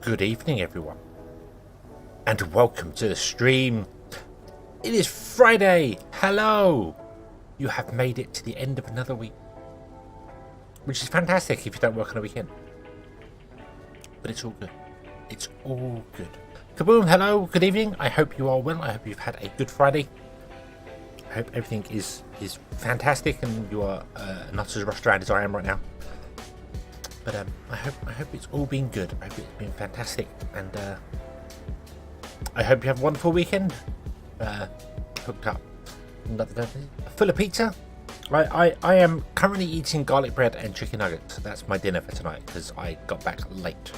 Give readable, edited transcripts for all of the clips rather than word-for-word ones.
Good evening, everyone, and welcome to the stream. It is Friday. Hello. You have made it to the end of another week, which is fantastic if you don't work on a weekend. But it's all good. It's all good. Kaboom. Hello. Good evening. I hope you are well. I hope you've had a good Friday. I hope everything is fantastic and you are not as rushed around as I am right now. But I hope it's all been good. I hope it's been fantastic, and I hope you have a wonderful weekend. Hooked up, full of pizza. I am currently eating garlic bread and chicken nuggets. That's my dinner for tonight because I got back late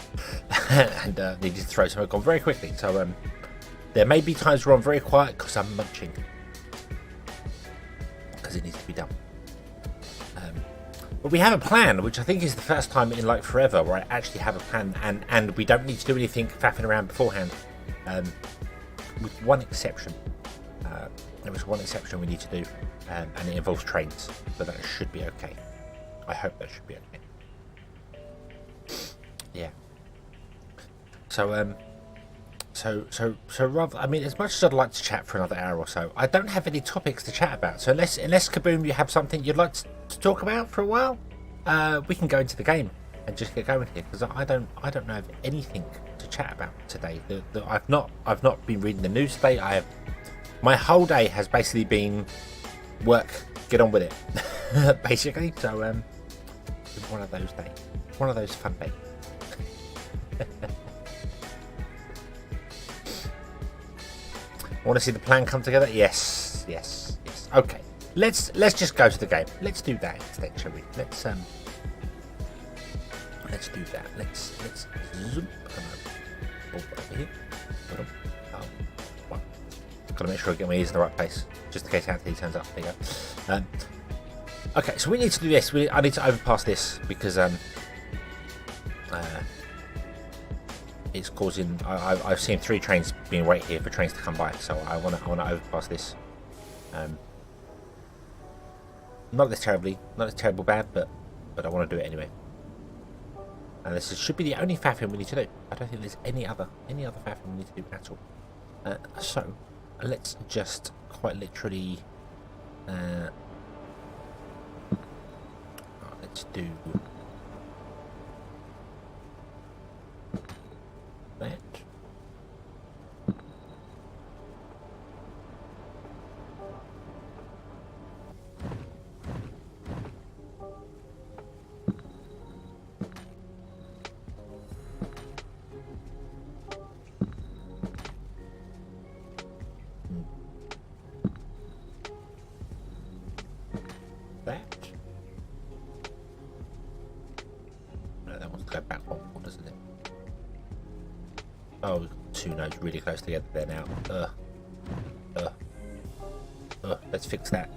and needed to throw something on very quickly. So there may be times where I'm very quiet because I'm munching because it needs to be done. But we have a plan, which I think is the first time in like forever where I actually have a plan, and we don't need to do anything faffing around beforehand, with one exception. There was one exception we need to do, and it involves trains, but that should be okay. I hope that should be okay. Yeah. So rather, I mean, as much as I'd like to chat for another hour or so, I don't have any topics to chat about. So unless Kaboom, you have something you'd like to talk about for a while, we can go into the game and just get going here, because I don't know of anything to chat about today. I've not been reading the news today. My whole day has basically been work, get on with it, basically. So it's one of those days, one of those fun days. Want to see the plan come together? Yes. Okay, let's just go to the game. Let's do that instead, shall we? Let's do that. Let's zoom over here. Oh, well, gotta make sure I get my ears in the right place, just in case Anthony turns up. There you go. Okay, so we need to do this. I need to overpass this because it's causing. I've seen 3 trains being waiting here for trains to come by, so I want to overpass this. Not as terrible bad, but I want to do it anyway. And this should be the only faffing we need to do. I don't think there's any other faffing we need to do at all. So let's just quite literally do that. Go back one more, doesn't it? Oh, two nodes really close together there now. Let's fix that.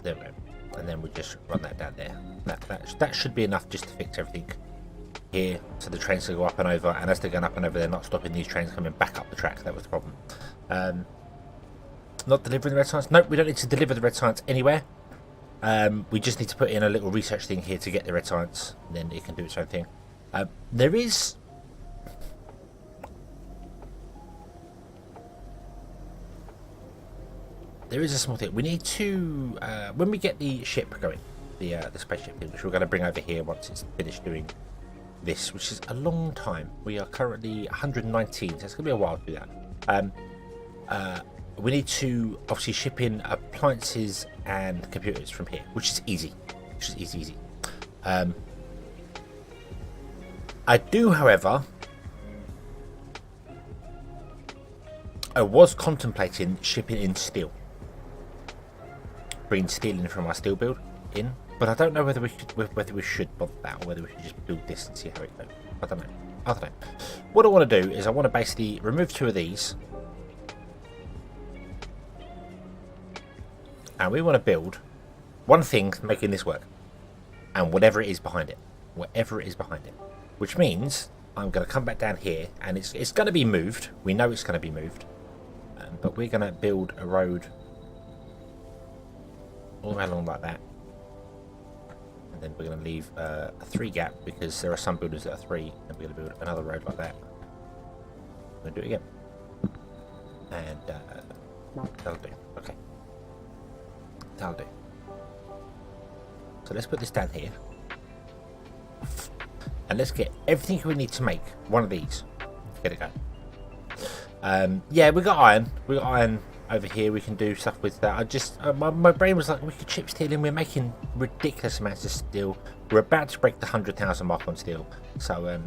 There we go. And then we just run that down there. That should be enough just to fix everything here. So the trains will go up and over, and as they're going up and over, they're not stopping these trains coming back up the track. That was the problem. Not delivering the red science. Nope, we don't need to deliver the red science anywhere. We just need to put in a little research thing here to get the red science, and then it can do its own thing. There is a small thing. We need to when we get the ship going, the spaceship thing, which we're going to bring over here once it's finished doing this, which is a long time. We are currently 119, so it's going to be a while to do that. We need to obviously ship in appliances and computers from here, which is easy. Easy. I do, however, I was contemplating shipping in steel, bringing steel in from our steel build in, but I don't know whether we should bother that, or whether we should just build this and see how it goes. I don't know. What I want to do is I want to basically remove two of these. And we want to build one thing making this work, and whatever it is behind it, which means I'm going to come back down here, and it's going to be moved. We know it's going to be moved, but we're going to build a road all the way along like that, and then we're going to leave a 3 gap because there are some buildings that are 3, and we're going to build another road like that. I'm going to do it again, and that'll do. Okay. That'll do. So let's put this down here, and let's get everything we need to make one of these. Get it going. Yeah, we got iron. We got iron over here. We can do stuff with that. I just my brain was like, we could chip steel in. We're making ridiculous amounts of steel. We're about to break the 100,000 mark on steel. So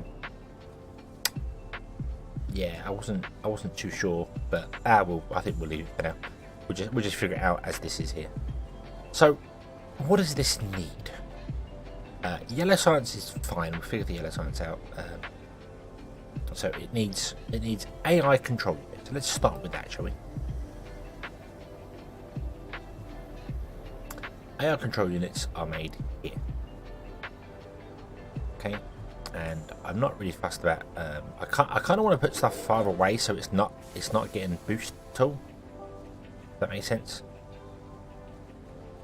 yeah, I wasn't too sure, but I think we'll leave it for now. We'll just figure it out as this is here. So, what does this need? Yellow science is fine. We'll figure the yellow science out. So it needs AI control unit. So let's start with that, shall we? AI control units are made here. Okay, and I'm not really fussed about. I kind of want to put stuff far away so it's not getting boosted at all. Does that make sense?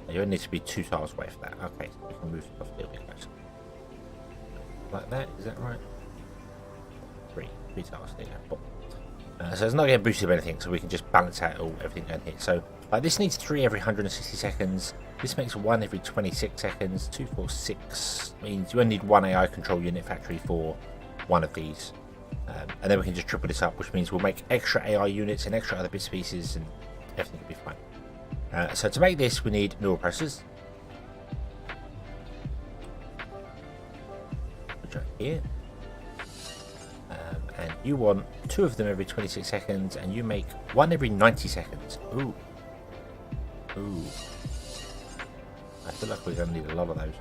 You only need to be 2 tiles away for that. Okay, so we can move stuff a little bit closer. Like that, is that right? 3 tiles, there you go. So it's not getting boosted or anything, so we can just balance out everything down here. So this needs 3 every 160 seconds. This makes 1 every 26 seconds. 2, 4, 6 means you only need 1 AI control unit factory for one of these. And then we can just triple this up, which means we'll make extra AI units and extra other bits and pieces, and everything will be fine. So to make this, we need neural processors, which are here. And you want 2 of them every 26 seconds, and you make 1 every 90 seconds. Ooh. I feel like we're going to need a lot of those.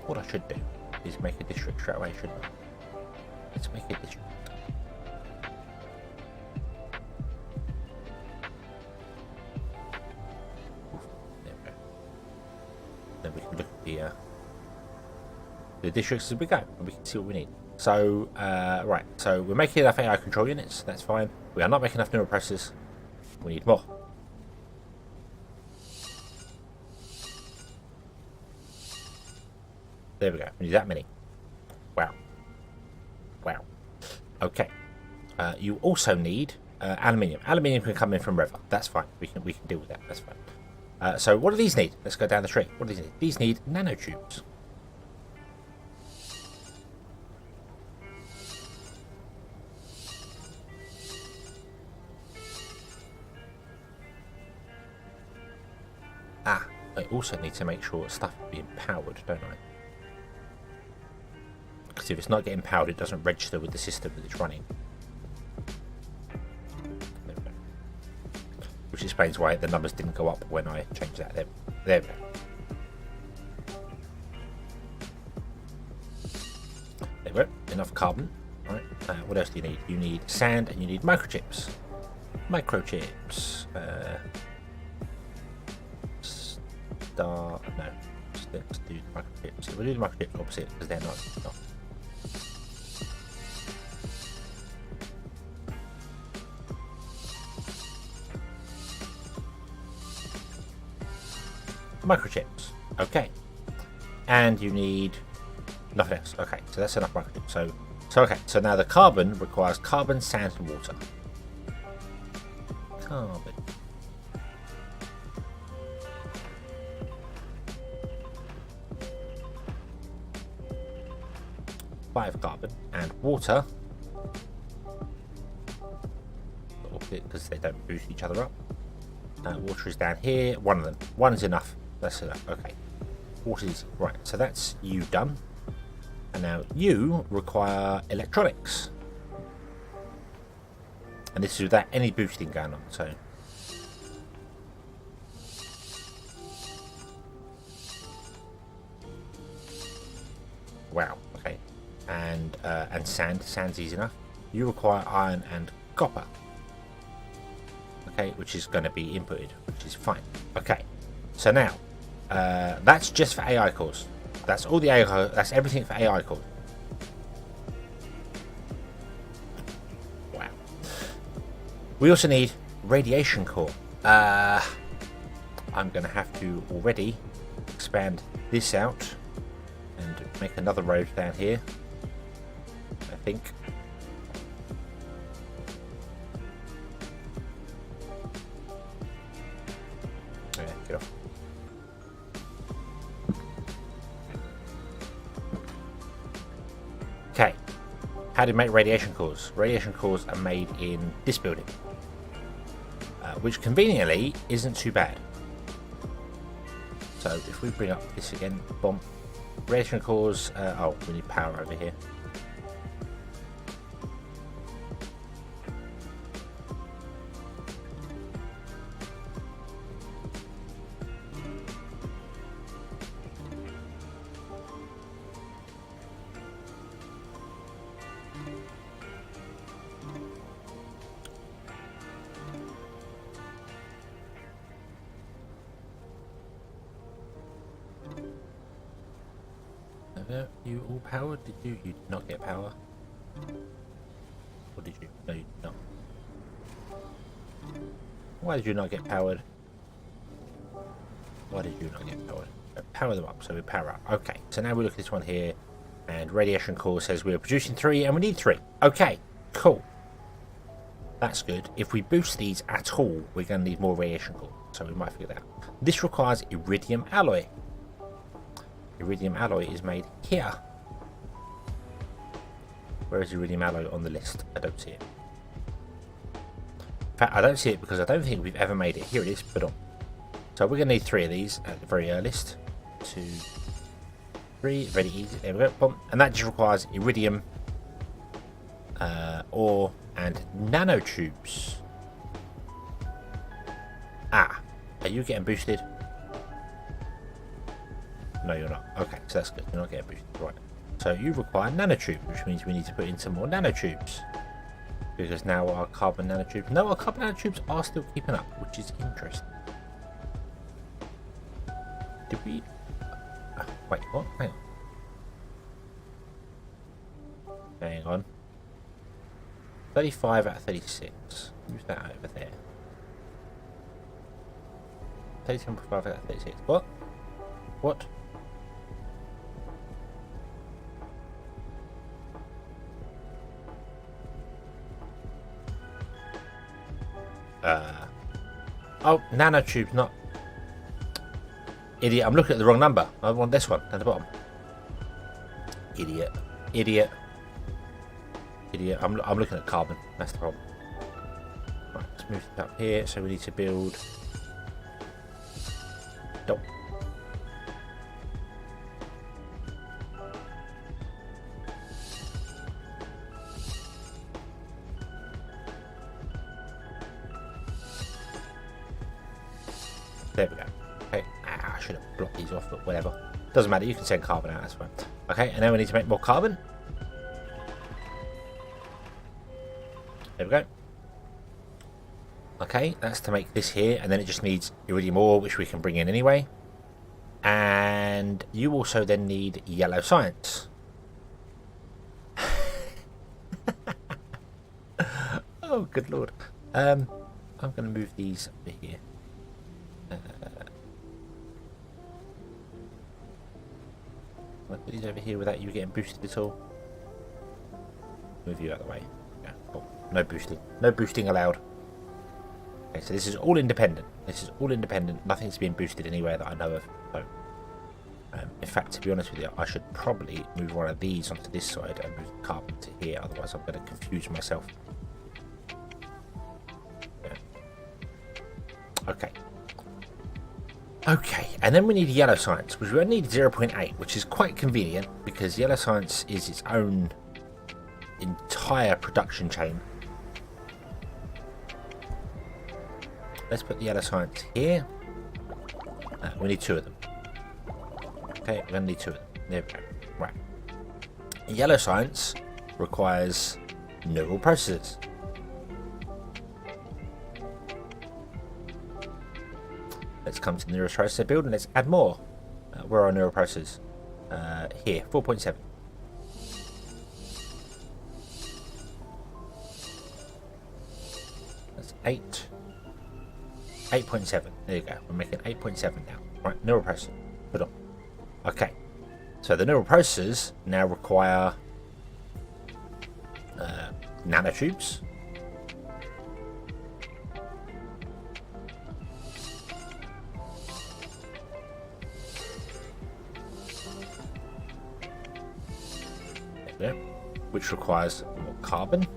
What I should do is make a district straight away, shouldn't I? Let's make a district. Then we can look at the districts as we go, and we can see what we need. So, right, so we're making enough AI control units, that's fine. We are not making enough neural processors. We need more. There we go, we need that many. Wow. Okay. You also need aluminium. Aluminium can come in from River. That's fine. We can deal with that. That's fine. So what do these need? Let's go down the tree. What do these need? These need nanotubes. I also need to make sure stuff is being powered, don't I? Because if it's not getting powered, it doesn't register with the system that it's running. There we go. Which explains why the numbers didn't go up when I changed that. There we go. There we go. Enough carbon. Right. What else do you need? You need sand and you need microchips. Microchips. No, let's do the microchips. We'll do the microchips opposite because they're not. Microchips. Okay. And you need nothing else. Okay, so that's enough microchips. So okay, so now the carbon requires carbon, sand, and water. Carbon. 5 carbon and water, because they don't boost each other up. Water is down here. One of them. One is enough. That's enough. Okay. Water is right. So that's you done. And now you require electronics. And this is without any boosting going on. So wow. Okay. And sand. Sand's easy enough. You require iron and copper. Okay, which is going to be inputted, which is fine. Okay, so now that's just for AI cores. That's all the AI. That's everything for AI cores. Wow. We also need radiation core. I'm going to have to already expand this out and make another road down here. I think. Get off. Okay, how do you make radiation cores? Radiation cores are made in this building, which conveniently isn't too bad. So if we bring up this again, boom, radiation cores. Oh, we need power over here. You all powered? Did you? You did not get power? Or did you? No, you did not. Why did you not get powered? Why did you not get powered? Power them up, so we power up. Okay, so now we look at this one here, and radiation core says we are producing 3 and we need 3. Okay, cool. That's good. If we boost these at all, we're going to need more radiation core, so we might figure that out. This requires iridium alloy. Iridium alloy is made here. Where is iridium alloy on the list? I don't see it. In fact, I don't see it because I don't think we've ever made it. Here it is. Put on. So we're going to need 3 of these at the very earliest. 2, 3. Very easy. There we go. Boom. And that just requires iridium, ore, and nanotubes. Ah, are you getting boosted? No, you're not. Okay, so that's good. You're not getting boosted. Right. So you require nanotubes, which means we need to put in some more nanotubes. Because now our carbon nanotubes... No, our carbon nanotubes are still keeping up, which is interesting. Did we... wait, what? Hang on. Hang on. 35 out of 36. Use that over there. 37.5 out of 36. What? What? Oh, nanotubes, not... Idiot, I'm looking at the wrong number. I want this one at the bottom. Idiot. Idiot. Idiot. I'm looking at carbon. That's the problem. Right, let's move it up here. So we need to build... Nope. There we go. Okay, I should have blocked these off, but whatever. Doesn't matter, you can send carbon out, that's fine. Okay, and then we need to make more carbon. There we go. Okay, that's to make this here, and then it just needs iridium ore, which we can bring in anyway. And you also then need yellow science. Oh, good lord. I'm going to move these over here. I'll put these over here without you getting boosted at all. Move you out of the way. Yeah, cool. No boosting. No boosting allowed. Okay, so this is all independent. This is all independent. Nothing's being boosted anywhere that I know of. So, in fact, to be honest with you, I should probably move one of these onto this side and move the carbon to here. Otherwise, I'm going to confuse myself. Yeah. Okay. Okay, and then we need yellow science, which we only need 0.8, which is quite convenient because yellow science is its own entire production chain. Let's put the yellow science here. We need 2 of them. Okay, we're going to need 2 of them. There we go. Right. Yellow science requires neural processors. Let's come to the neural processor build and let's add more. Where are our neural processors? Here, 4.7. That's 8. 8.7. There you go. We're making 8.7 now. Right, neural processor. Put on. Okay. So the neural processors now require nanotubes. There, which requires more carbon.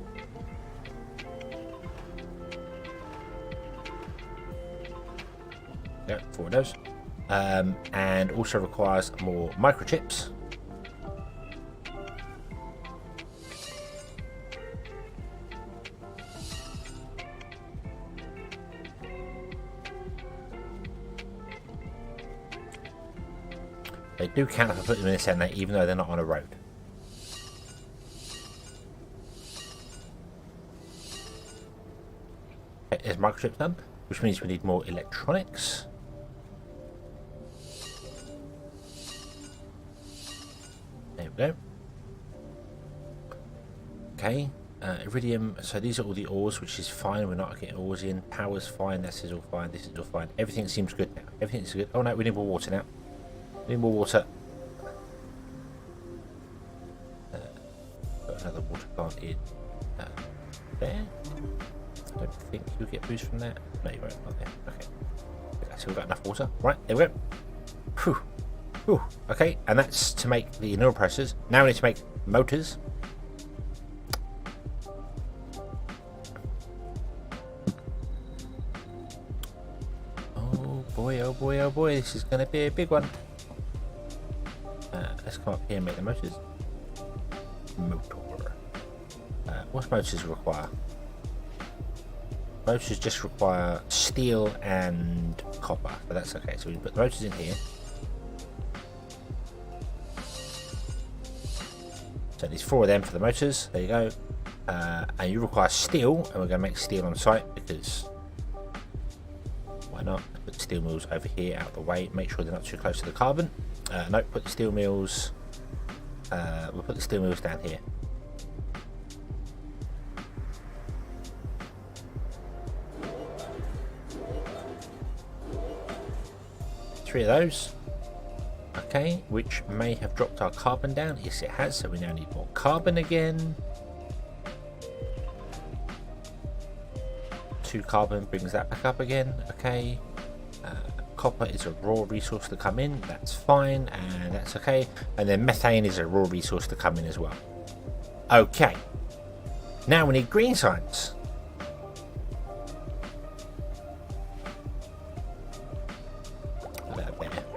Yeah, 4 of those. And also requires more microchips. They do count if I put them in a center, even though they're not on a road. Okay, there's microchips done, which means we need more electronics. There we go. Okay, iridium. So these are all the ores, which is fine. We're not getting ores in. Power's fine. This is all fine. This is all fine. Everything seems good now. Everything's good. Oh no, we need more water now. We need more water. Got another water plant in there. I don't think you'll get boost from that. No, you won't. Not there. Okay. So we've got enough water. Right, there we go. Whew. Whew. Okay, and that's to make the neural processors. Now we need to make motors. Oh boy, oh boy, oh boy. This is going to be a big one. Let's come up here and make the motors. Motor. What motors require? Motors just require steel and copper, but that's okay. So we can put the motors in here. So there's 4 of them for the motors. There you go. And you require steel, and we're going to make steel on site because why not? Put the steel mills over here out of the way. Make sure they're not too close to the carbon. No, put the steel mills. We'll put the steel mills down here. Three of those. Okay, which may have dropped our carbon down. Yes, it has. So we now need more carbon again. 2 carbon brings that back up again. Okay. Copper is a raw resource to come in. That's fine, and that's okay. And then methane is a raw resource to come in as well. Okay. Now we need green science. There.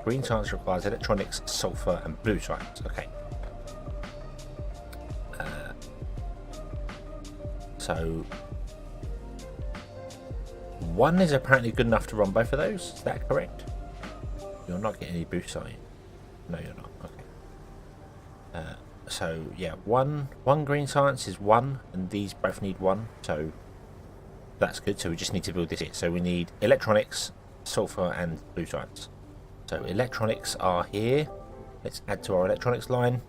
Green science requires electronics, sulfur, and blue science. Okay. So 1 is apparently good enough to run both of those. Is that correct? You're not getting any boosts, are you? No, you're not. Okay. So yeah, one green science is 1, and these both need 1. So that's good. So we just need to build this in. So we need electronics, sulfur, and blue science. So electronics are here. Let's add to our electronics line.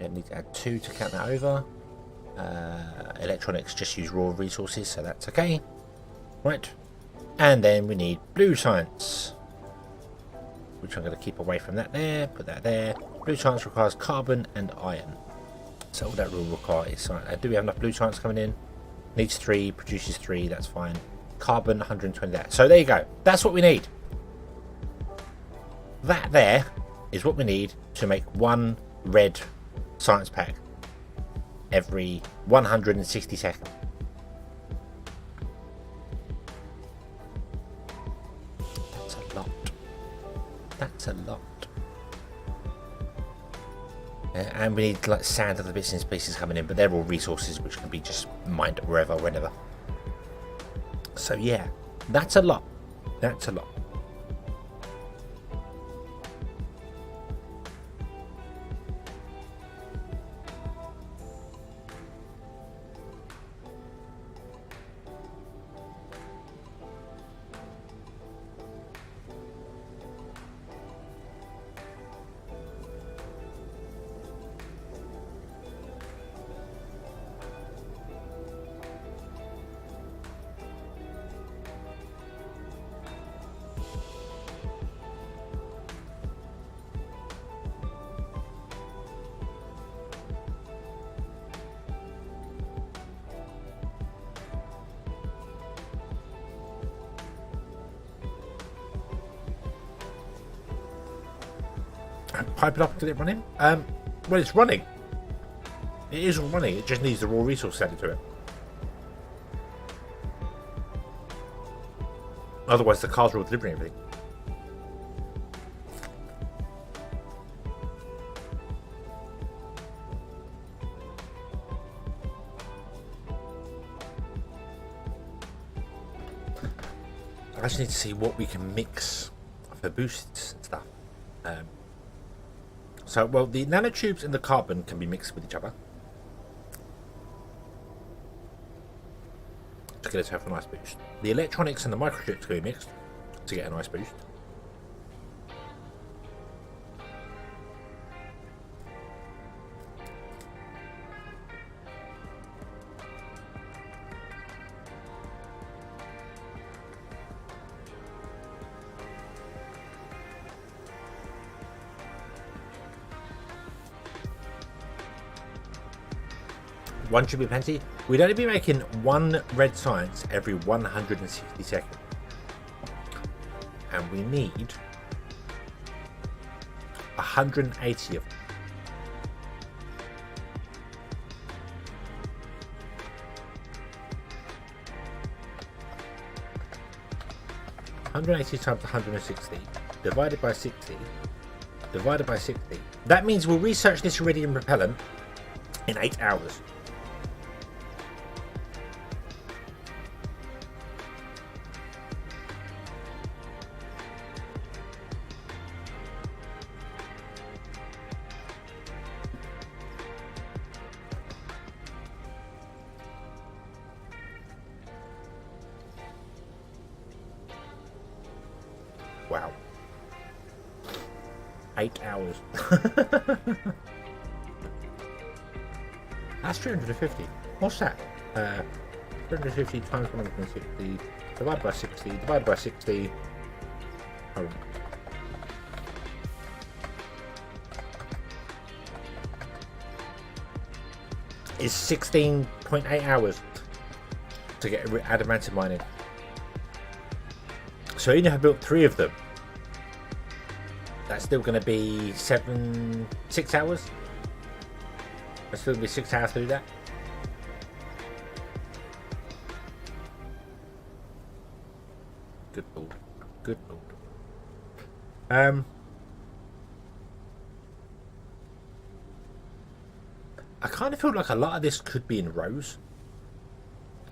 I need to add 2 to count that over. Electronics just use raw resources, so that's okay. Right. And then we need blue science, which I'm going to keep away from that there. Put that there. Blue science requires carbon and iron. So all that will require is science. Do we have enough blue science coming in? Needs 3, produces 3, that's fine. Carbon, 120 that. So there you go. That's what we need. That there is what we need to make 1 red science pack every 160 seconds. That's a lot. That's a lot. And we need like sand other bits and pieces coming in, but they're all resources which can be just mined wherever, whenever. So yeah, that's a lot. That's a lot. Pipe it up and get it running. Well, it's running. It is all running. It just needs the raw resource added to it. Otherwise, the cars are all delivering everything. I just need to see what we can mix for boosts and stuff. So, well, the nanotubes and the carbon can be mixed with each other to get us have a nice boost. The electronics and the microchips can be mixed to get a nice boost. One should be plenty. We'd only be making 1 red science every 160 seconds. And we need 180 of them. (180 times 160 divided by 60 divided by 60). That means we'll research this iridium repellent in 8 hours. Wow. 8 hours. That's 350. What's that? 350 times 160 divided by 60 divided by 60. Oh. Is 16.8 hours. to get adamantium mining. So even if I built 3 of them, that's still going to be 6 hours. That's still going to be 6 hours to do that. Good lord. Good lord. I kind of feel like a lot of this could be in rows.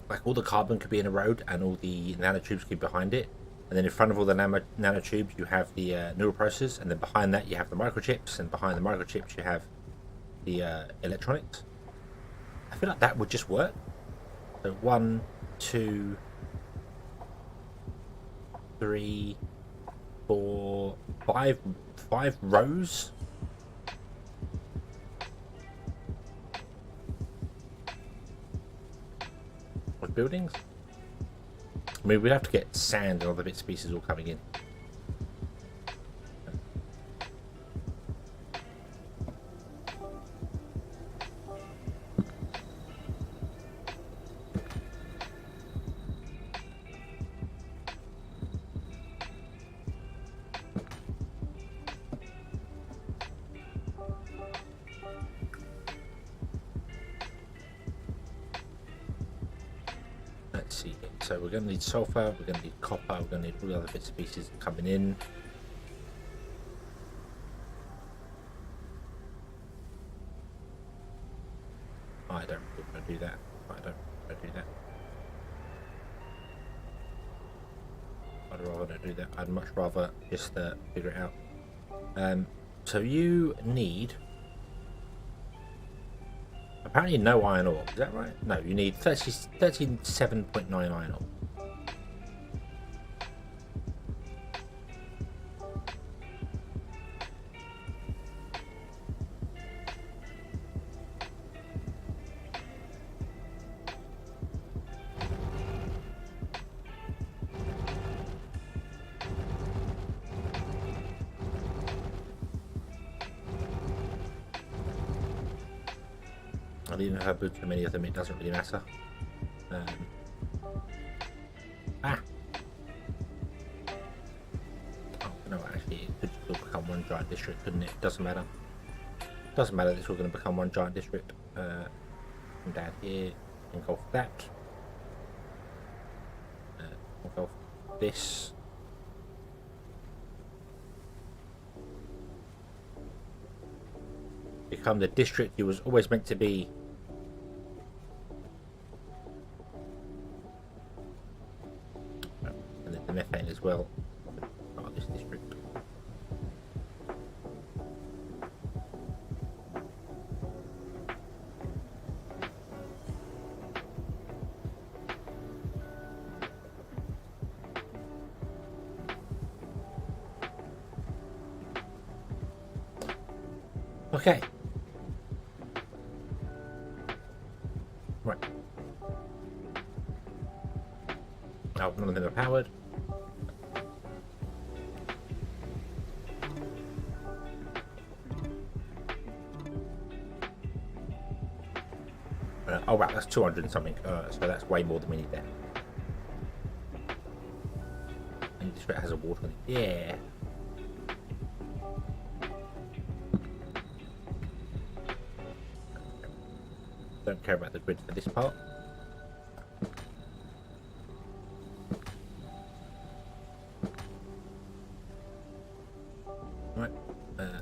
Like all the carbon could be in a row and all the nanotubes could be behind it. And then in front of all the nanotubes you have the neural processors, and then behind that you have the microchips, and behind the microchips you have the electronics. I feel like that would just work. So 1, 2, 3, 4, 5 rows. Of buildings. I mean, we'd have to get sand and other bits and pieces all coming in. Let's see. So we're going to need sulfur, we're going to need copper, we're going to need all the other bits and pieces coming in. I don't really want to do that. I don't want to do that. I'd rather not do that. I'd much rather just figure it out. So you need apparently no iron ore. Is that right? No, you need 37.9 iron ore. Even if I build too many of them, it doesn't really matter. Oh no, actually, it could still become one giant district, couldn't it? Doesn't matter. Doesn't matter. It's all going to become one giant district. Come down here, engulf that. Engulf this. Become the district you was always meant to be. And then the methane as well. Part of this district. Okay. Right. Oh, none of them are powered. Oh wow, that's 200 and something. So that's way more than we need there. And this has a water on it. Yeah. Don't care about the grid for this part. Right,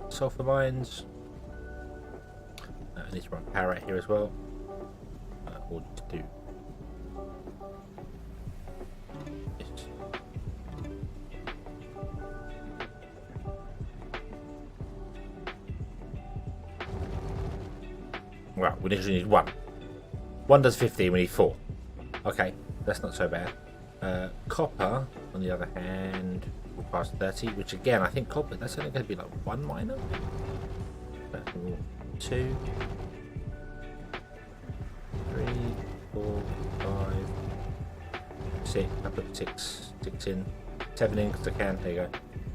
sulfur mines. I need to run power out here as well. Or just do this. Well, we literally need one. One does 15, we need 4. Okay, that's not so bad. Copper, on the other hand, will pass 30, which again, I think copper, that's only going to be like 1 miner. 2, 3, 4, 5, 6. I put 6 in. 7 in because I can. There you go.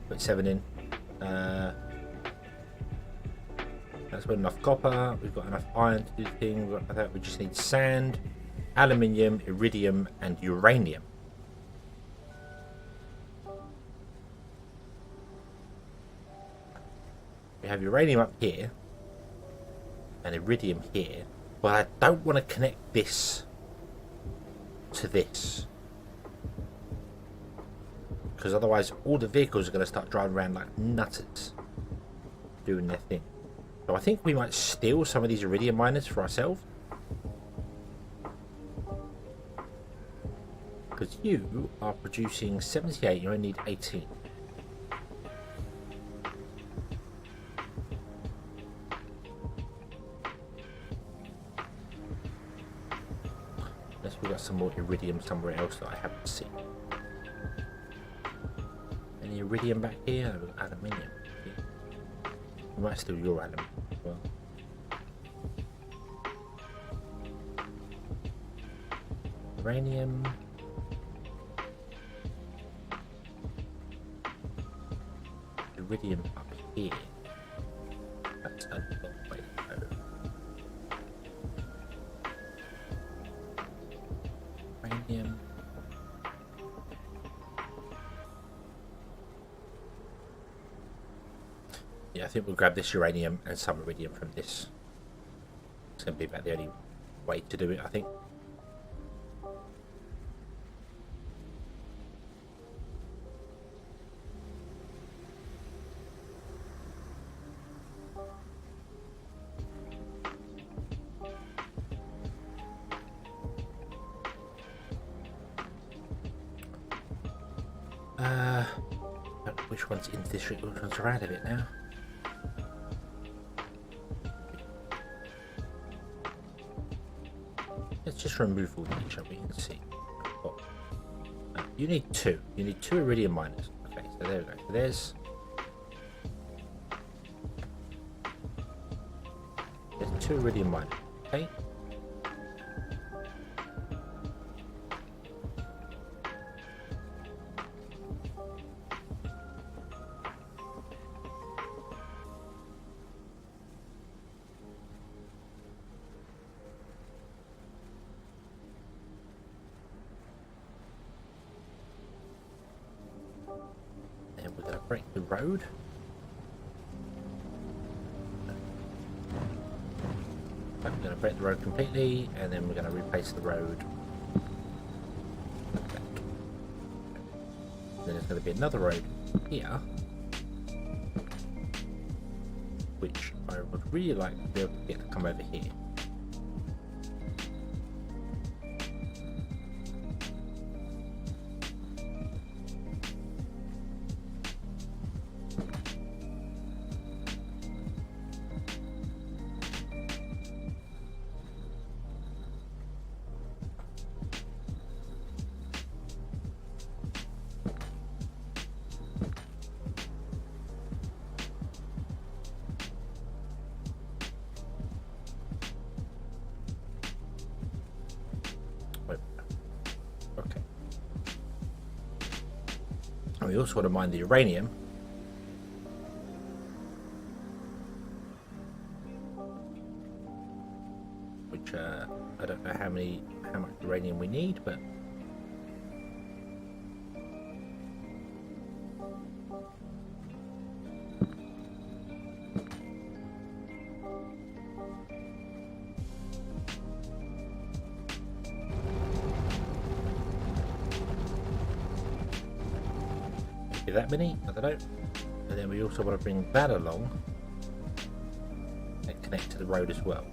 Put 7 in. That's got enough copper. We've got enough iron to do the thing. We just need sand. aluminium, iridium, and uranium. We have uranium up here and iridium here, but I don't want to connect this to this, because otherwise all the vehicles are going to start driving around like nutters doing their thing. So I think we might steal some of these iridium miners for ourselves, because you are producing 78, you only need 18. Unless we've got some more iridium somewhere else that I haven't seen. Any iridium back here? Aluminium. We might steal your aluminium as well. Uranium. Iridium up here. That's a long way to go. Uranium. Yeah, I think we'll grab this uranium and some iridium from this. It's going to be about the only way to do it, I think. Which one's in the district, which one's are out of it now? Let's just remove all these, shall we, and see. Oh. You need two. You need 2 iridium miners. Okay, so there we go. So there's 2 iridium miners. Okay. Break the road. We're going to break the road completely, and then we're going to replace the road. Then there's going to be another road here, which I would really like to be able to get to come over here. Okay. And we also want to mine the uranium. Which I don't know how much uranium we need, but that many? I don't know. And then we also want to bring that along and connect to the road as well.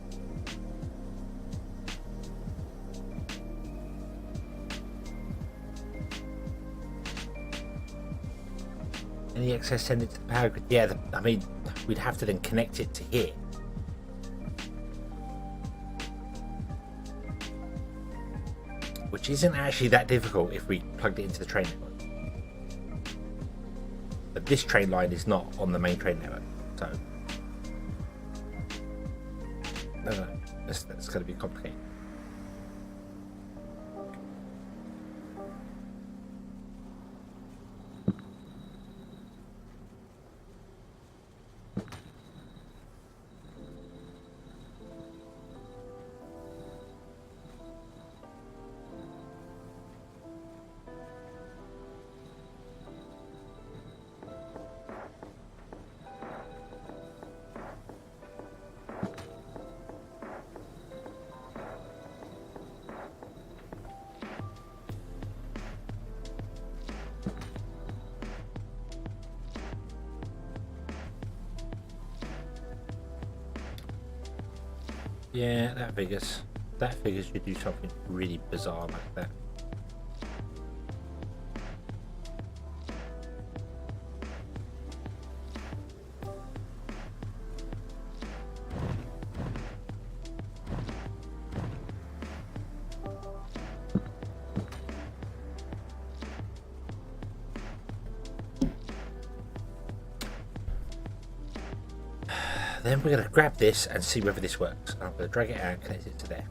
Any excess, send it to the power grid. Yeah, I mean, we'd have to then connect it to here. Which isn't actually that difficult if we plugged it into the train network. But this train line is not on the main train network, so no, that's going to be complicated. Yeah, that figures. That figures you do something really bizarre like that. Then we're going to grab this and see whether this works. I'm going to drag it out and connect it to there.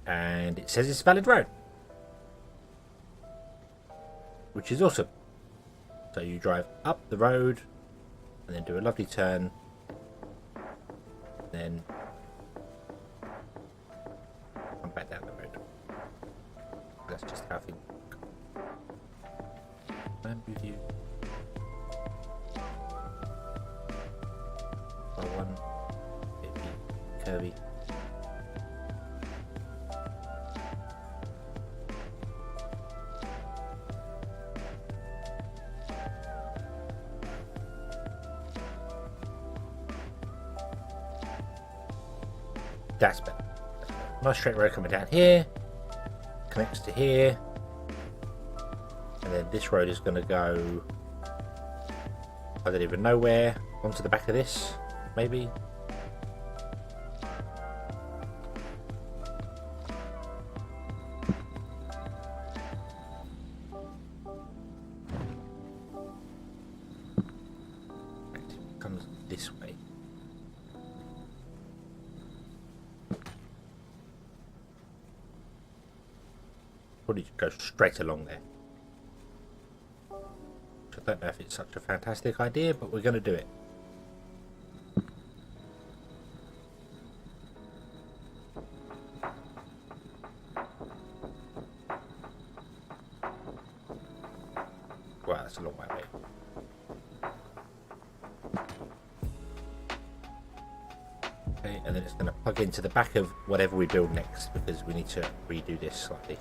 And it says it's a valid road, which is awesome. So you drive up the road and then do a lovely turn. Then come back down the road. That's just how things work. And review. One, it'd be curvy. That's better. Nice straight road coming down here, connects to here, and then this road is going to go, I don't even know where, onto the back of this, maybe. It comes this way. Probably just go straight along there. Which I don't know if it's such a fantastic idea, but we're going to do it. Wow, that's a long way away. Okay, and then it's going to plug into the back of whatever we build next, because we need to redo this slightly.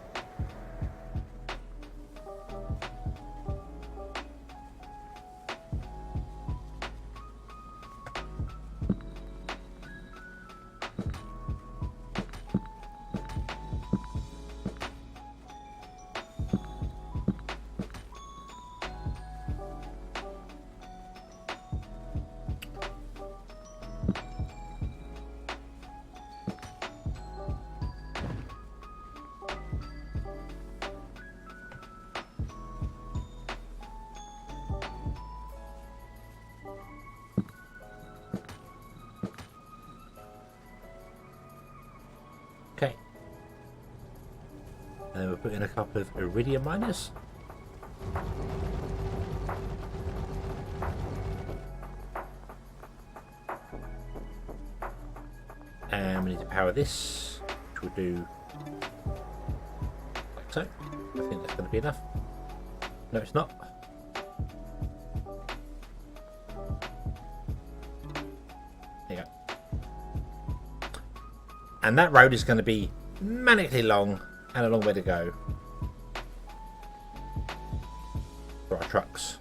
Okay. And then we'll put in a couple of iridium miners. And we need to power this, which we'll do like so. I think that's going to be enough. No, it's not. There you go. And that road is going to be manically long and a long way to go for our trucks.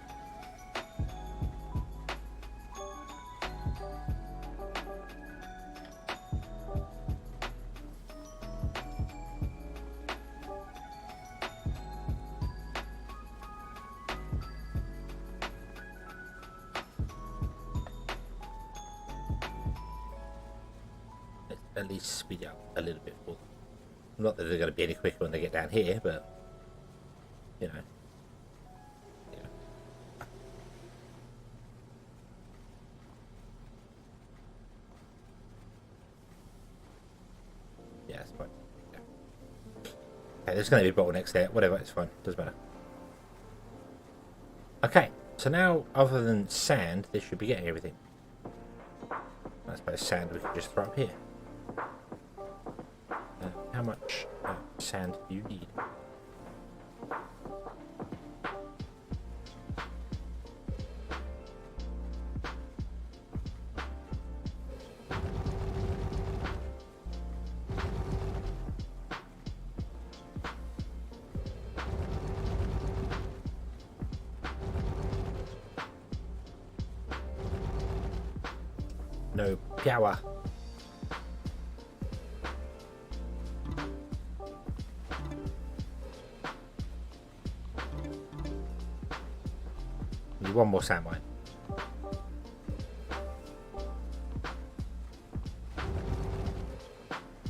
At least speed up a little bit for them. Not that they're going to be any quicker when they get down here, but you know. Yeah, that's fine. Yeah. Okay, there's going to be bottlenecks there. Whatever, it's fine. Doesn't matter. Okay, so now, other than sand, this should be getting everything. I suppose sand we can just throw up here. How much sand do you need? No power. Need one more sand mine.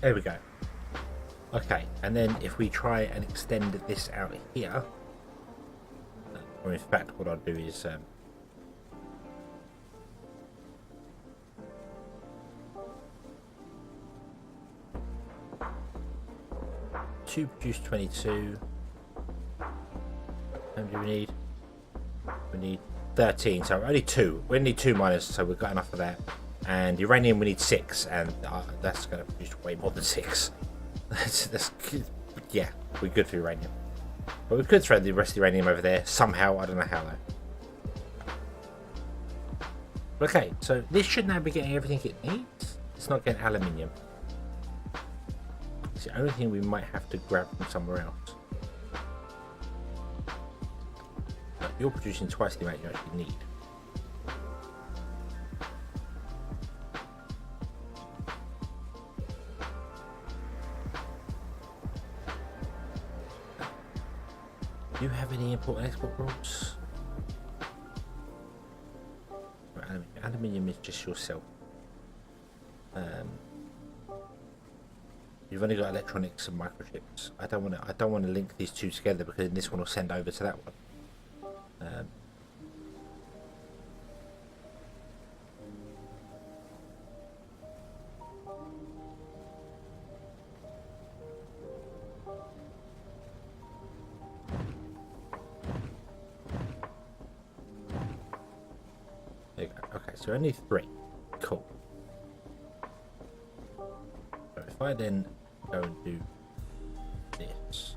There we go. Okay, and then if we try and extend this out here, or in fact what I'll do is two produce 22. How many do we need? We need 13, so only 2. We only need 2 miners, so we've got enough of that. And uranium we need 6, and that's going to produce way more than 6. that's yeah, we're good for uranium. But we could throw the rest of the uranium over there somehow. I don't know how though. Okay, so this should now be getting everything it needs. It's not getting aluminium. It's the only thing we might have to grab from somewhere else. But you're producing twice the amount you actually need. Do you have any import and export rules? Aluminium is just yourself. You've only got electronics and microchips. I don't want to link these two together because this one will send over to that one. There you go. Okay, so only 3. Cool. So if I then go and do this.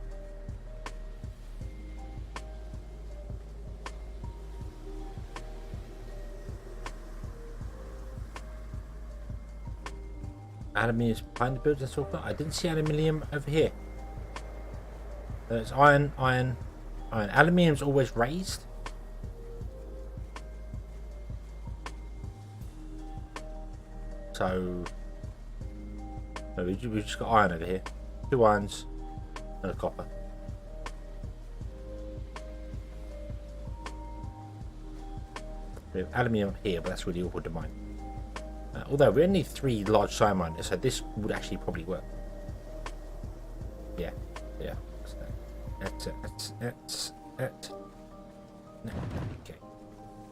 Aluminium is behind the build, that's all. I didn't see aluminium over here. It's iron, iron, iron. Aluminium's always raised. So no, we've just got iron over here. 2 irons and a copper. We have aluminium here, but that's really awkward to mine. Although we only need 3 large side miners, so this would actually probably work. Yeah, yeah. That's it. No, okay.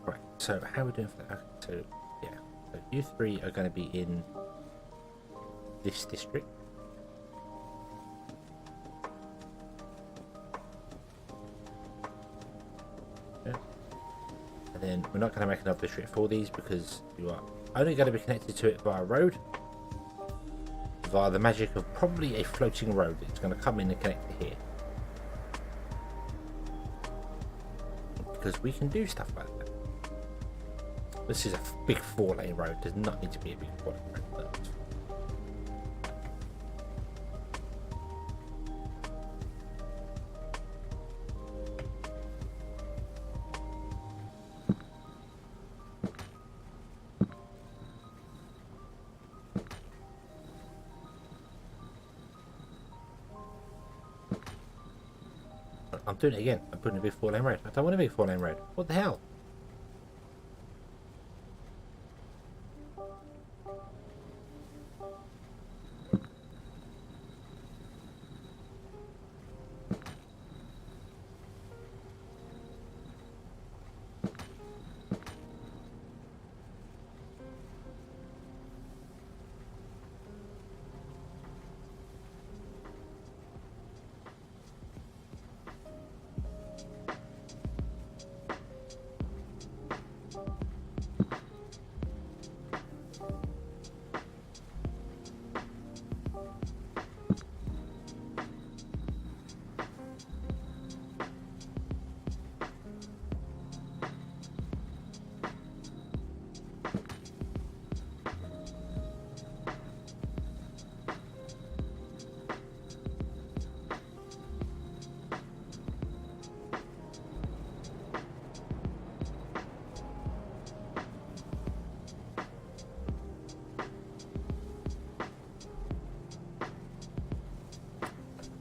Right. So how are we doing for that? Okay, so yeah. So you 3 are going to be in this district. Okay. And then we're not going to make another district for these because you are only going to be connected to it via road, via the magic of probably a floating road. It's going to come in and connect to here because we can do stuff like that. This is a big 4-lane road. Does not need to be a big 4-lane road. I'm doing it again. I'm putting a big 4-lane road. I don't want a big 4-lane road. What the hell?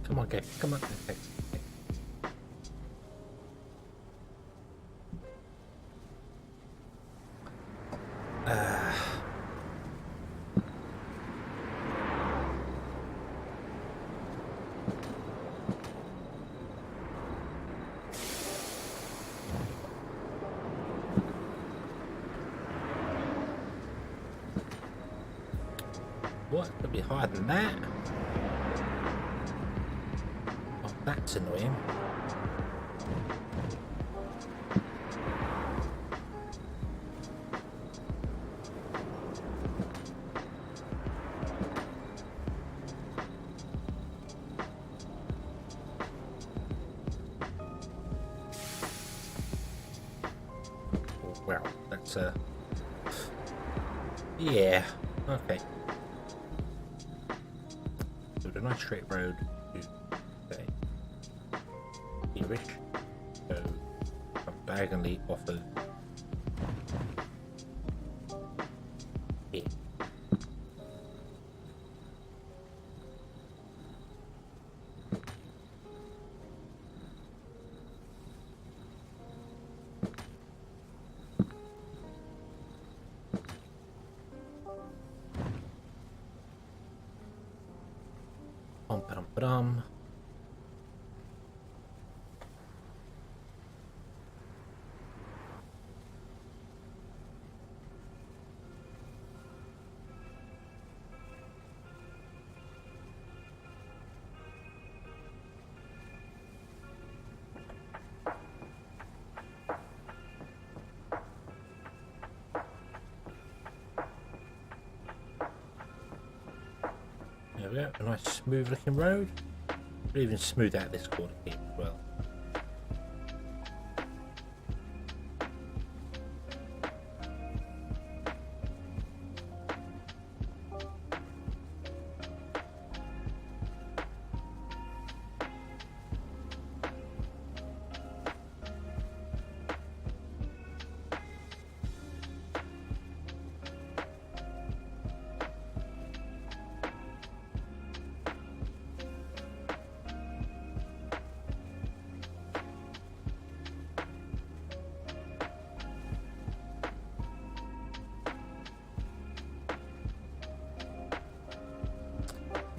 Come on, Gabe. Come on. Okay. What? Could be higher than that? Oh, that's annoying. Well, that's yeah, okay. So a nice straight road to say here-ish. So I'm diagonally off of here. Ba-dum. There we go, a nice smooth looking road. We'll even smooth out this corner here as well.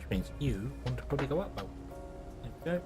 Means you want to probably go up though. There we go.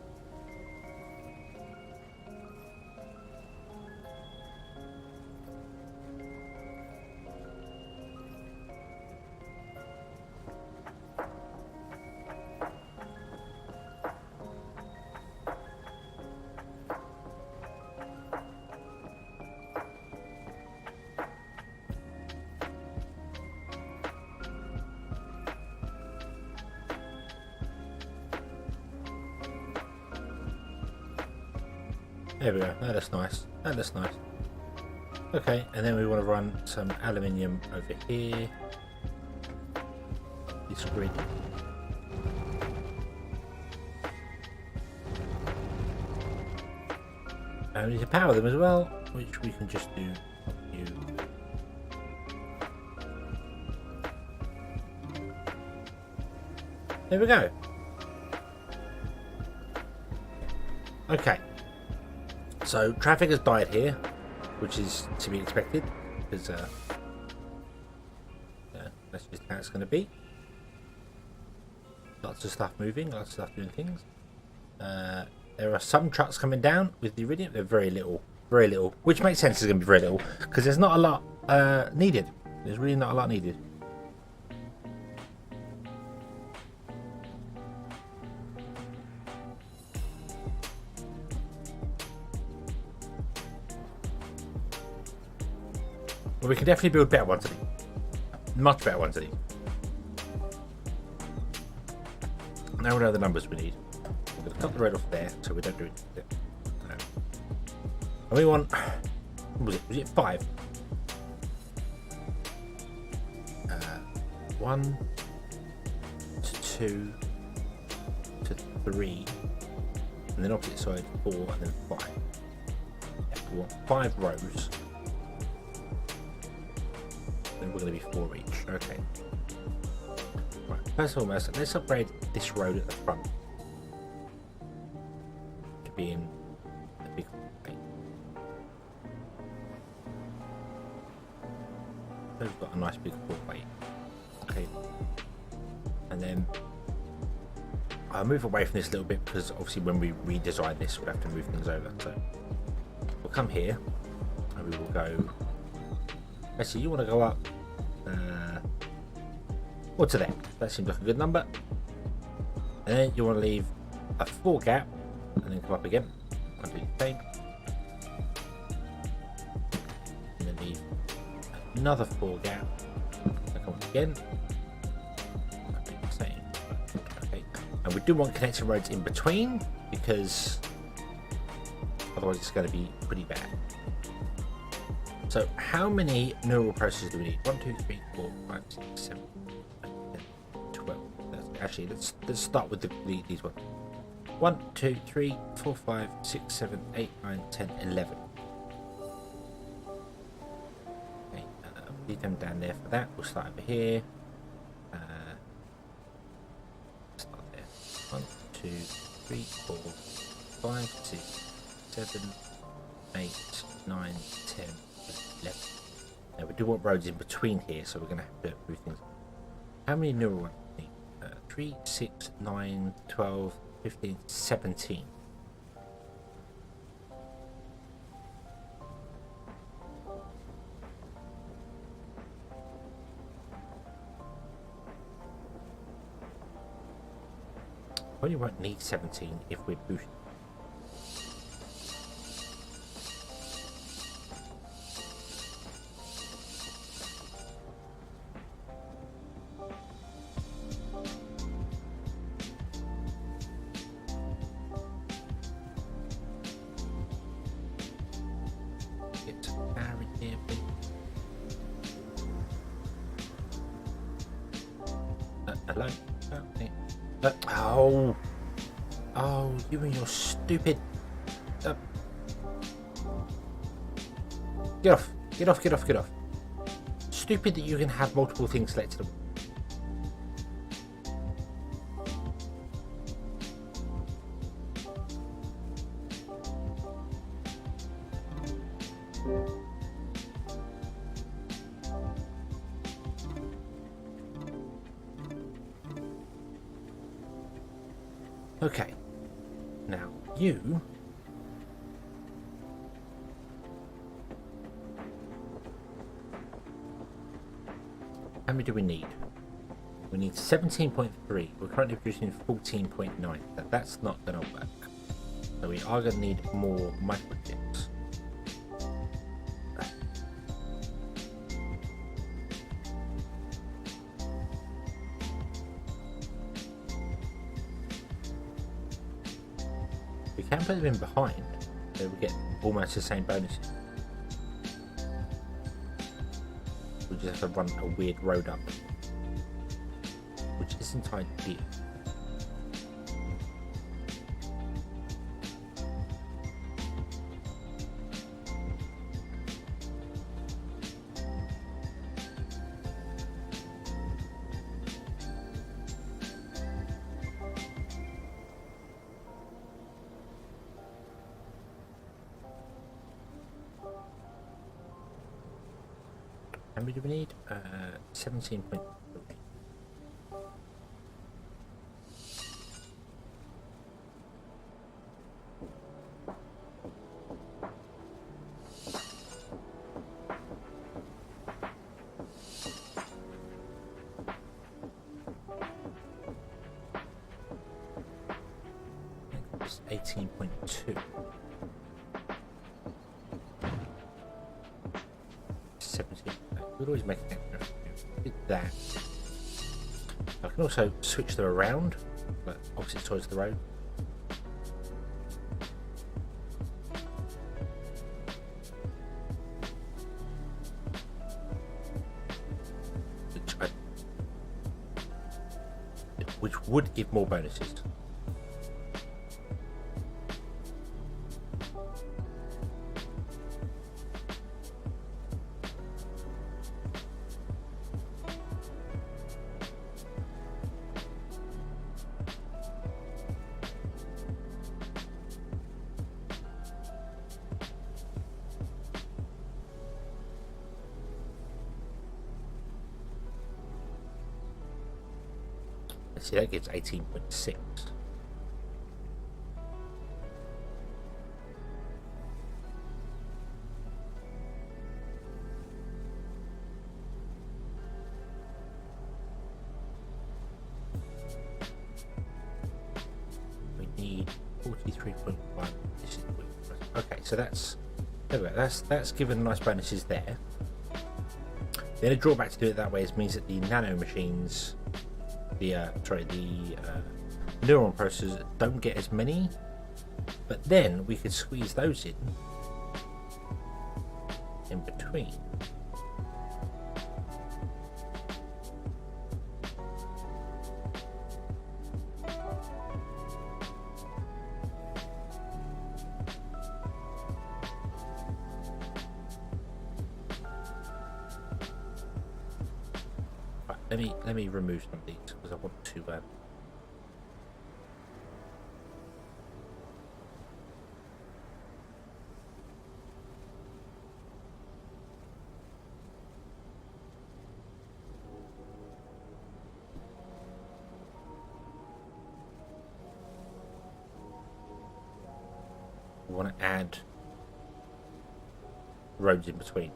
There we go, that looks nice. That looks nice. Okay, and then we want to run some aluminium over here. This grid. And we need to power them as well, which we can just do. There we go. Okay. So traffic has died here, which is to be expected, because that's just how it's going to be. Lots of stuff moving, lots of stuff doing things. There are some trucks coming down with the iridium. They're very little, which makes sense. It's going to be very little because there's not a lot needed. There's really not a lot needed. Well, we can definitely build better ones of these. Much better ones of these. Now we know the numbers we need. We're going to cut the road off there so we don't do it. And we want... What was it 5? 1 to 2 to 3. And then opposite side 4 and then 5. Yeah, we want 5 rows. Then we're going to be 4 each. Okay. Right. First of all, let's upgrade this road at the front to being a big. Okay. we've got a nice big walkway. Okay. And then I'll move away from this a little bit because obviously when we redesign this, we'll have to move things over. So we'll come here and we will go. Actually, you want to go up or to there. That seems like a good number. And then you want to leave a 4 gap and then come up again. I'll do the same. And then leave another 4 gap and come up again. I'll do the same. Okay. And we do want connecting roads in between because otherwise it's going to be pretty bad. So how many neural processors do we need? 1, 2, 3, 4, 5, 6, 7, 8, 10, 12. Actually, let's start with these ones. 1, 2, 3, 4, 5, 6, 7, 8, 9, 10, 11. Okay, leave them down there for that. We'll start over here. Start there. 1, 2, 3, 4, 5, 6, 7, 8, 9, 10, 11. Now we do want roads in between here, so we're going to have to move things. How many neural ones do we need? 3, 6, 9, 12, 15, 17. Probably won't need 17 if we're boosting. Hello? Okay. Oh, you and your stupid... Get off. Get off, get off, get off. Stupid that you can have multiple things selected. Okay, now you how many do we need? We need 17.3. We're currently producing 14.9. That's not going to work. So we are going to need more microchips. We can put them in behind, so we get almost the same bonuses. We just have to run a weird road up, which isn't ideal. How many do we need? 17.3. It's 18.2. 17. We'd always make an extra. Did that. I can also switch them around, but opposite towards the road. Which would give more bonuses. Let's see, that gives 18.6. We need 43.1. This is okay, so that's given nice bonuses there. The only drawback to do it that way means that the nano machines, the neuron processors don't get as many, but then we could squeeze those in between. Let me remove some of these because I want to we want to add roads in between.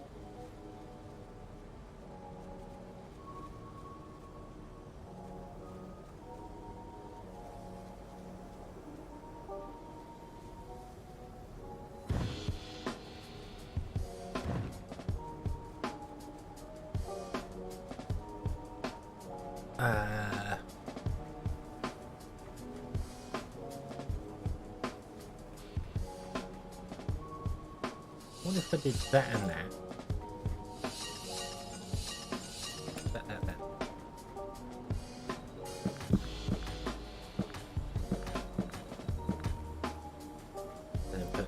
What if I did that and that? That. And then put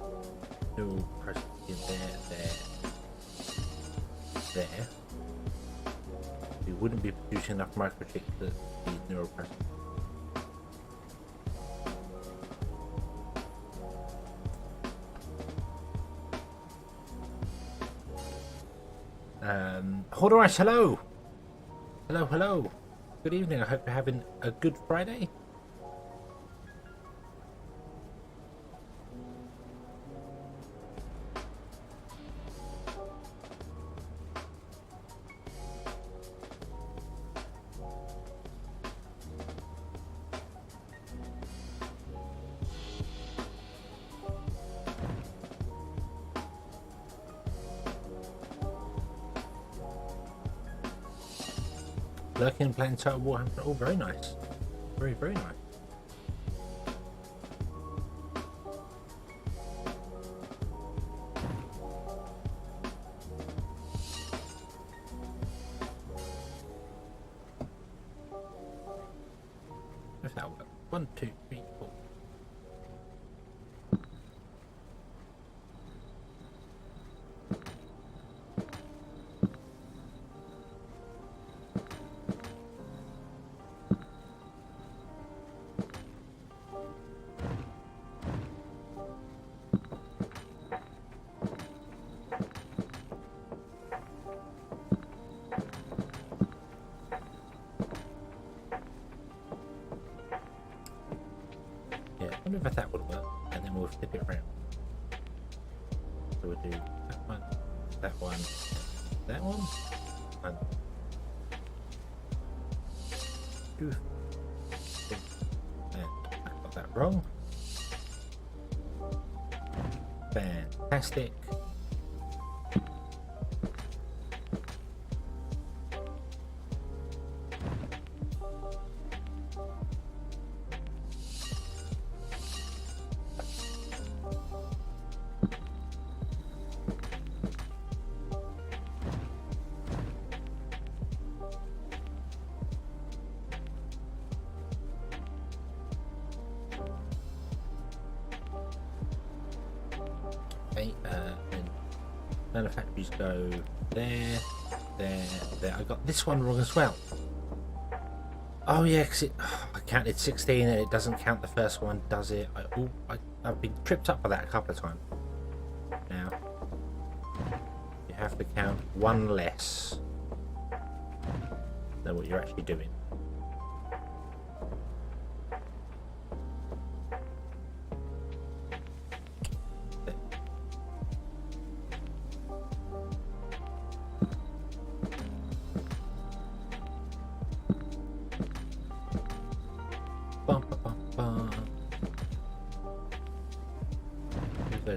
neural processing in there. We wouldn't be producing enough microchips to feed neural processing. Hodorash, hello! Hello. Good evening, I hope you're having a good Friday. Lurking and playing Total War Hamster. Oh, very nice. Very nice. If that works. 1, 2, 3, 4. I wonder if that would work, and then we'll flip it around. So we'll do that one, and and I got that wrong. Fantastic. And manufacturers go there. I got this one wrong as well. Oh yeah, because I counted 16 and it doesn't count the first one, does it? I've been tripped up by that a couple of times. Now, you have to count one less than what you're actually doing.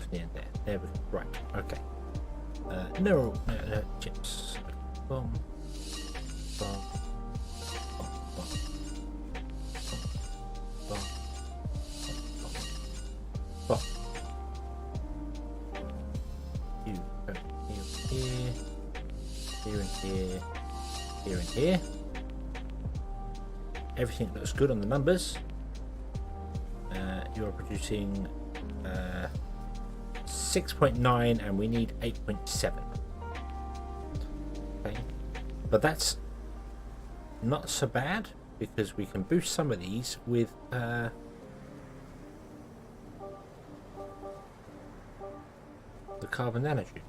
goes to the end there. There we go. Right, okay. No, chips. Boom. Boom. You go here, here and here, here and here. Everything looks good on the numbers. You are producing 6.9 and we need 8.7. Okay, but that's not so bad because we can boost some of these with the carbon nanotube,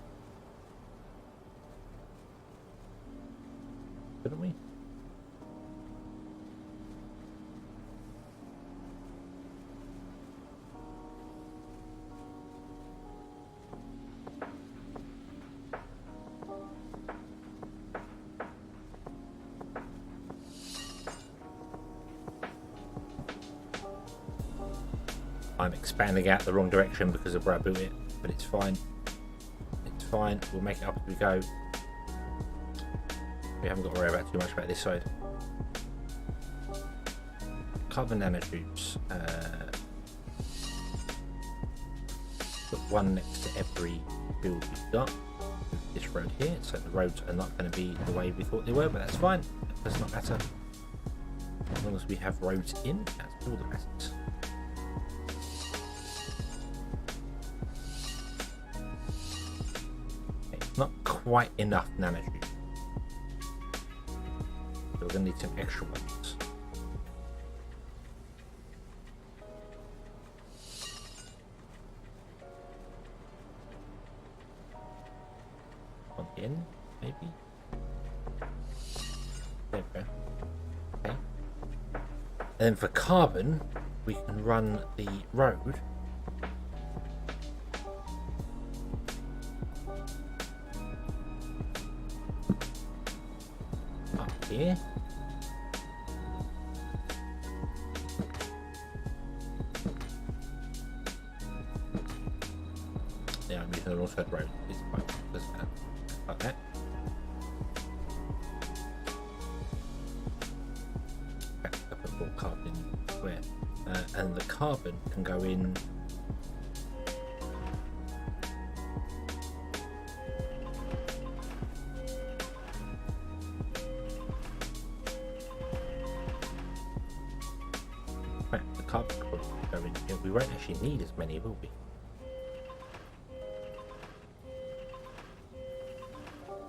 couldn't we? I'm expanding out the wrong direction because of where I built it, but it's fine. It's fine. We'll make it up as we go. We haven't got to worry about too much about this side. Carbon nanotubes. Put one next to every build we've got. This road here, so the roads are not going to be the way we thought they were, but that's fine. It does not matter. As long as we have roads in, that's all that matters. Not quite enough nanotubes, so we're going to need some extra ones. One in, maybe. There we go. Okay. And then for carbon, we can run the road. Here. Yeah, I'm using an oversight road. It's fine. Doesn't matter. Like that. Okay, I put more carbon in where, and the carbon can go in. The carbon will go in here. We won't actually need as many, will we?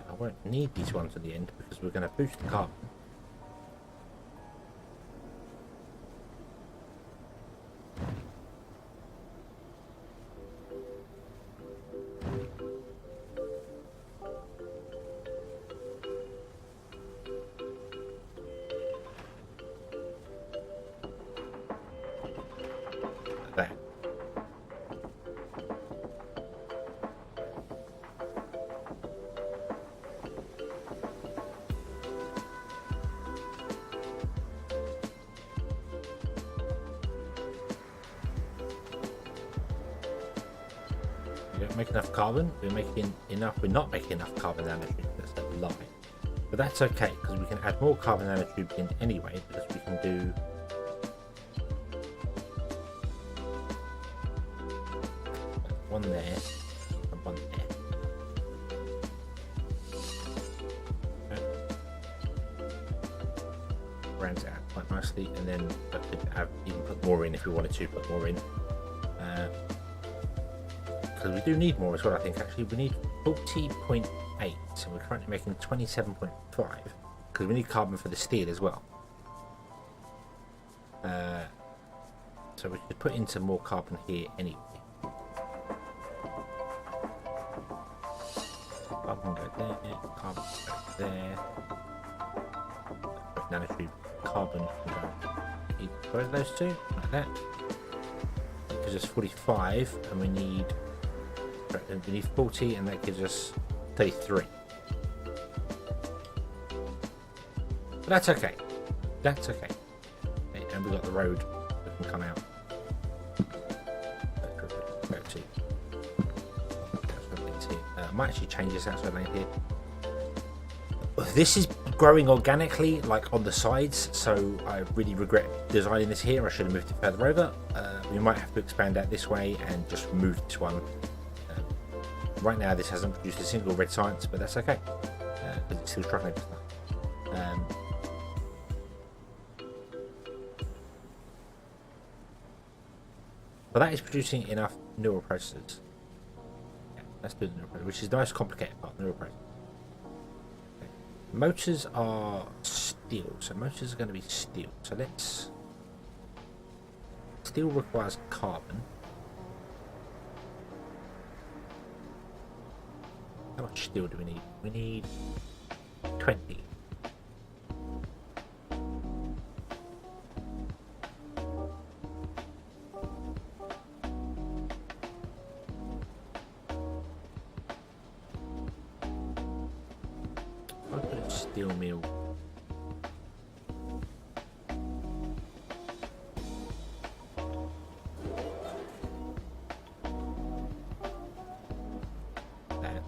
I won't need these ones at the end because we're going to boost the carbon. There. We don't make enough carbon. We're making enough. We're not making enough carbon nanotubes. That's a lie. But that's okay because we can add more carbon nanotubes in anyway because we can do. One there and one there. Okay. Rounds it out quite nicely, and then I could have even put more in if we wanted to put more in. Because we do need more as well, I think. Actually, we need 40.8, so we're currently making 27.5 because we need carbon for the steel as well. So we could put in some more carbon here anyway. Carbon go there, carbon go there. Nanotube carbon can go either of those two, like that. It gives us 45, and we need 40, and that gives us 33. But that's okay. That's okay. Okay, and we've got the road that can come out. Go to I might actually change this outside lane here. This is growing organically, like on the sides, so I really regret designing this here. I should have moved it further over. We might have to expand out this way and just remove this one. Right now this hasn't produced a single red science, but that's okay, because it's still struggling with stuff. But that is producing enough neural processors. Yeah, that's doing the neural processor, which is the most complicated part, neural processor. Motors are steel, so motors are going to be steel. So let's... Steel requires carbon. How much steel do we need? We need 20. Steel mill. There.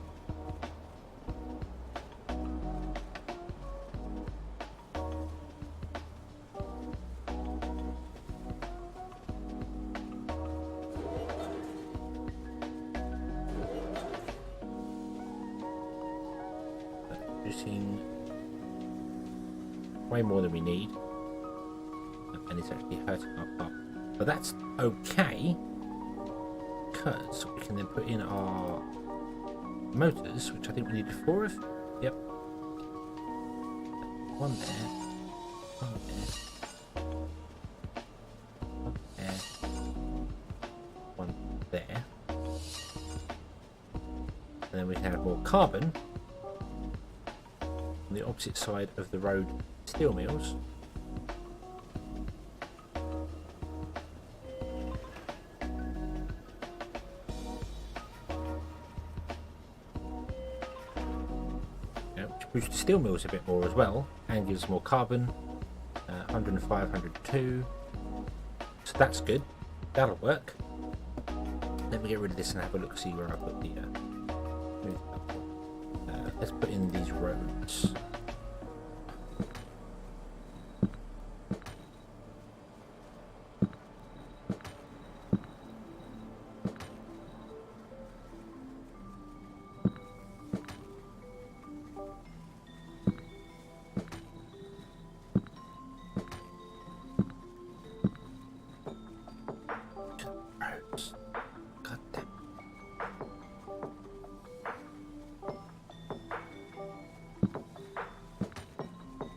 Producing way more than we need, and it's actually hurting our part, but that's okay because we can then put in our motors, which I think we need 4 of. Yep, one there, one there, one there, and then we can have more carbon on the opposite side of the road steel mills. Which boosts the steel mills a bit more as well and gives more carbon. 105, 102. So that's good. That'll work. Let me get rid of this and have a look, see where I put the let's put in these roads.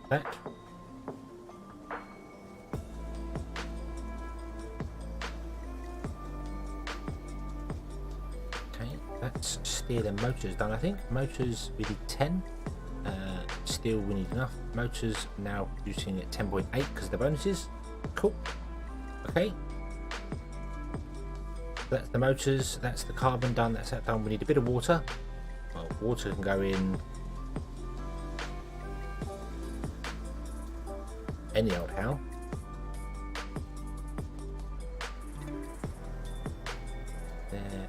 That. Okay, that's steel and motors done, I think. Motors we need 10. Steel we need enough. Motors now producing at 10.8 because of the bonuses. Cool. Okay. That's the motors, that's the carbon done, that's that done. We need a bit of water. Well, water can go in any old how. There.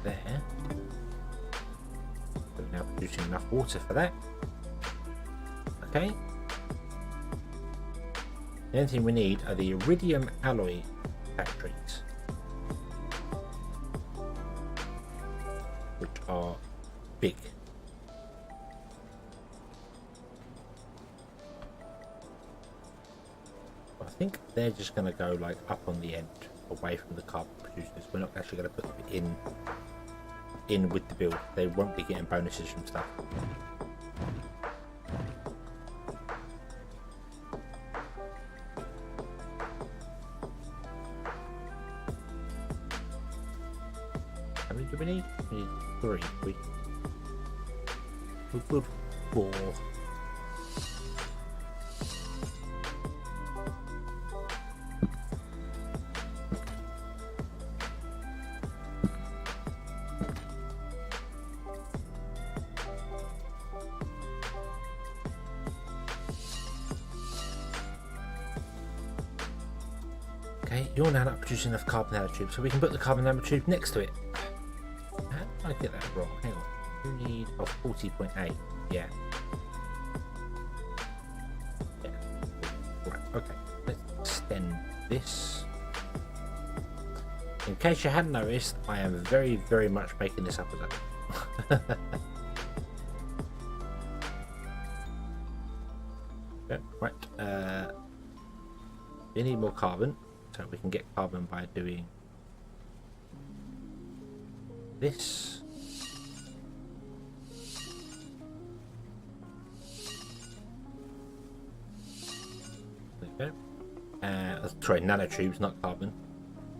There. We're now producing enough water for that. Okay. The only thing we need are the iridium alloy factories, which are big. I think they're just going to go like up on the end, away from the carbon producers. We're not actually going to put them in with the build. They won't be getting bonuses from stuff. How many do we need? We need 3. We're good 4. Okay, you're now not producing enough carbon nanotubes, so we can put the carbon nanotube next to it. I get that wrong? Hang on. You need 40.8. Yeah. Yeah. Right. Okay. Let's extend this. In case you hadn't noticed, I am very, very much making this up as I go. Right. We need more carbon, so we can get carbon by doing this. There we go. Sorry, nanotubes, not carbon.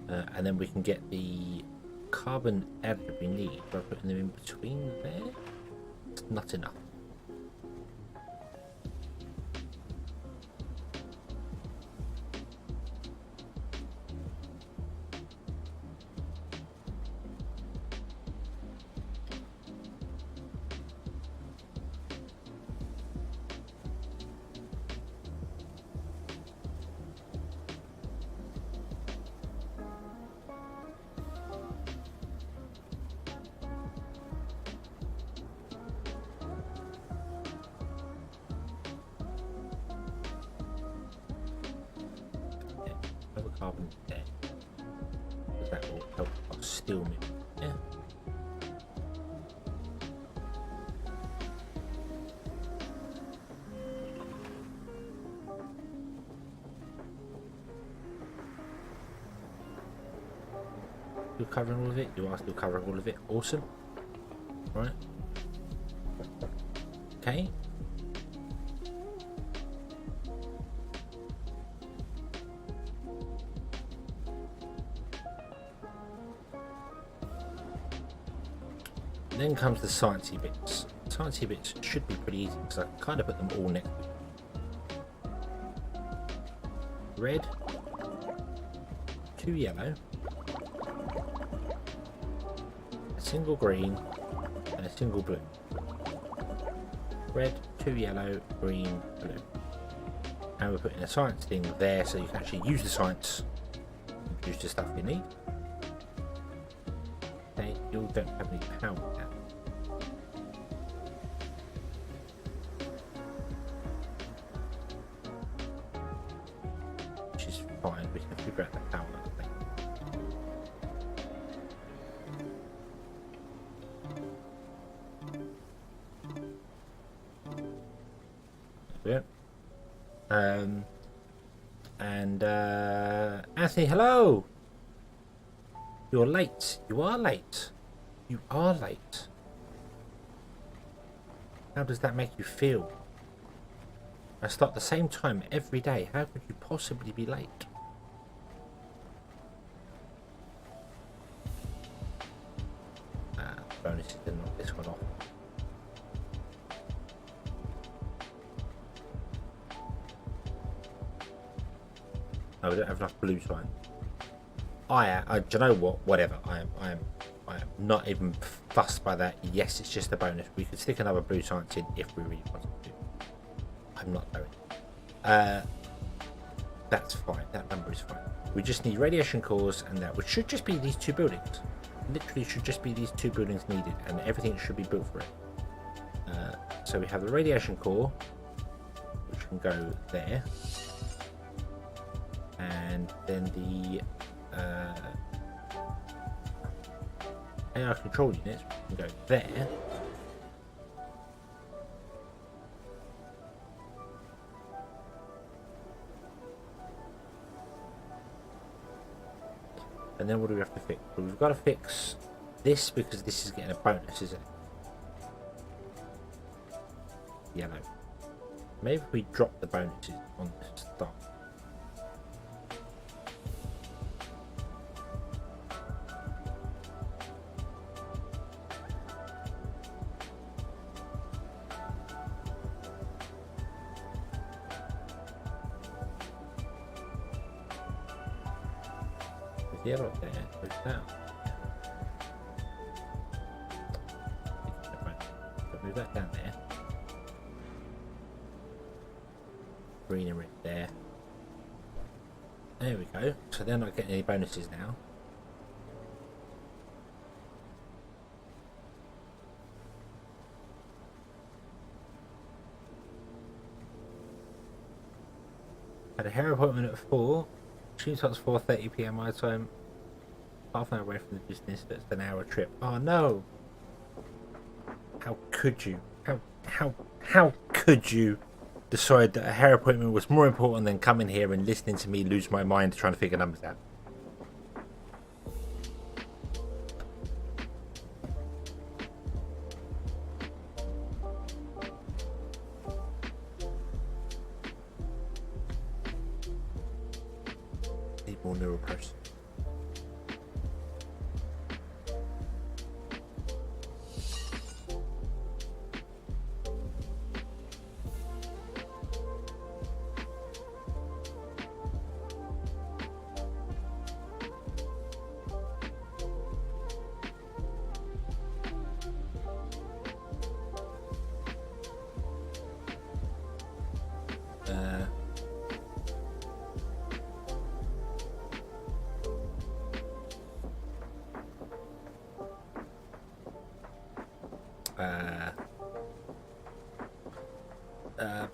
And then we can get the carbon added we need by putting them in between there. It's not enough. Carbon there, because that will help us steel me. Yeah. You're covering all of it. You are still covering all of it. Awesome. Right. Okay. Then comes the sciencey bits. Sciencey bits should be pretty easy because I kind of put them all next to each other. Red, 2 yellow, a single green, and a single blue. Red, 2 yellow, green, blue. And we're putting a science thing there so you can actually use the science and use the stuff you need. Okay, you don't have any power now. Fine, we can figure out the power thing. Yeah. Anthony, hello. You're late. You are late. You are late. How does that make you feel? I start the same time every day. How could you possibly be late? Bonuses to knock this one off. Oh, we don't have enough blue time. Do you know what? Whatever. I am not even fussed by that. Yes, it's just a bonus. We could stick another blue science in if we really wanted to. I'm not going. That's fine. That number is fine. We just need radiation cores, and that which should just be these 2 buildings. Literally should just be these 2 buildings needed, and everything should be built for it. So we have the radiation core, which can go there, and then the AI control units can go there. And then what do we have to fix? Well, we've got to fix this because this is getting a bonus, isn't it? Yellow. Maybe we drop the bonuses on the start. Yellow there, where's that? Move that down there. Green and red there. There we go. So they're not getting any bonuses now. Had a hair appointment at 4. Stream starts 4:30 p.m. my time. Half an hour away from the business, but it's an hour trip. Oh no! How could you? How could you decide that a hair appointment was more important than coming here and listening to me lose my mind trying to figure numbers out? Need more neural processing.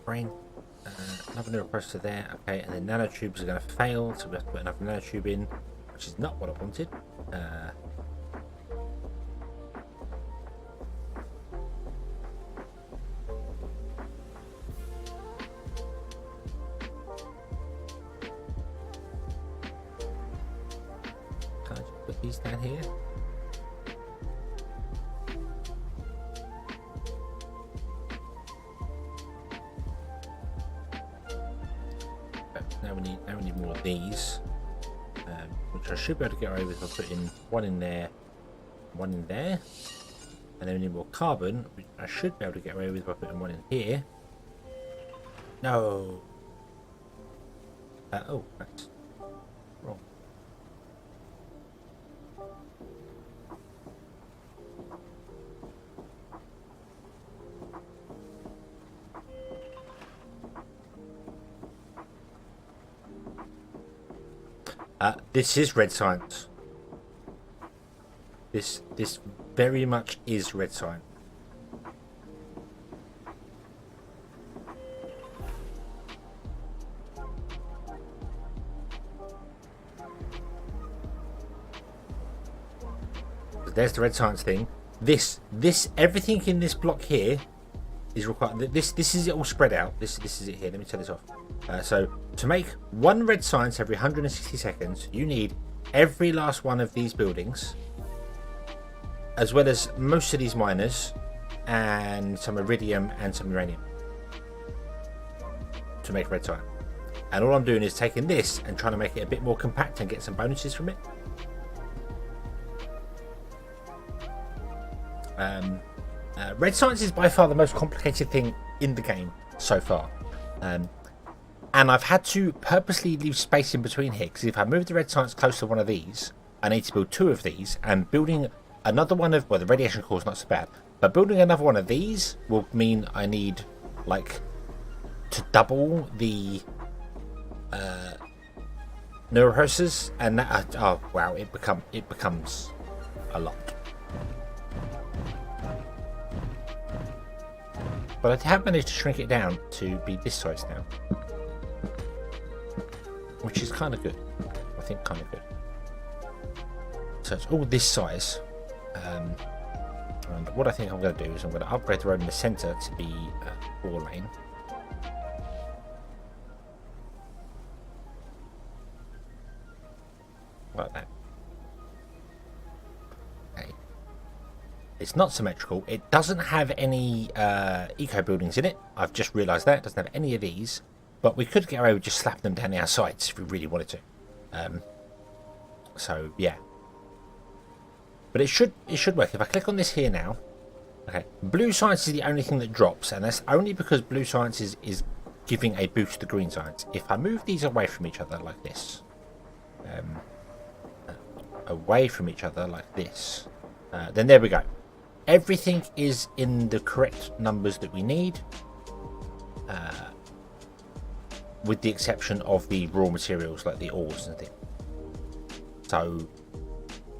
Brain. Another neural processor there. Okay, and then nanotubes are going to fail, so we have to put another nanotube in, which is not what I wanted. Can I just put these down here? Now we need more of these, which I should be able to get away with if I put in one in there, one in there, and then we need more carbon, which I should be able to get away with by putting one in here. No. Oh, that's wrong. This is red science. This very much is red science. There's the red science thing. This everything in this block here is required. This is it all spread out. This is it here. Let me turn this off. So to make one red science every 160 seconds, you need every last one of these buildings, as well as most of these miners, and some iridium and some uranium to make red science. And all I'm doing is taking this and trying to make it a bit more compact and get some bonuses from it. Red science is by far the most complicated thing in the game so far, and I've had to purposely leave space in between here, because if I move the red science close to one of these, I need to build two of these, and building another one of, well, the radiation core is not so bad, but building another one of these will mean I need like to double the neuroprocessors, and that, oh wow, it becomes a lot. But I have managed to shrink it down to be this size now, which is kind of good. I think kind of good. So it's all this size. And what I think I'm going to do is I'm going to upgrade the road in the centre to be 4-lane. Like that. Okay. It's not symmetrical. It doesn't have any eco buildings in it. I've just realised that. It doesn't have any of these. But we could get away with just slapping them down our sides if we really wanted to. So yeah. But it should work. If I click on this here now, okay, blue science is the only thing that drops, and that's only because blue science is giving a boost to green science. If I move these away from each other like this, then there we go. Everything is in the correct numbers that we need, with the exception of the raw materials like the ores and things. So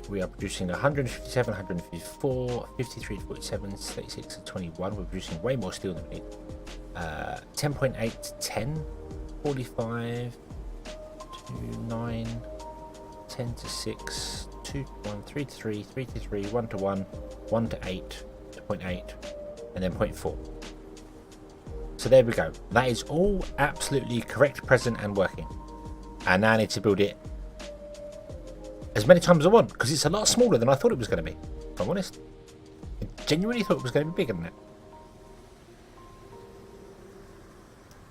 we are producing 157, 154, 53, 47, 36, and 21. We're producing way more steel than we need. 10.8 to 10. 45 to 9, 10 to 6, 2 to 1, 3 to 3, 3 to 3, 1 to 1, 1 to 8, to 0.8, and then 0.4. So there we go. That is all absolutely correct, present, and working. And now I need to build it as many times as I want, because it's a lot smaller than I thought it was going to be, if I'm honest. I genuinely thought it was going to be bigger than that.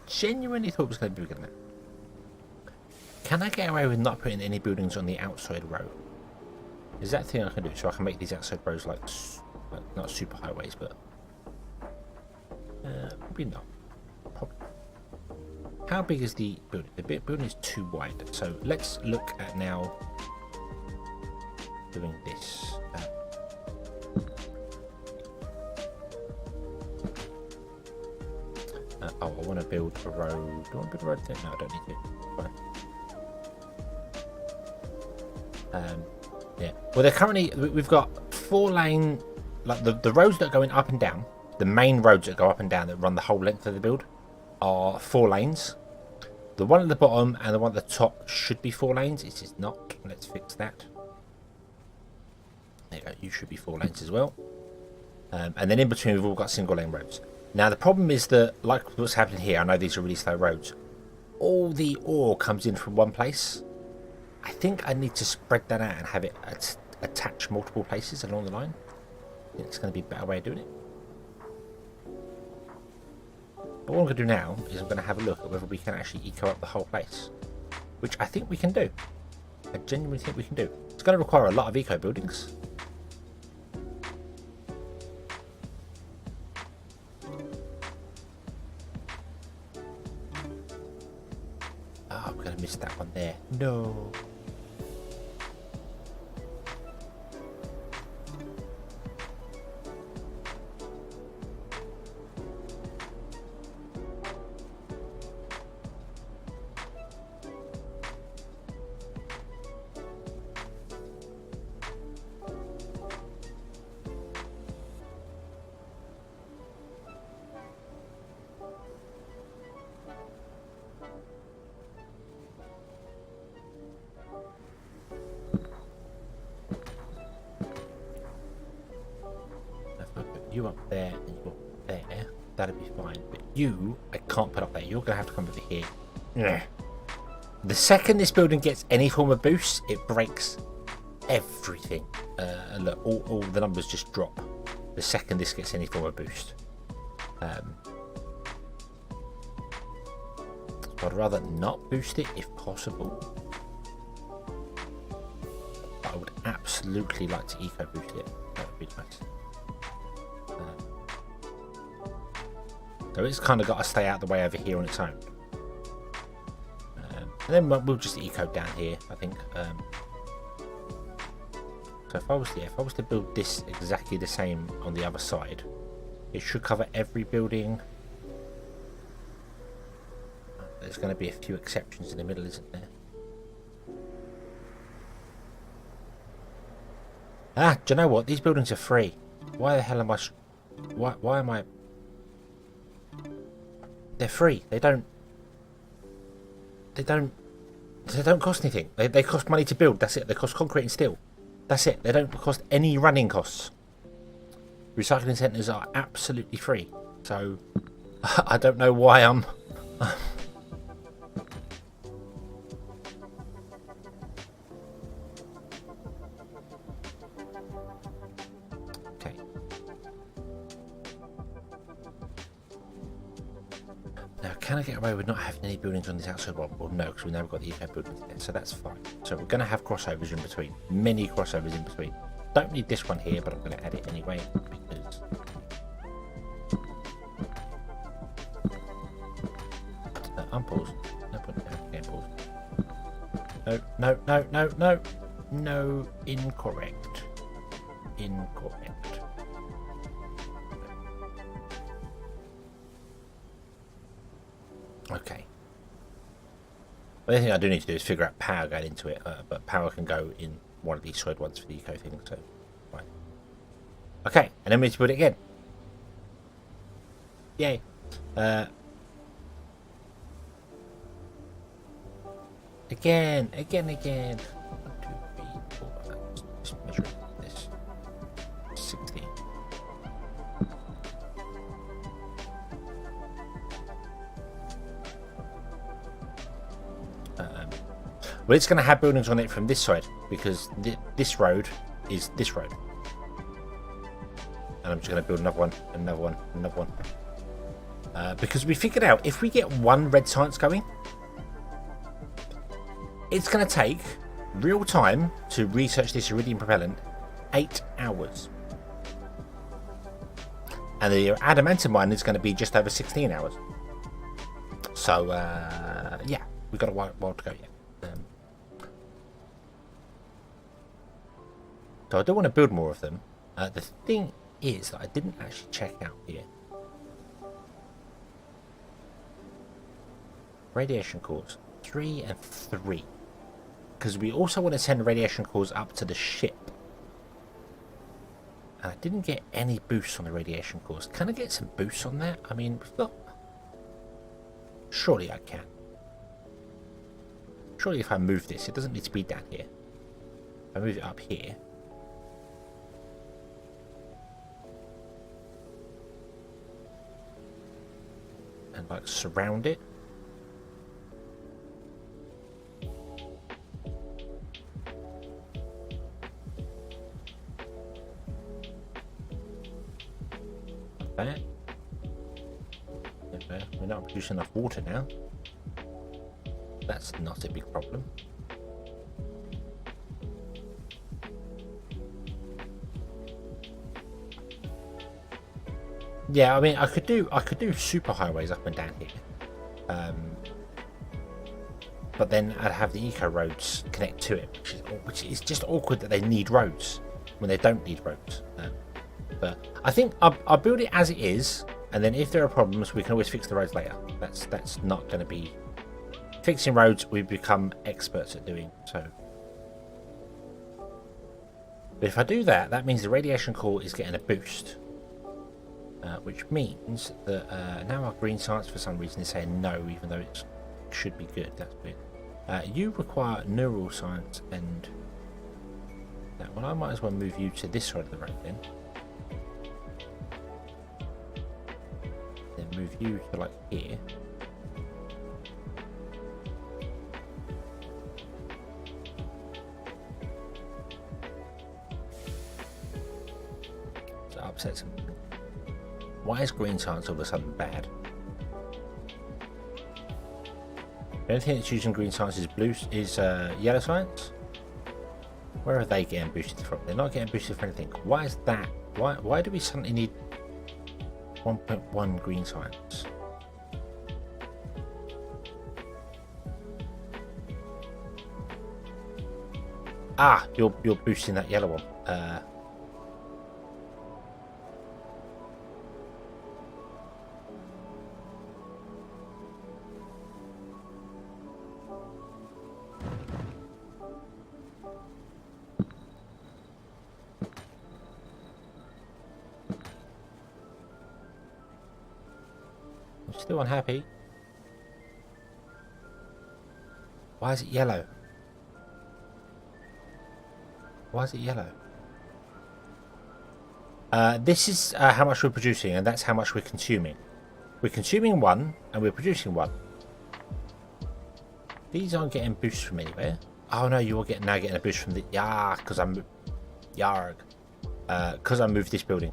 Genuinely thought it was going to be bigger than that. Can I get away with not putting any buildings on the outside row? Is that a thing I can do? So I can make these outside rows like not super highways, but probably not. Probably. How big is the building? The building is too wide. So let's look at now doing this. Oh, I want to build a road. Do I want to build a road there? No, I don't need to. Fine. Yeah. Well, they're currently, we've got 4-lane, like the roads that are going up and down, the main roads that go up and down that run the whole length of the build are 4 lanes. The one at the bottom and the one at the top should be 4 lanes. It is not. Let's fix that. There you go. You should be 4 lanes as well. And then in between, we've all got single lane roads. Now, the problem is that, like what's happening here, I know these are really slow roads. All the ore comes in from one place. I think I need to spread that out and have it attach multiple places along the line. I think it's going to be a better way of doing it. But what I'm going to do now is I'm going to have a look at whether we can actually eco up the whole place. Which I think we can do. I genuinely think we can do. It's going to require a lot of eco buildings. Oh, I'm going to miss that one there. No. You up there and you up there, that'd be fine. But you, I can't put up there. You're going to have to come over here. Ugh. The second this building gets any form of boost, it breaks everything. Look, all the numbers just drop the second this gets any form of boost. I'd rather not boost it if possible. But I would absolutely like to eco boost it. That would be nice. So it's kind of got to stay out the way over here on its own. And then we'll just eco down here, I think. So if I was to build this exactly the same on the other side, it should cover every building. There's going to be a few exceptions in the middle, isn't there? Ah, do you know what? These buildings are free. Why the hell am I... Why am I... They're free. They don't cost anything. They cost money to build. That's it. They cost concrete and steel. That's it. They don't cost any running costs. Recycling centres are absolutely free. So I don't know why I'm... Okay. Now, can I get away with not having any buildings on this outside wall? Well, no, because we've never got the eco buildings there, so that's fine. So we're going to have crossovers in between. Many crossovers in between. Don't need this one here, but I'm going to add it anyway, because... unpause. No point in getting paused. No. No, incorrect. Incorrect. Okay. The only thing I do need to do is figure out power going into it, but power can go in one of these side ones for the eco thing, so fine. Okay, and then we need to put it again. Yay. Again. 1, 2, 3, 4, 5. Just measure this. 16. Well, it's going to have buildings on it from this side because this road is this road. And I'm just going to build another one, another one, another one. Because we figured out if we get one red science going, it's going to take real time to research this iridium propellant 8 hours. And the adamantium mine is going to be just over 16 hours. So, yeah, we've got a while to go yet. So I do want to build more of them. The thing is that I didn't actually check out here. Radiation cores 3 and 3. Because we also want to send radiation cores up to the ship. And I didn't get any boosts on the radiation cores. Can I get some boosts on that? I mean, we've got... Surely I can. Surely if I move this, it doesn't need to be down here. If I move it up here. And like surround it. Like that. We're not producing enough water now. That's not a big problem. Yeah, I mean, I could do super highways up and down here, but then I'd have the eco roads connect to it, which is just awkward that they need roads when they don't need roads. But I think I'll build it as it is, and then if there are problems, we can always fix the roads later. That's not going to be fixing roads. We've become experts at doing so. But if I do that, that means the radiation core is getting a boost. Which means that now our green science for some reason is saying no, even though it should be good. That's weird. You require neural science, and well, I might as well move you to this side of the road then. Then move you to like here. So upset some. Why is green science all of a sudden bad? Anything that's using green science is yellow science. Where are they getting boosted from? They're not getting boosted for anything. Why is that? Why do we suddenly need 1.1 green science? Ah, you're boosting that yellow one. Still unhappy. Why is it yellow? Why is it yellow? This is how much we're producing, and that's how much we're consuming. We're consuming 1, and we're producing 1. These aren't getting boosts from anywhere. Oh no, you are now getting a boost from the because I'm because I moved this building.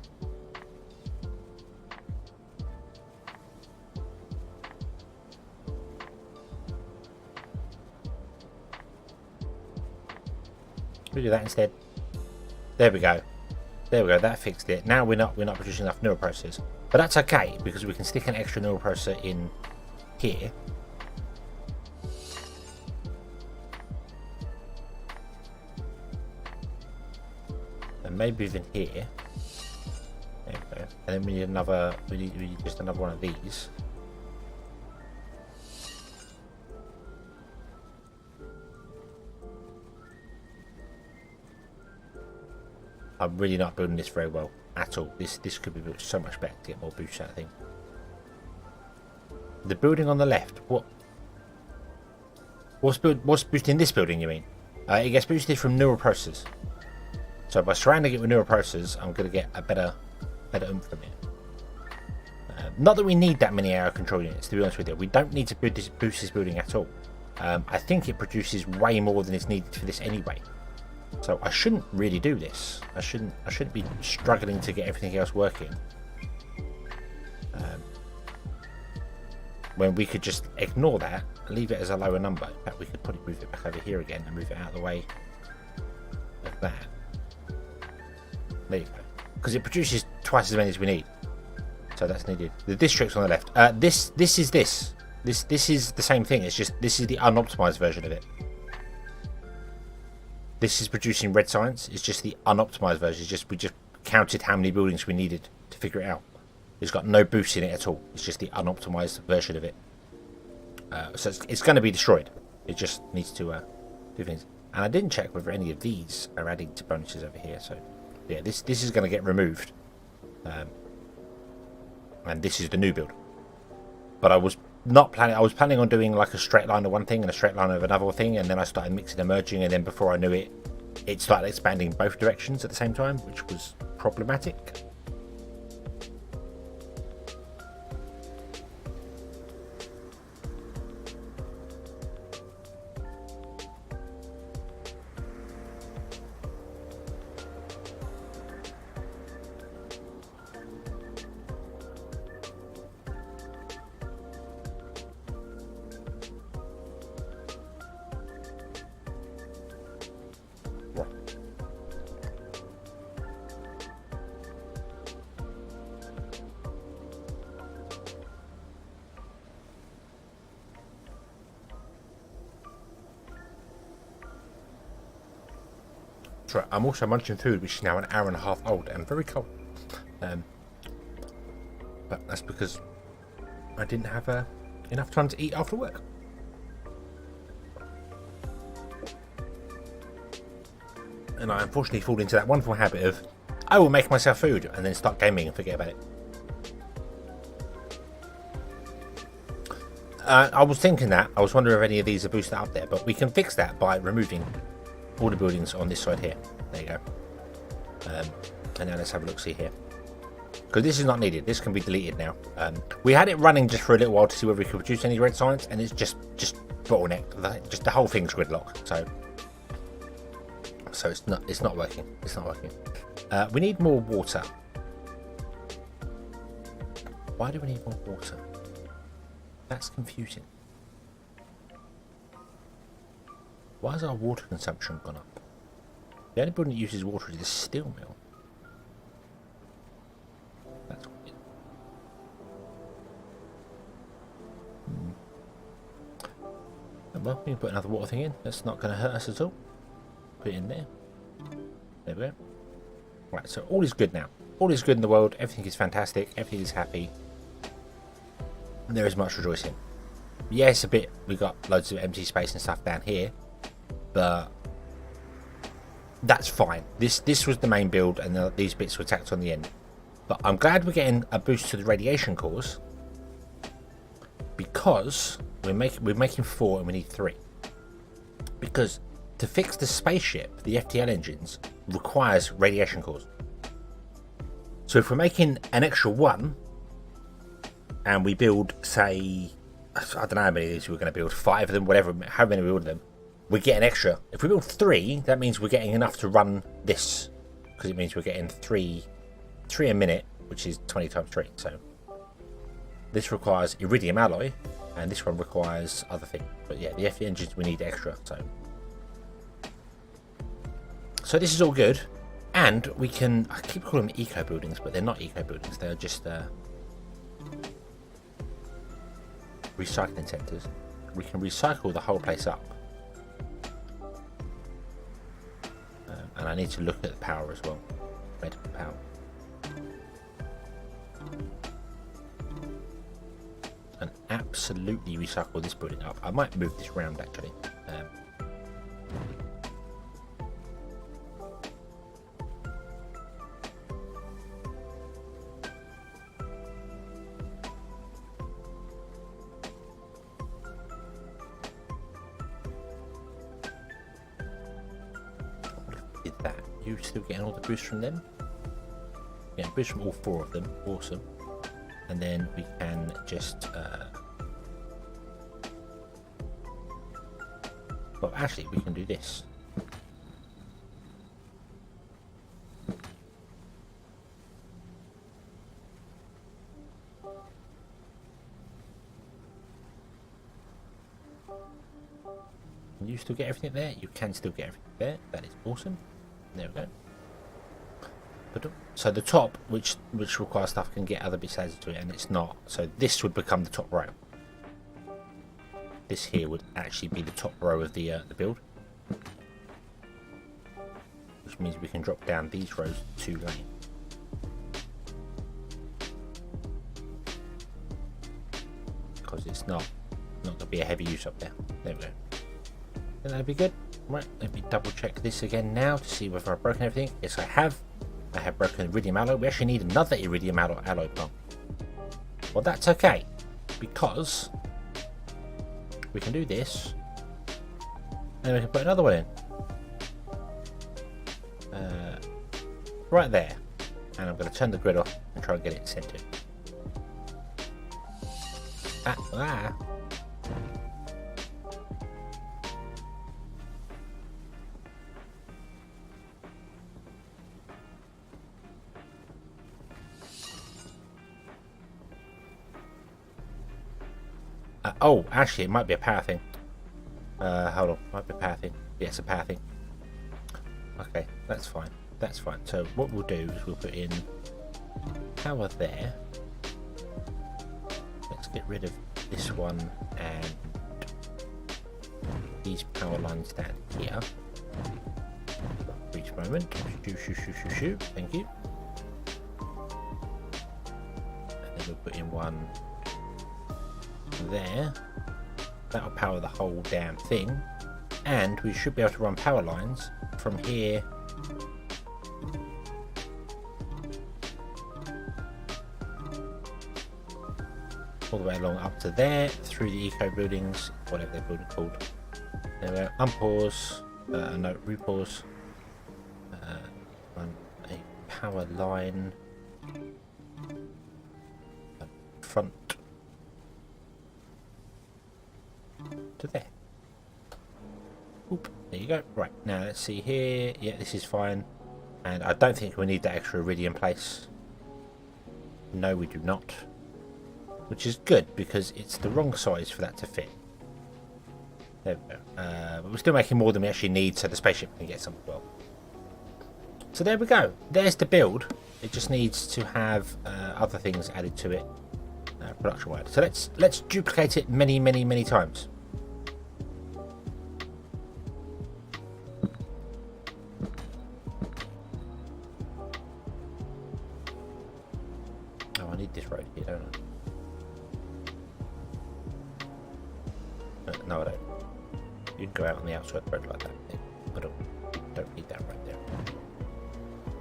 We do that instead. There we go. There we go. That fixed it. Now we're not producing enough neural processors, but that's okay because we can stick an extra neural processor in here. And maybe even here. There we go. And then we need another. We need just another one of these. I'm really not building this very well at all. This could be built so much better to get more boosts out of things. The building on the left, what? What's boosting this building, you mean? It gets boosted from neural processors. So by surrounding it with neural processors, I'm going to get a better oomph from it. Not that we need that many air control units, to be honest with you. We don't need to boost this building at all. I think it produces way more than is needed for this anyway. So I shouldn't really do this. I shouldn't be struggling to get everything else working. When we could just ignore that and leave it as a lower number. In fact, we could probably move it back over here again and move it out of the way like that. There you go. Because it produces twice as many as we need. So that's needed. The district's on the left. This is the same thing. It's just this is the unoptimized version of it. This is producing red science. It's just the unoptimized version. It's just we just counted how many buildings we needed to figure it out. It's got no boost in it at all. It's just the unoptimized version of it. So it's going to be destroyed. It just needs to do things. And I didn't check whether any of these are adding to bonuses over here. So yeah, this is going to get removed. And this is the new build. But I was not planning. I was planning on doing like a straight line of one thing and a straight line of another thing, and then I started mixing and merging, and then before I knew it, it started expanding both directions at the same time, which was problematic. Right, I'm also munching food which is now an hour and a half old and very cold. But that's because I didn't have enough time to eat after work. And I unfortunately fall into that wonderful habit of I will make myself food and then start gaming and forget about it. I was thinking that. I was wondering if any of these are boosted up there, but we can fix that by removing all the buildings on this side here. There you go. And now let's have a look, see here. Because this is not needed. This can be deleted now. We had it running just for a little while to see whether we could produce any red science, and it's just bottlenecked. Just the whole thing's gridlocked. So it's not working. It's not working. We need more water. Why do we need more water? That's confusing. Why has our water consumption gone up? The only building that uses water is the steel mill. That's weird. Well, we can put another water thing in. That's not going to hurt us at all. Put it in there. There we go. Right, so all is good now. All is good in the world. Everything is fantastic. Everything is happy. And there is much rejoicing. Yes, a bit. We got loads of empty space and stuff down here. But that's fine. This was the main build, and these bits were tacked on the end. But I'm glad we're getting a boost to the radiation cores, because we're making 4 and we need 3. Because to fix the spaceship, the FTL engines requires radiation cores. So if we're making an extra 1, and we build, say, I don't know how many of these we're going to build, 5 of them, whatever, however many we build them. We get an extra. If we build 3, that means we're getting enough to run this, because it means we're getting 3 a minute, which is 20 times 3. So this requires iridium alloy, and this one requires other things. But yeah, the FE engines we need extra. So this is all good, and we can. I keep calling them eco buildings, but they're not eco buildings. They're just recycling centres. We can recycle the whole place up. And I need to look at the power as well. Medical power. And absolutely recycle this building up. I might move this round actually. you still getting all the boosts from them? Yeah, boost from all 4 of them. Awesome. And then we can just well, actually we can do this. Can you still get everything there? You can still get everything there. That is awesome. There we go. So the top, which requires stuff, can get other bits added to it, and it's not. So this would become the top row. This here would actually be the top row of the build, which means we can drop down these rows 2 lanes. Because it's not going to be a heavy use up there. There we go. And that'd be good. Right, let me double check this again now to see whether I've broken everything. Yes, I have. I have broken iridium alloy. We actually need another iridium alloy pump. Well, that's okay, because we can do this, and we can put another one in. Right there. And I'm going to turn the grid off and try and get it centered. Oh, actually, it might be a power thing. Hold on, might be a power thing. Yeah, it's a power thing. Okay, that's fine. That's fine. So what we'll do is we'll put in power there. Let's get rid of this one and these power lines down here. For each moment. Shoot. Thank you. And then we'll put in one there. That'll power the whole damn thing, and we should be able to run power lines from here all the way along up to there, through the eco buildings, whatever they're building called. There we go. Unpause, no, repause, run a power line front to there. Oop, there you go. Right, now let's see here. Yeah, this is fine. And I don't think we need that extra iridium place. No, we do not. Which is good, because it's the wrong size for that to fit. There we go. But we're still making more than we actually need, so the spaceship can get some as well. So there we go. There's the build. It just needs to have other things added to it, production-wise. So let's duplicate it many times. Oh, I need this road here, don't I? No, I don't. You can go out on the outside road like that. I don't need that right there.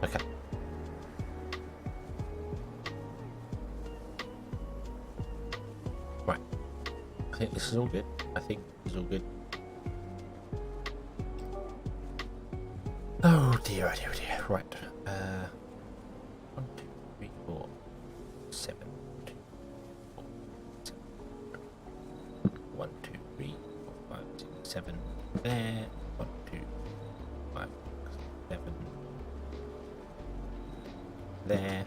Okay. Right. I think this is all good. Oh dear. Right. 1, 2, 3, 4, 7. 1, 2, 3, 4, 5, 6, 7. There. 1, 2, 5, 6, 7. There.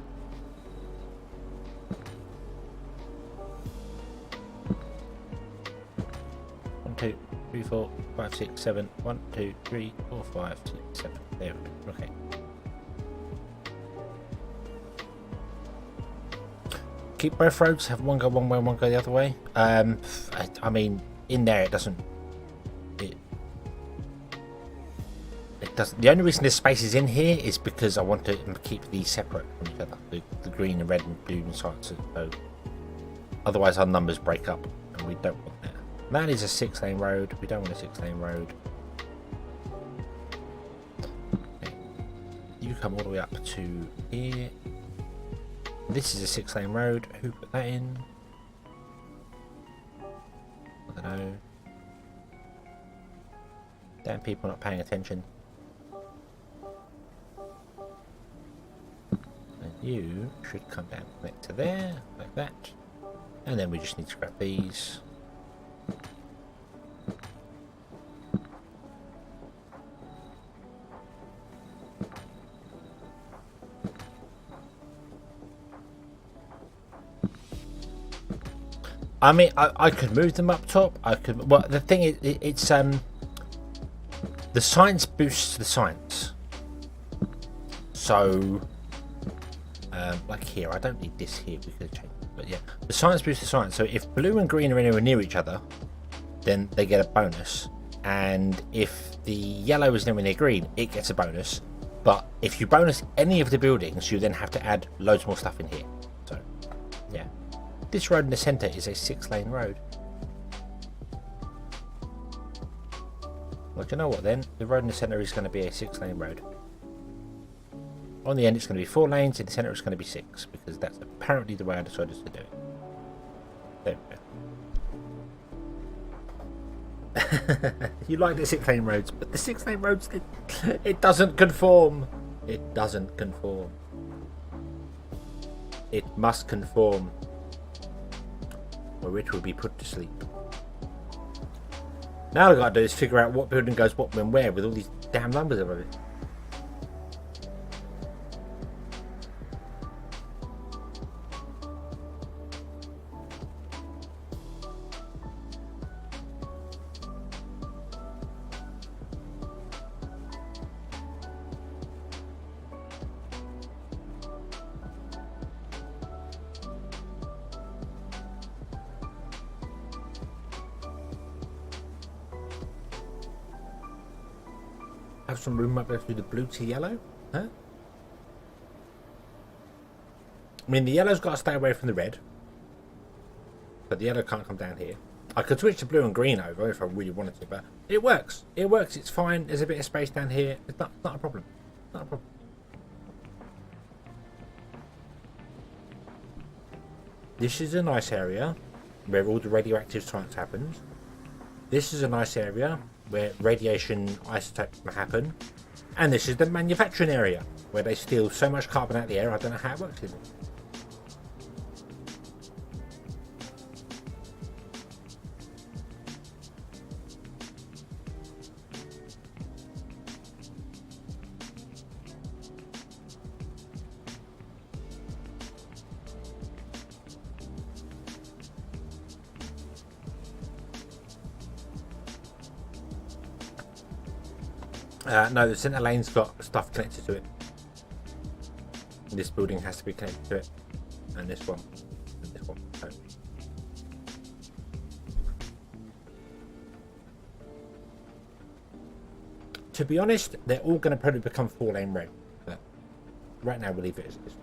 One, 2, 3, 4, 5, 6, 7. 1, 2, 3, 4, 5, 6, 7. There we go. Okay. Keep both roads. Have one go one way and one go the other way. I mean, in there it doesn't. It doesn't. The only reason this space is in here is because I want to keep these separate from each other. The green and red and blue sides. So otherwise, our numbers break up, and we don't want that. That is a 6-lane road. We don't want a 6-lane road. Okay. You come all the way up to here. This is a 6-lane road. Who put that in? I don't know. Damn people not paying attention. You should come down, connect to there, like that. And then we just need to grab these. I mean, I could move them up top. I could. Well, the thing is, it's the science boosts the science. So, like here, I don't need this here. We could change it, but yeah, the science boosts the science. So if blue and green are anywhere near each other, then they get a bonus. And if the yellow is nowhere near green, it gets a bonus. But if you bonus any of the buildings, you then have to add loads more stuff in here. So, yeah. This road in the centre is a 6-lane road. Well, do you know what then? The road in the centre is going to be a 6-lane road. On the end it's going to be 4 lanes, in the centre it's going to be 6, because that's apparently the way I decided to do it. There we go. You like the 6-lane roads, but the 6-lane roads, it doesn't conform. It doesn't conform. It must conform, or it will be put to sleep. Now all I've got to do is figure out what building goes what when where with all these damn numbers above it. Have some room up there through the blue to yellow, huh? I mean, the yellow's got to stay away from the red, but the yellow can't come down here. I could switch to blue and green over if I really wanted to, but it works. It works. It's fine. There's a bit of space down here. It's not a problem. Not a problem. This is a nice area where all the radioactive science happens. This is a nice area where radiation isotopes can happen. And this is the manufacturing area where they steal so much carbon out of the air, I don't know how it works. No, the centre lane's got stuff connected to it. This building has to be connected to it, and this one, and this one. So. To be honest, they're all going to probably become 4-lane road, but right now we'll leave it as this.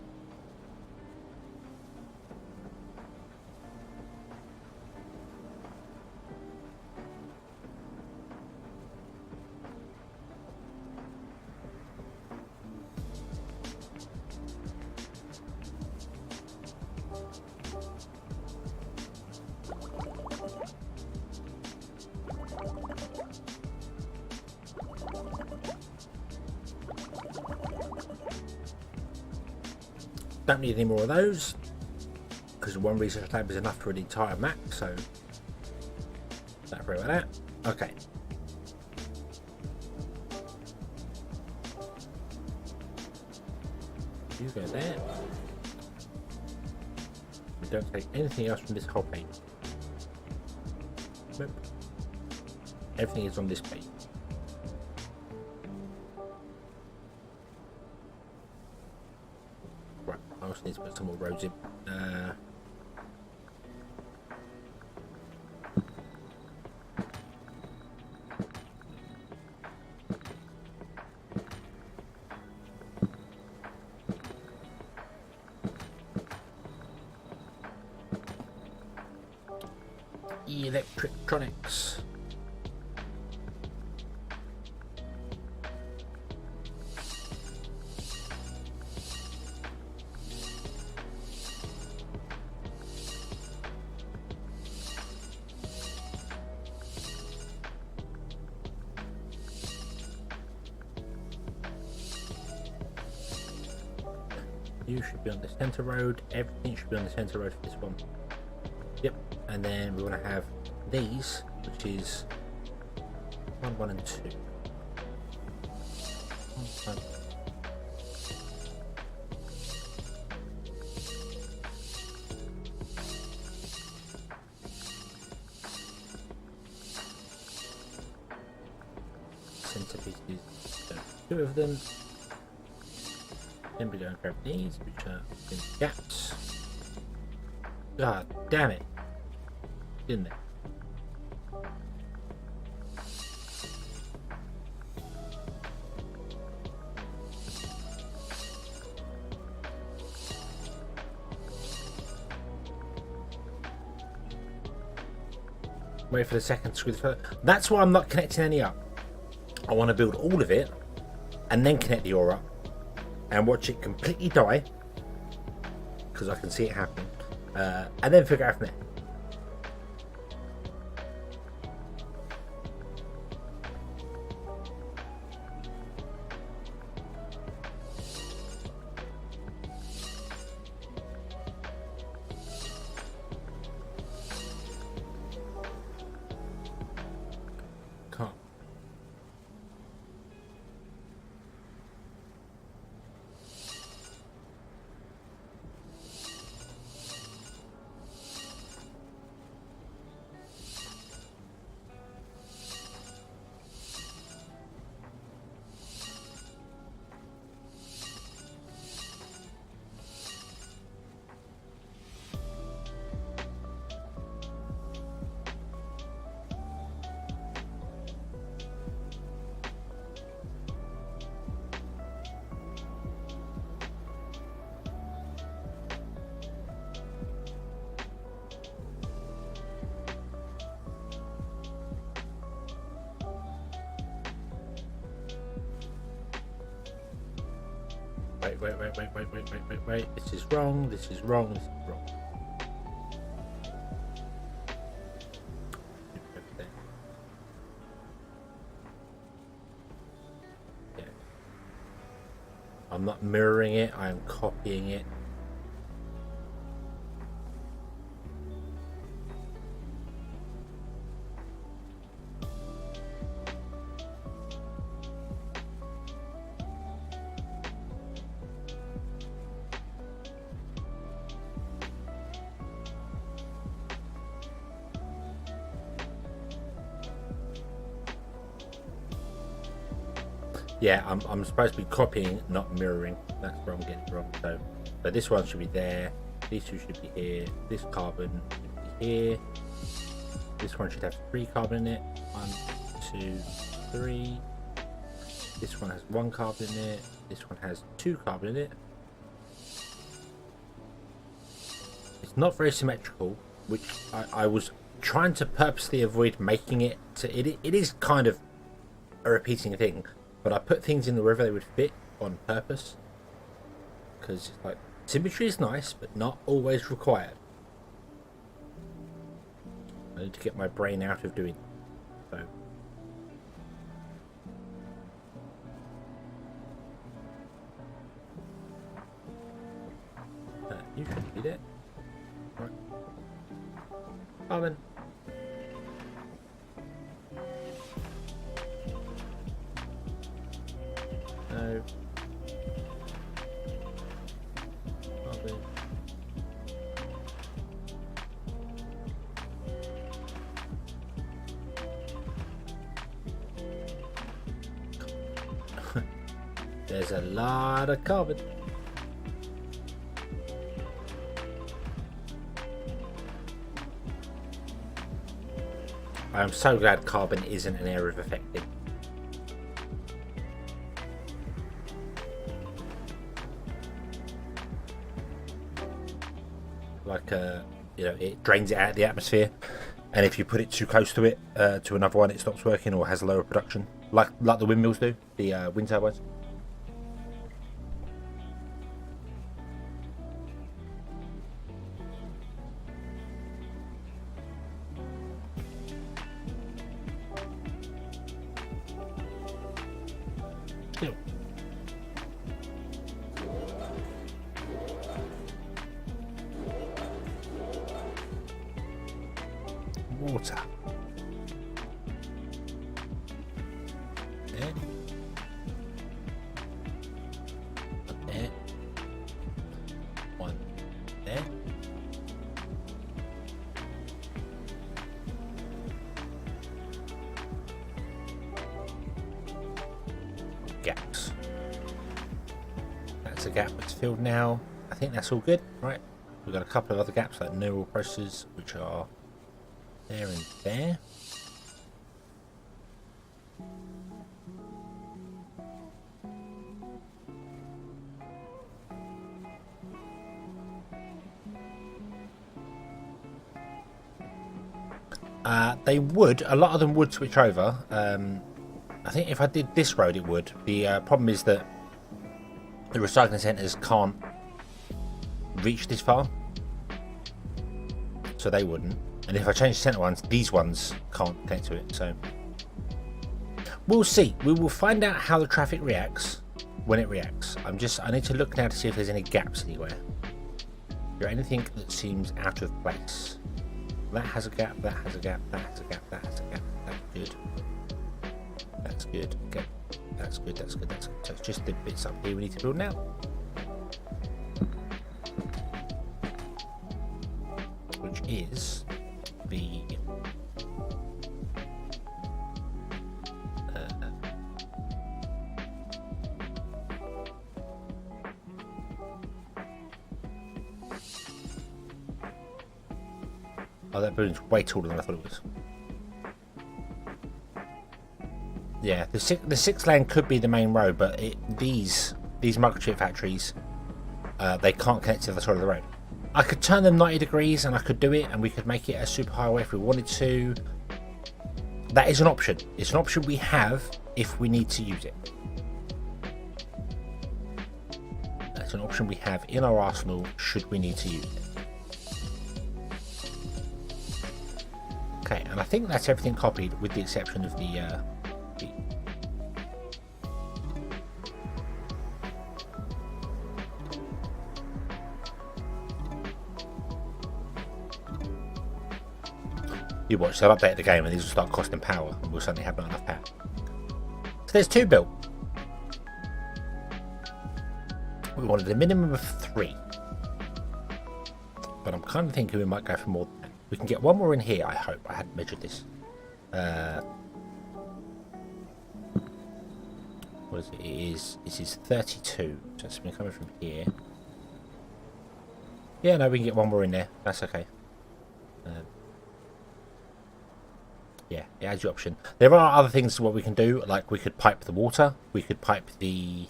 Don't need any more of those because one research lab is enough for an entire map, so don't worry about that. Okay. You go there. We don't take anything else from this whole page. Nope. Everything is on this page. Right, I also need to put some more roads in. Electronics. You should be on the center road. Everything should be on the center road for this one. Yep. And then we want to have these, which is 1, 1, and 2. 1, 1. Centerpieces. So 2 of them. Then we go and grab these, which are in gaps. God damn it! In there. Wait for the second screw. That's why I'm not connecting any up. I want to build all of it and then connect the ore up and watch it completely die because I can see it happen, and then figure out from there. Can't. Wait. This is wrong. This is wrong. This is wrong. Yeah. I'm not mirroring it. I am copying it. Yeah, I'm supposed to be copying, not mirroring. That's where I'm getting it wrong. So this one should be there. These two should be here. This carbon should be here. This one should have 3 carbon in it. 1, 2, 3. This one has 1 carbon in it. This one has 2 carbon in it. It's not very symmetrical, which I was trying to purposely avoid making it. It is kind of a repeating thing. But I put things in the river they would fit on purpose, because like symmetry is nice, but not always required. I need to get my brain out of doing so. You should be there. Right. Carbon. No. Carbon. There's a lot of carbon. I'm so glad carbon isn't an area of effect thing. Like you know, it drains it out of the atmosphere, and if you put it too close to it, to another one, it stops working or has lower production, like the windmills do, the wind turbines. water. There. One there. One there. Gaps. That's a gap that's filled now. I think that's all good, right? We've got a couple of other gaps like neural processors, which are there and there. They would, a lot of them would switch over. I think if I did this road it would. The problem is that the recycling centres can't reach this far, so they wouldn't. And if I change the centre ones, these ones can't connect to it, so we'll see. We will find out how the traffic reacts when it reacts. I need to look now to see if there's any gaps anywhere. Is there anything that seems out of place? That has a gap, that has a gap, that has a gap, that has a gap. That's good. That's good. Okay. That's good, that's good, that's good. So it's just the bits up here we need to build now. Which is the oh, that building's way taller than I thought it was. Yeah, the six lane could be the main road, but these microchip factories, they can't connect to the side of the road. I could turn them 90 degrees and I could do it, and we could make it a superhighway if we wanted to. That is an option. It's an option we have if we need to use it. That's an option we have in our arsenal should we need to use it. Okay, and I think that's everything copied with the exception of the you watch, they'll update the game and these will start costing power and we'll suddenly have not enough power. So there's 2 built. We wanted a minimum of 3. But I'm kind of thinking we might go for more than that. We can get 1 more in here, I hope. I hadn't measured this. What is it? It is 32. So it's been coming from here. Yeah, no, we can get 1 more in there. That's okay. Yeah, it adds your option. There are other things what we can do, like we could pipe the water, we could pipe the...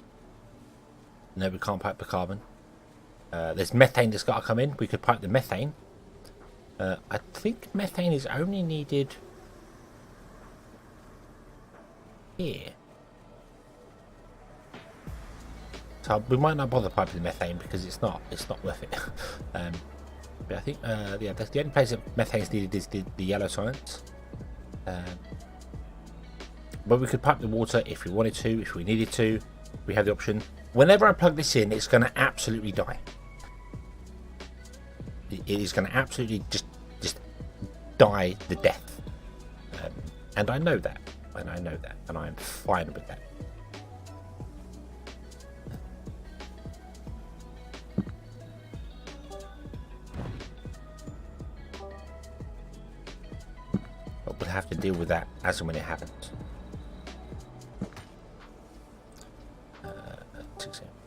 No, we can't pipe the carbon. There's methane that's got to come in. We could pipe the methane. I think methane is only needed here. So we might not bother piping the methane because it's not worth it. But I think yeah, that's the only place that methane is needed is the yellow science. But we could pipe the water if we wanted to, if we needed to. We have the option. Whenever I plug this in, it's going to absolutely die. It is going to absolutely just die the death. And I know that. And I know that. And I am fine with that. But we'll have to deal with that as and when it happens.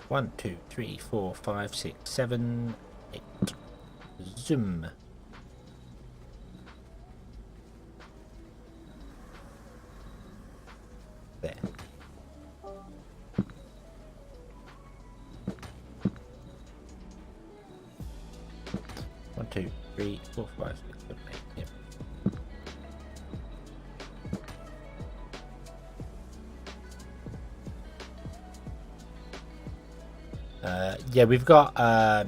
1, 2, 3, 4, 5, 6, 7, 8. Zoom. There. 1, 2, 3, 4, 5, 6, 7, 8. Yep. Yeah, we've got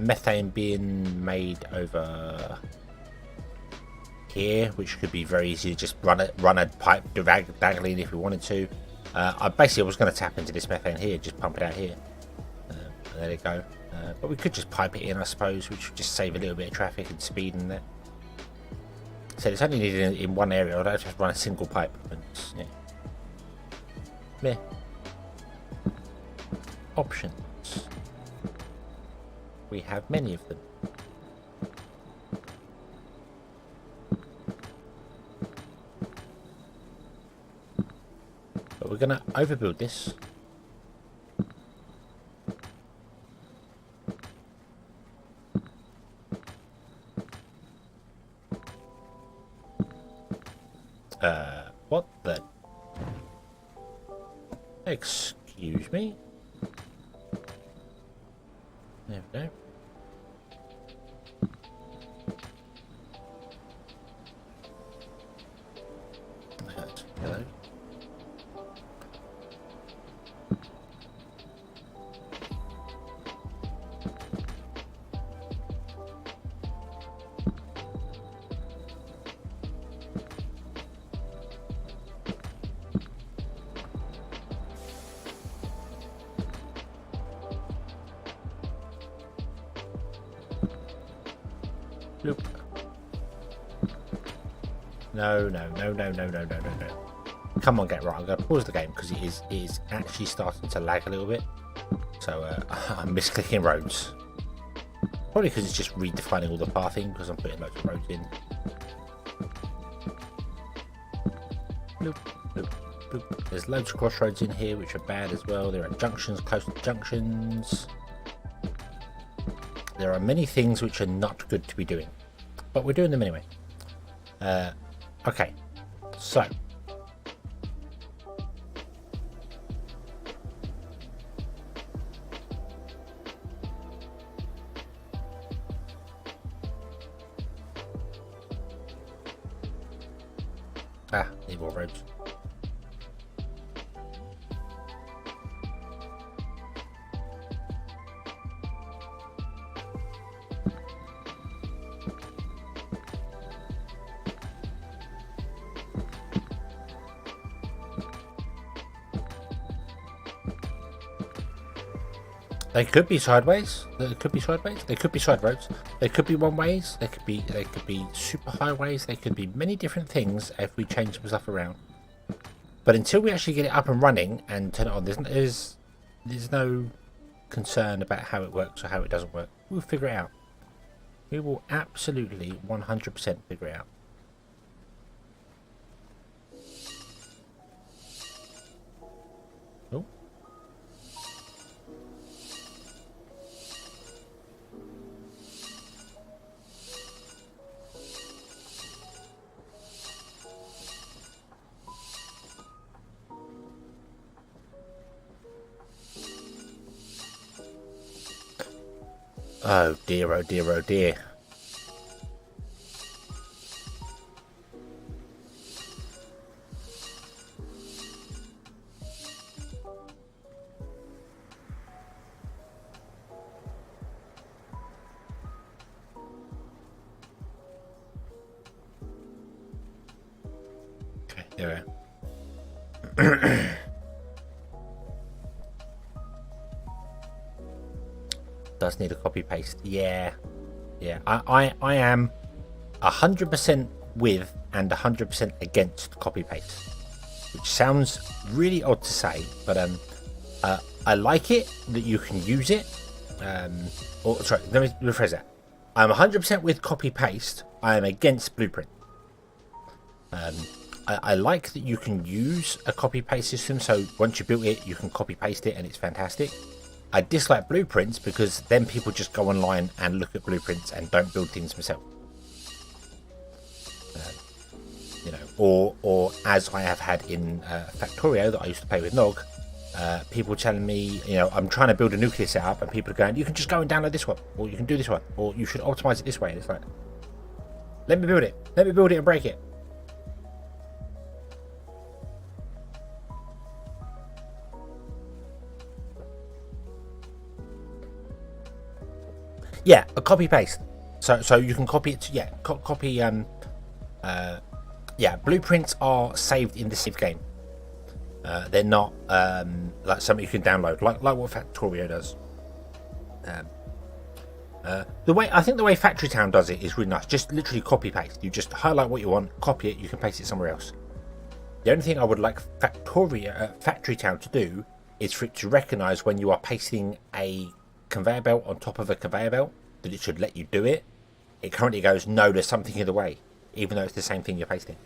methane being made over here, which could be very easy to just run a pipe diagonally if we wanted to. I basically was going to tap into this methane here, just pump it out here. And there you go. But we could just pipe it in, I suppose, which would just save a little bit of traffic and speed in there. So it's only needed in one area. I don't have to run a single pipe. And, yeah. Meh. Options. We have many of them. But we're going to overbuild this. What the? Excuse me? There we go. Hello. Bloop. No. Come on, get right. I'm going to pause the game because it is actually starting to lag a little bit. So I'm misclicking roads. Probably because it's just redefining all the pathing because I'm putting loads of roads in. Bloop, bloop, bloop. There's loads of crossroads in here which are bad as well. There are junctions close to junctions. There are many things which are not good to be doing, but we're doing them anyway. Okay, so need more roads. They could be sideways. They could be sideways. They could be side roads. They could be one ways. They could be super highways. They could be many different things if we change some stuff around. But until we actually get it up and running and turn it on, there's no concern about how it works or how it doesn't work. We'll figure it out. We will absolutely 100% figure it out. Oh. Oh dear, oh dear, oh dear. Okay, there we are. Does need a copy paste. Yeah. I am 100% with and 100% against copy paste, which sounds really odd to say, but I like it that you can use it. Or sorry, let me rephrase that. I'm 100% with copy paste. I am against blueprint. I like that you can use a copy paste system, so once you built it you can copy paste it and it's fantastic. I dislike blueprints because then people just go online and look at blueprints and don't build things themselves. You know, or as I have had in Factorio that I used to play with Nog, people telling me, you know, I'm trying to build a nuclear setup and people are going, you can just go and download this one, or you can do this one, or you should optimize it this way. And it's like, let me build it and break it. Yeah, a copy paste. So you can copy it to, yeah, copy yeah, blueprints are saved in the save game. They're not like something you can download, like what Factorio does. The way I think the way Factory Town does it is really nice. Just literally copy paste. You just highlight what you want, copy it, you can paste it somewhere else. The only thing I would like Factory Town to do is for it to recognise when you are pasting a conveyor belt on top of a conveyor belt, that it should let you do it. It currently goes, no, there's something in the way, even though it's the same thing you're pasting.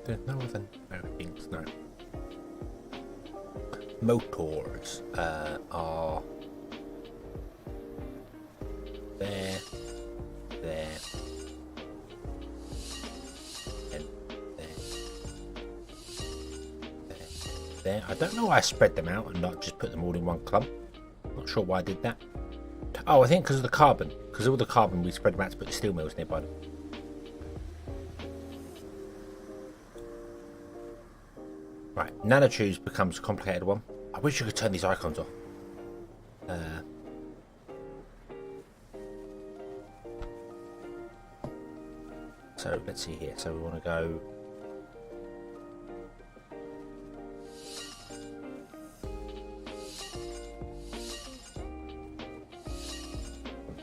There's no other things, no. Motors are there, and there. I don't know why I spread them out and not just put them all in one clump. Not sure why I did that. Oh, I think because of the carbon. Because of all the carbon, we spread them out to put the steel mills nearby them. Right, nanochoose becomes a complicated one. I wish you could turn these icons off. So let's see here. So we want to go.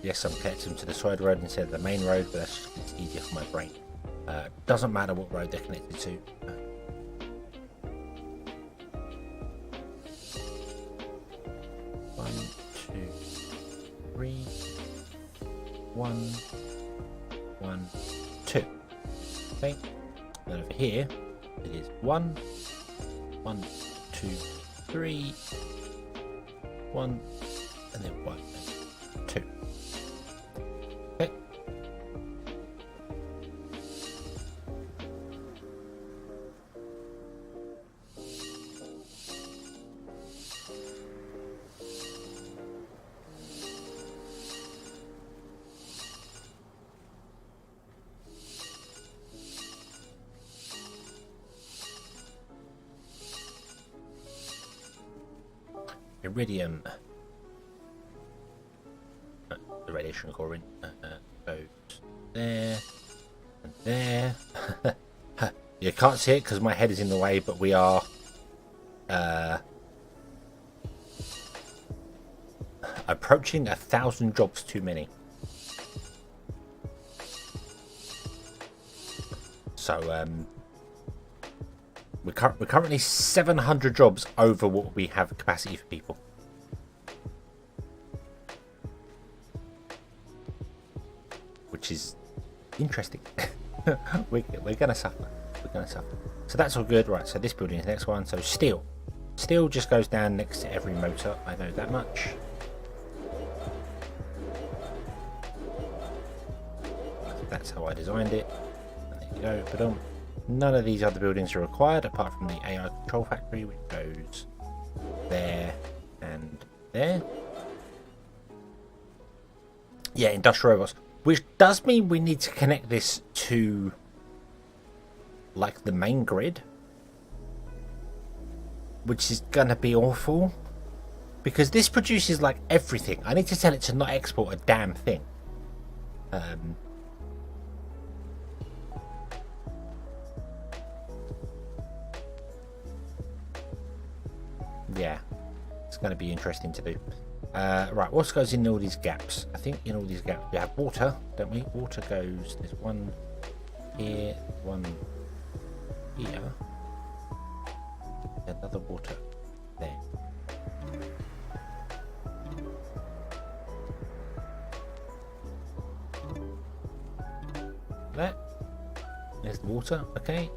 Yes, I'm connecting them to the side road instead of the main road, but that's just easier for my brain. Doesn't matter what road they're connected to. One, 2. Okay. Then over here, it is 1, 2, 3, 1, and then 1, and 2. Okay. Iridium. The radiation core goes there and there. You can't see it because my head is in the way, but we are approaching 1,000 jobs too many. So we're currently 700 jobs over what we have capacity for people. Which is interesting. we're gonna suffer. We're gonna suffer. So that's all good, right? So this building is the next one. So steel just goes down next to every motor. I know that much. That's how I designed it. And there you go. But none of these other buildings are required apart from the AI control factory, which goes there and there. Yeah, industrial robots. Which does mean we need to connect this to, like, the main grid. Which is gonna be awful. Because this produces, like, everything. I need to tell it to not export a damn thing. Yeah, it's going to be interesting to do. Right, what goes in all these gaps? I think in all these gaps we have water, don't we? Water goes, there's one here, one here, another water there. That. There's the water, okay.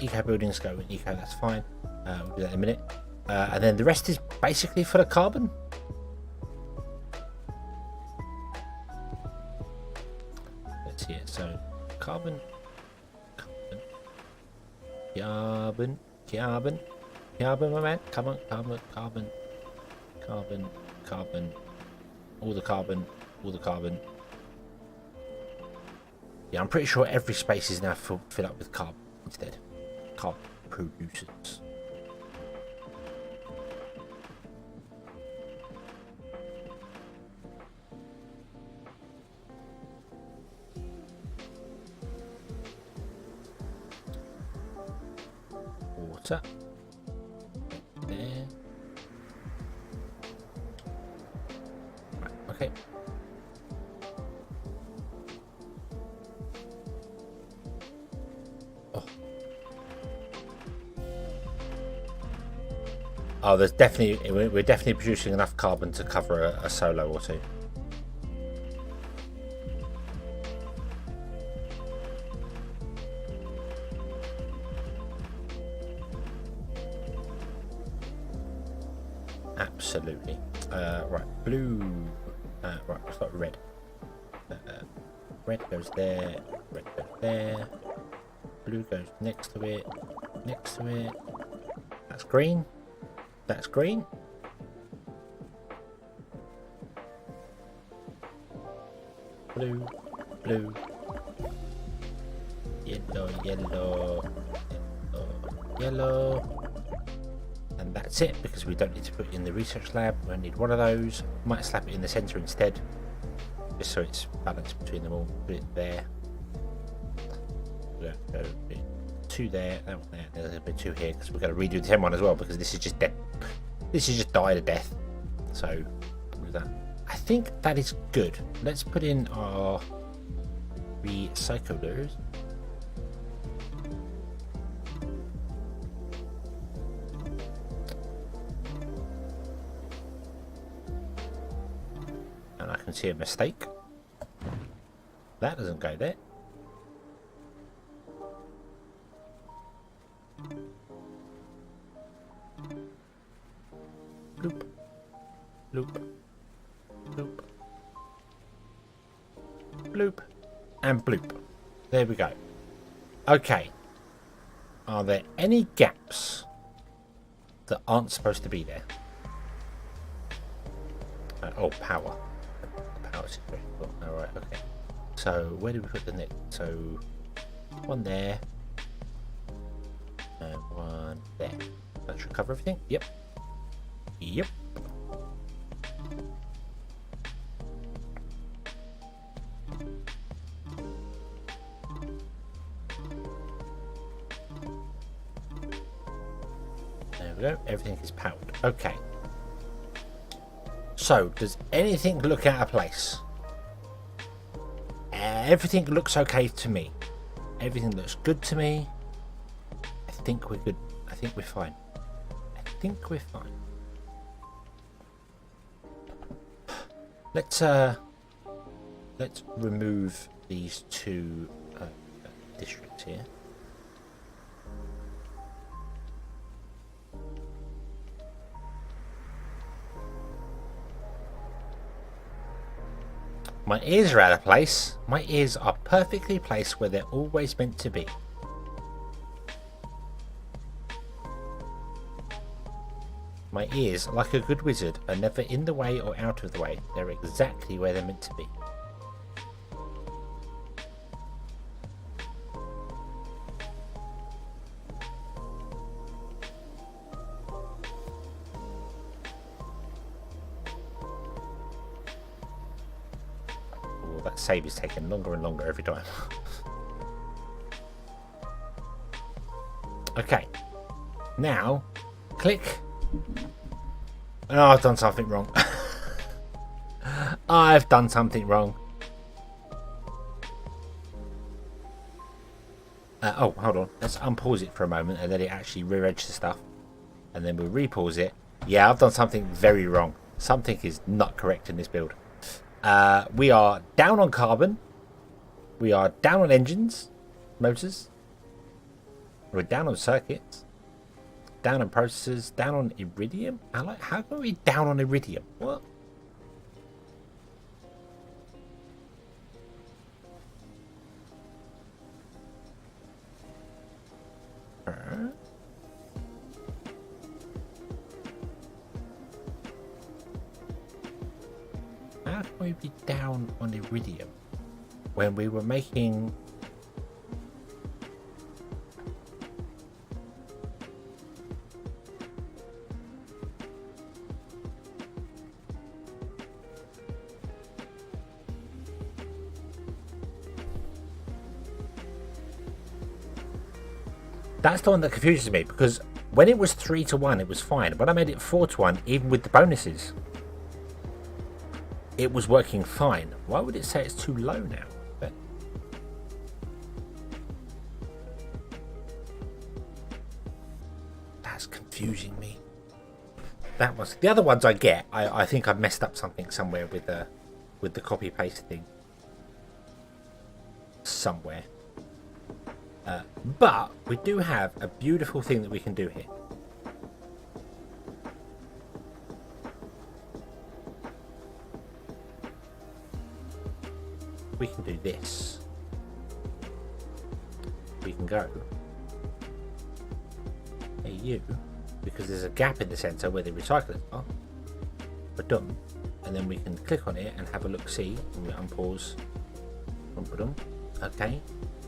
Eco buildings go in eco, that's fine. We'll do that in a minute. And then the rest is basically for the carbon. Let's see it. So carbon, my man. Come on, carbon. all the carbon, all the carbon. Yeah, I'm pretty sure every space is now filled up with carbon instead. Carbon producers. Water. There. Right, okay. Oh, there's definitely, we're definitely producing enough carbon to cover a solo or two. Absolutely. Right, blue. Right, let's start with red. Red goes there. Red goes there. Blue goes next to it. Next to it. That's green. That's green. Blue. Blue. Yellow. Yellow. Yellow. Yellow. And that's it, because we don't need to put it in the research lab. We only need one of those. Might slap it in the center instead, just so it's balanced between them all. Put it there. Go two there, that one there. There's a bit two here, because we're going to redo the 10 one as well, because this is just dead. This is just died a death. So do that. I think that is good. Let's put in our recyclers. And I can see a mistake. That doesn't go there. Bloop. Bloop. Bloop. Bloop. And bloop. There we go. Okay. Are there any gaps that aren't supposed to be there? Oh, power. Power situation. Oh, alright, okay. So, where do we put the next? So, one there. And one there. That should cover everything? Yep. Yep. There we go. Everything is powered. Okay. So, does anything look out of place? Everything looks okay to me. Everything looks good to me. I think we're good. I think we're fine. I think we're fine. Let's remove these two districts here. My ears are out of place. My ears are perfectly placed where they're always meant to be. My ears, like a good wizard, are never in the way or out of the way. They're exactly where they're meant to be. Oh, that save is taking longer and longer every time. Okay. Now, click. Oh, I've done something wrong. I've done something wrong. Oh, hold on. Let's unpause it for a moment and let it actually re-register stuff. And then we'll repause it. Yeah, I've done something very wrong. Something is not correct in this build. We are down on carbon. We are down on engines, motors. We're down on circuits. Down on processors, down on iridium? How are we down on iridium? What? moved it down on Iridium when we were making... That's the one that confuses me, because when it was 3 to 1, it was fine. When I made it 4 to 1, even with the bonuses, it was working fine. Why would it say it's too low now? But that's confusing me. That was the other ones I get. I think I've messed up something somewhere with the copy paste thing somewhere. But we do have a beautiful thing that we can do here. We can do this. We can go, hey you, because there's a gap in the center where the recyclers are. We're done, and then we can click on it and have a look. See, and we unpause. Okay,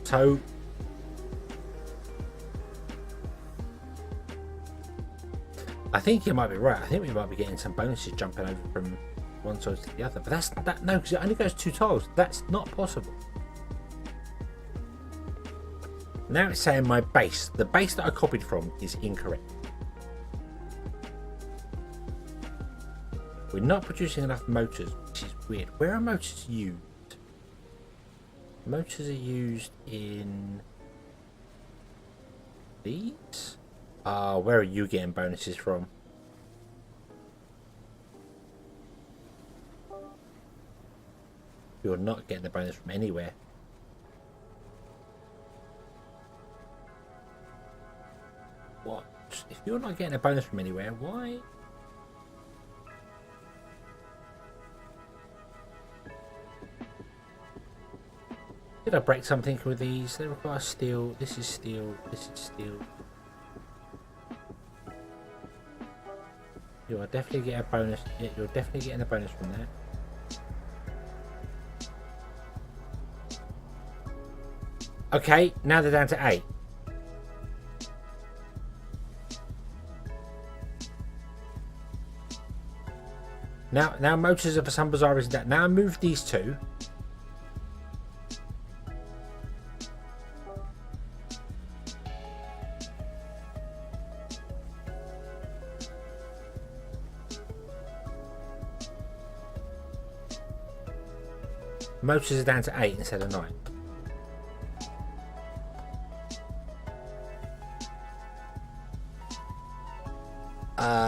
so I think you might be right. I think we might be getting some bonuses jumping over from one side to the other, but no, because it only goes 2 tiles. That's not possible. Now it's saying my base, the base that I copied from, is incorrect. We're not producing enough motors, which is weird. Where are motors used? Motors are used in these. Where are you getting bonuses from? You're not getting the bonus from anywhere. What? If you're not getting a bonus from anywhere, why? Did I break something with these? They require steel. This is steel. This is steel. You are definitely getting a bonus. Yeah, you're definitely getting a bonus from there. Okay, now they're down to 8. Now motors are for some bizarre reason that now move these two. Motors are down to 8 instead of 9.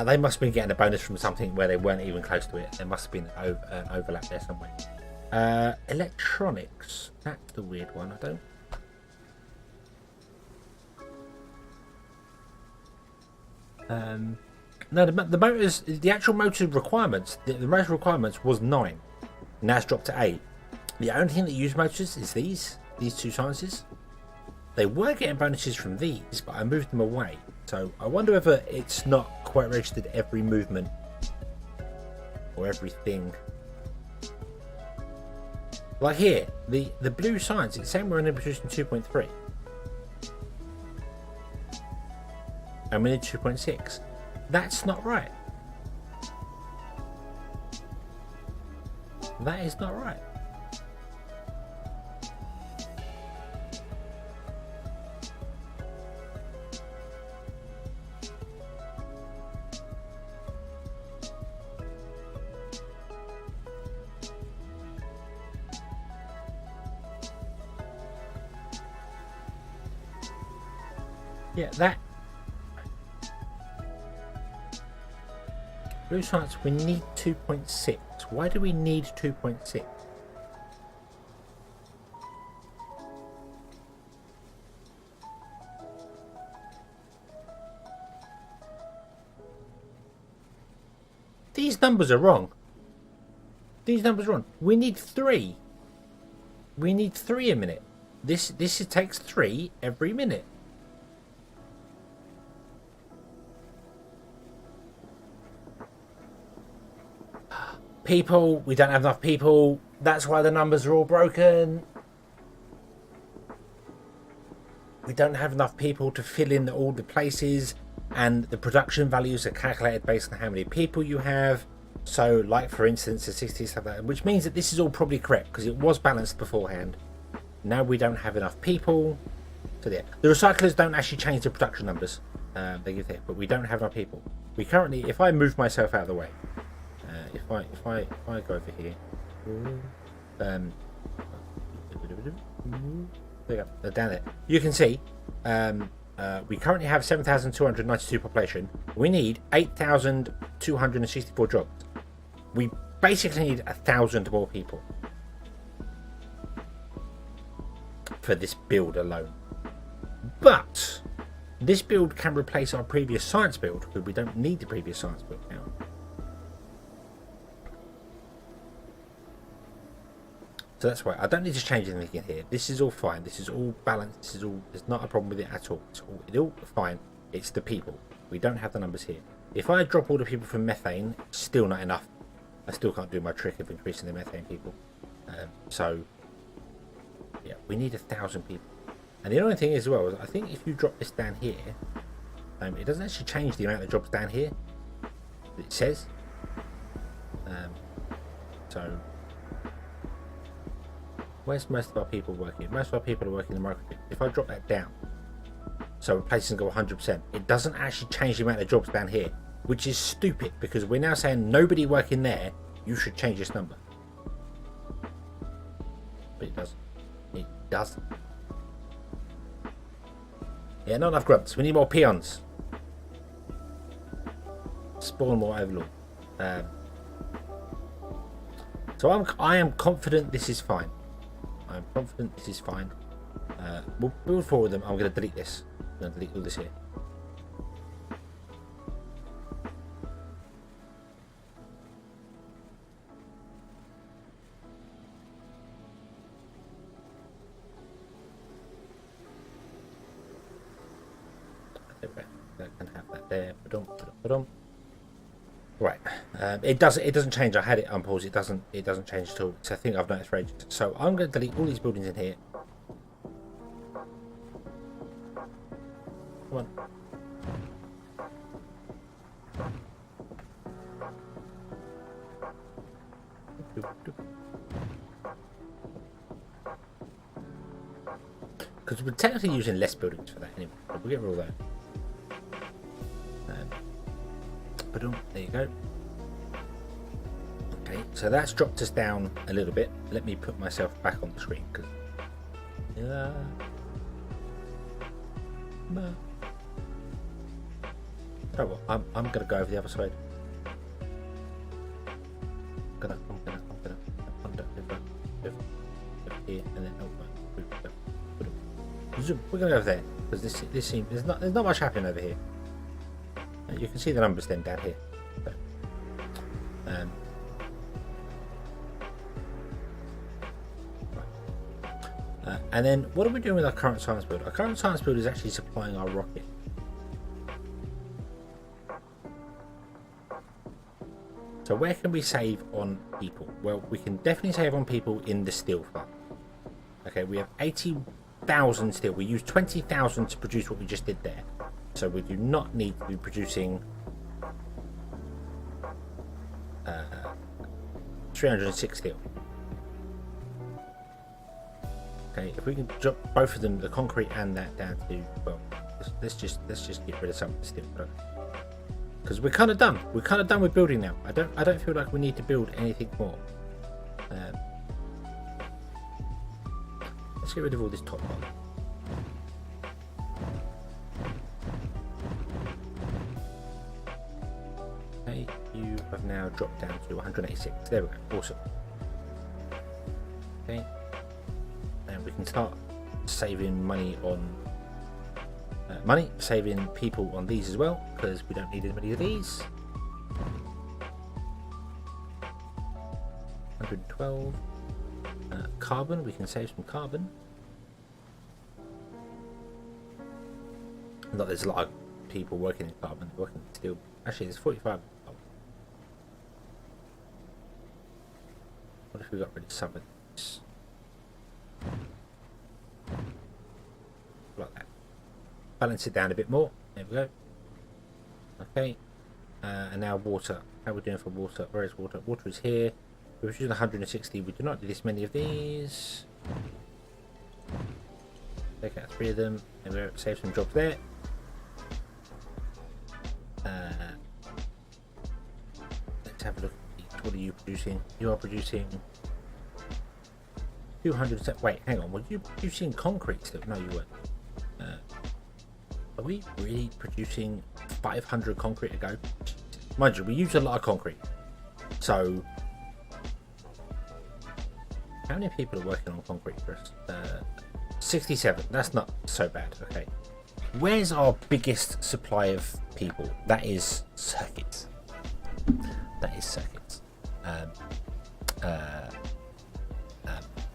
They must have been getting a bonus from something where they weren't even close to it. There must have been an overlap there somewhere. Electronics. That's the weird one. I don't... No, the motors... The actual motor requirements... The motor requirements was 9. Now it's dropped to 8. The only thing that use motors is these two sciences. They were getting bonuses from these, but I moved them away. So I wonder whether it's not quite registered every movement or everything. Like here, the blue science, it's saying we're only producing 2.3. And we need 2.6. That's not right. That is not right. Yeah, that blue science, we need 2.6. Why do we need 2.6? These numbers are wrong. These numbers are wrong. We need 3. We need 3 a minute. This takes 3 every minute. People, we don't have enough people. That's why the numbers are all broken. We don't have enough people to fill in all the places, and the production values are calculated based on how many people you have. So, like for instance, the 60 stuff like that, which means that this is all probably correct because it was balanced beforehand. Now we don't have enough people. So there, the recyclers don't actually change the production numbers. They give it, but we don't have enough people. We currently, if I move myself out of the way, if I go over here, there you go, they're down there. You can see we currently have 7,292 population. We need 8,264 jobs. We basically need 1,000 more people for this build alone. But this build can replace our previous science build because we don't need the previous science build now. So that's why I don't need to change anything in here. This is all fine. This is all balanced. This is all. There's not a problem with it at all. It's all fine. It's the people. We don't have the numbers here. If I drop all the people from methane, still not enough. I still can't do my trick of increasing the methane people. So yeah, we need 1,000 people. And the only thing is, as well, is I think if you drop this down here, it doesn't actually change the amount of jobs down here. It says. So. Where's most of our people working? Most of our people are working in the microgrid. If I drop that down, so places can go 100%, it doesn't actually change the amount of jobs down here, which is stupid because we're now saying nobody working there, you should change this number. But it doesn't. It doesn't. Yeah, not enough grubs. We need more peons. Spawn more overlord. So I am confident this is fine. I'm confident this is fine. We'll build forward them. I'm going to delete this. I'm going to delete all this here. That can have that there. Right. It doesn't change. I had it unpaused. It doesn't change at all. It's a thing I've noticed for ages. So I'm going to delete all these buildings in here. Come on. Because we're technically using less buildings for that anyway. But we'll get rid of that. There you go. Okay, so that's dropped us down a little bit. Let me put myself back on the screen because oh well, I'm gonna go over the other side. I'm gonna wander over here and then we're gonna go over there because this seems there's not much happening over here. You can see the numbers then down here. So, and then what are we doing with our current science build? Our current science build is actually supplying our rocket. So where can we save on people? Well, we can definitely save on people in the steel farm. Okay, we have 80,000 steel. We use 20,000 to produce what we just did there. So we do not need to be producing 306 steel. Okay, if we can drop both of them, the concrete and that down to, well, let's just get rid of some of the steel because we're kind of done. We're kind of done with building now. I don't feel like we need to build anything more. Let's get rid of all this top one. You have now dropped down to 186. There we go. Awesome. Okay. And we can start saving money on saving people on these as well because we don't need as many of these. 112. Carbon. We can save some carbon. Not there's a lot of people working in carbon, working in steel. Actually, there's 45. What if we got rid of some of this? Like that. Balance it down a bit more. There we go. Okay. And now water. How are we doing for water? Where is water? Water is here. We're using 160. We do not do this many of these. Take out 3 of them. And we'll save some jobs there. Let's have a look. What are you producing? You are producing 200. Wait, hang on. Were you producing concrete still? No, you weren't. Are we really producing 500 concrete a go? Mind you, we use a lot of concrete. So, how many people are working on concrete for us? 67. That's not so bad. Okay. Where's our biggest supply of people? That is circuits. That is circuits.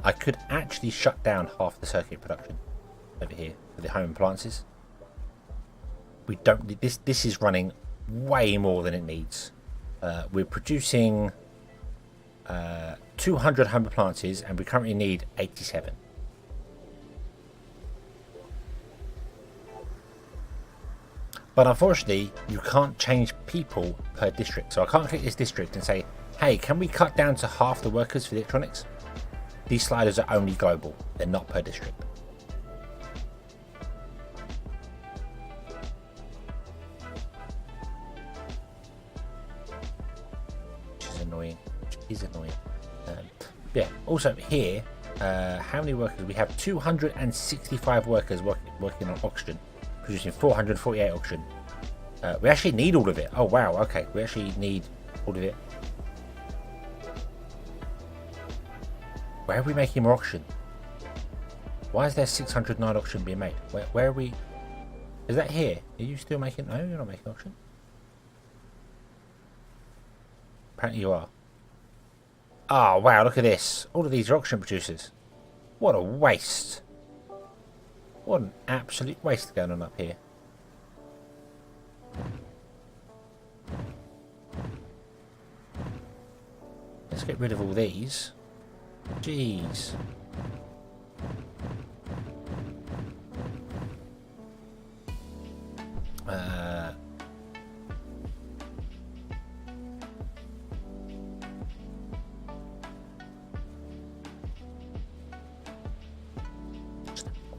I could actually shut down half the circuit production over here for the home appliances. We don't need this. This is running way more than it needs. We're producing 200 home appliances, and we currently need 87. But unfortunately, you can't change people per district. So I can't click this district and say, hey, can we cut down to half the workers for the electronics? These sliders are only global. They're not per district. Which is annoying. Yeah, also here, how many workers? We have 265 workers working on oxygen, producing 448 oxygen. We actually need all of it. Oh wow, okay, we actually need all of it. Where are we making more oxygen? Why is there 609 oxygen being made? Where are we? Is that here? Are you still making? No, you're not making oxygen. Apparently you are. Oh wow, look at this. All of these are oxygen producers. What a waste. What an absolute waste going on up here. Let's get rid of all these. Jeez.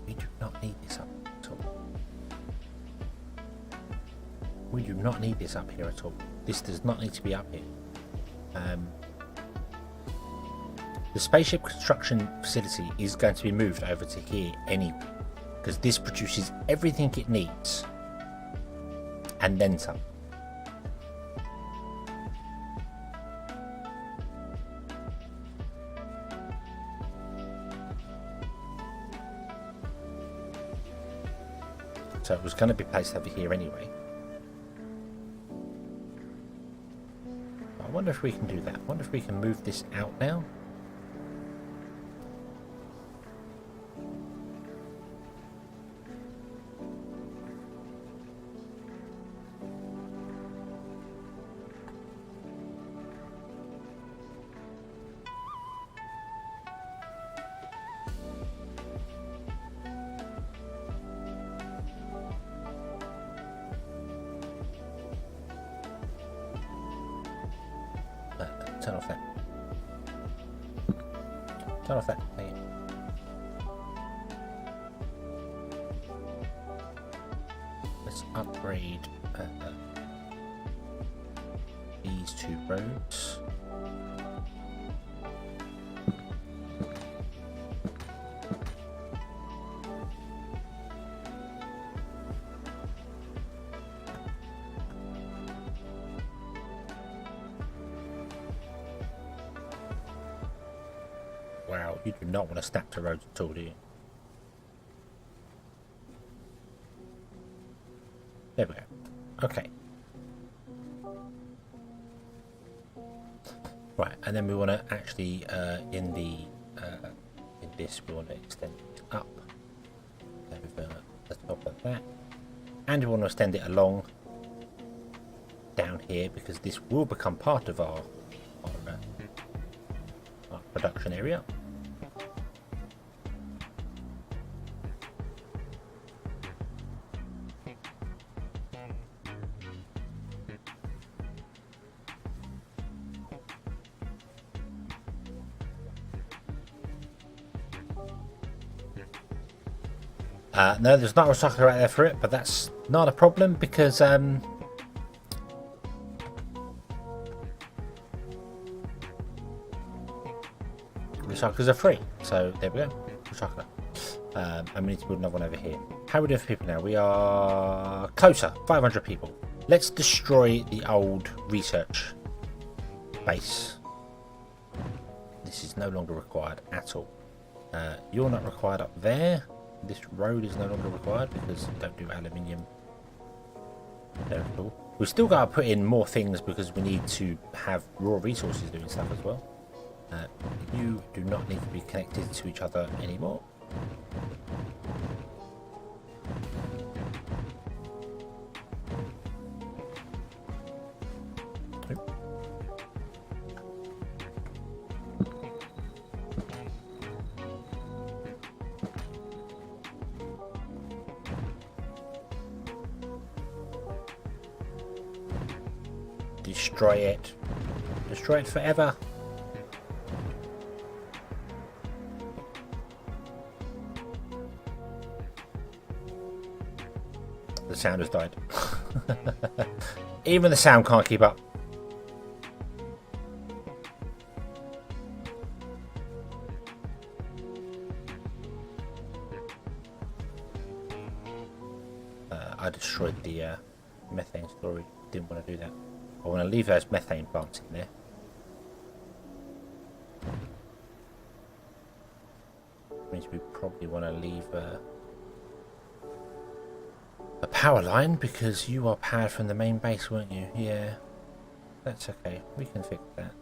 We do not need this up at all. We do not need this up here at all. This does not need to be up here. The spaceship construction facility is going to be moved over to here anyway, because this produces everything it needs and then some. So it was going to be placed over here anyway. I wonder if we can do that. I wonder if we can move this out now. Turn off that. Turn off that. There you go. Let's upgrade these 2 roads. Wow, you do not want to snap to roads at all, do you? There we go. Okay. Right, and then we want to actually, in this, we want to extend it up over the top of that. And we want to extend it along down here, because this will become part of our production area. No, there's not a recycler out there for it, but that's not a problem because recyclers are free. So there we go, recycler. And we need to build another one over here. How are we doing for people now? We are closer, 500 people. Let's destroy the old research base. This is no longer required at all. You're not required up there. This road is no longer required because we don't do aluminium there at all. We've still got to put in more things because we need to have raw resources doing stuff as well. You do not need to be connected to each other anymore. Destroy it. Destroy it forever. The sound has died. Even the sound can't keep up. I destroyed the methane storage. Didn't want to do that. I want to leave those methane plants in there. Means we probably want to leave a power line because you are powered from the main base, weren't you? Yeah, that's okay. We can fix that.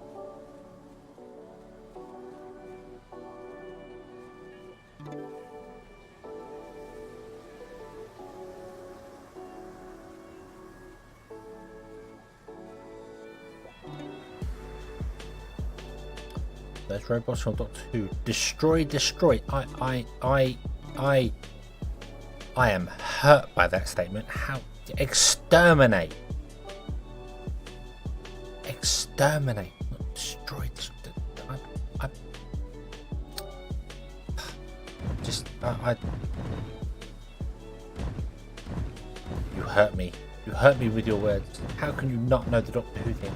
Those robots from Doctor Who. Destroy. I am hurt by that statement. How? Exterminate. Exterminate. Not destroy. You hurt me. You hurt me with your words. How can you not know the Doctor Who thing?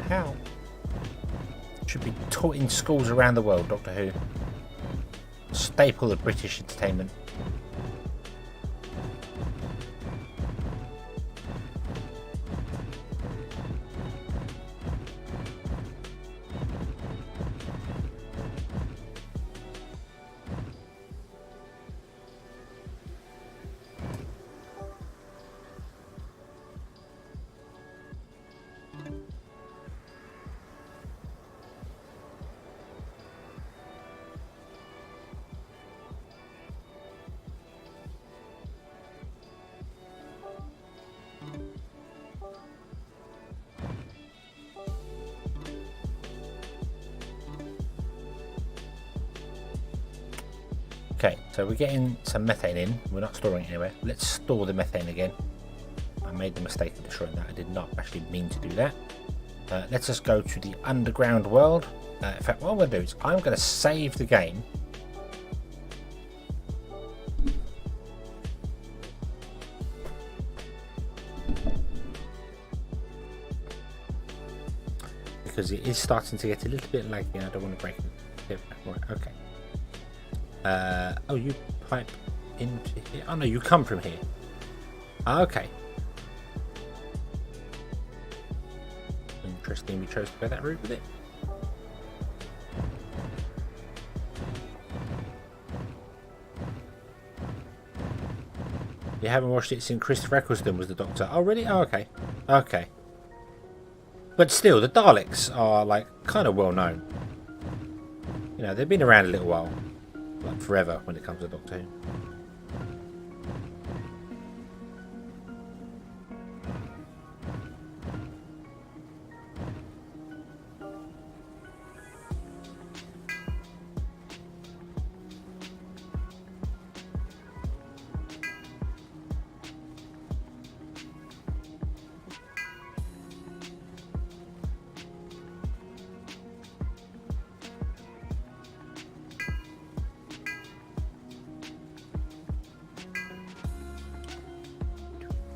How? Should be taught in schools around the world, Doctor Who. Staple of British entertainment. Okay, so we're getting some methane in. We're not storing it anywhere. Let's store the methane again. I made the mistake of destroying that. I did not actually mean to do that. Let's just go to the underground world. In fact, what I'm going to do is I'm going to save the game. Because it is starting to get a little bit laggy and I don't want to break it. Right, okay. Oh, you pipe into here? Oh no, you come from here. Okay. Interesting, we chose to go that route with it. You haven't watched it since Christopher Eccleston was the Doctor. Oh really? Oh, okay. Okay. But still, the Daleks are like kind of well known. You know, they've been around a little while. Like forever when it comes to Doctor Who.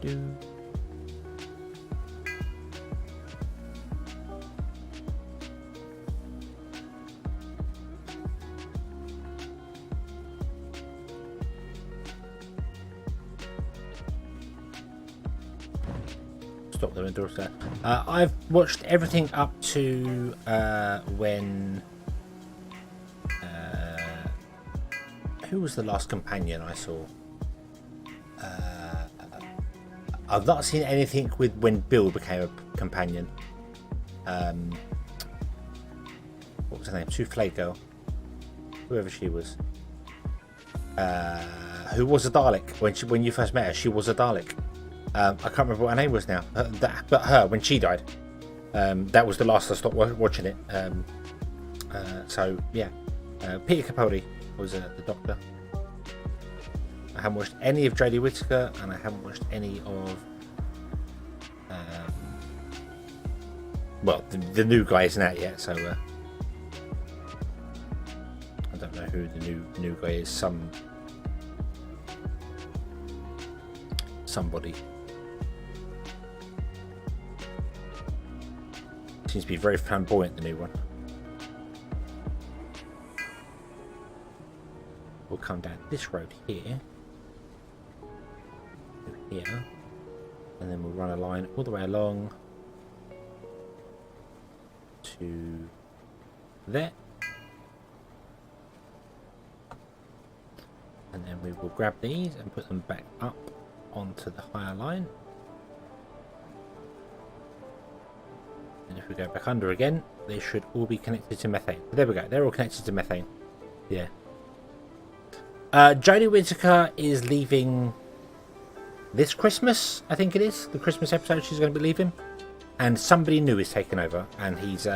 do. Stop them indoors there. I've watched everything up to when who was the last companion I saw? I've not seen anything with when Bill became a companion. What was her name? Souffle girl, whoever she was. Who was a Dalek when you first met her? She was a Dalek. I can't remember what her name was now, but her when she died. That was the last I stopped watching it. So yeah, Peter Capaldi was the Doctor. I haven't watched any of Jodie Whittaker, and I haven't watched any of well, the new guy isn't out yet, so I don't know who the new guy is. Somebody. Seems to be very flamboyant, the new one. We'll come down this road here, and then we'll run a line all the way along to there, and then we will grab these and put them back up onto the higher line. And if we go back under again, they should all be connected to methane. There we go, they're all connected to methane. Yeah. Jodie Whittaker is leaving this Christmas, I think it is. The Christmas episode she's going to be leaving. And somebody new is taking over. And he's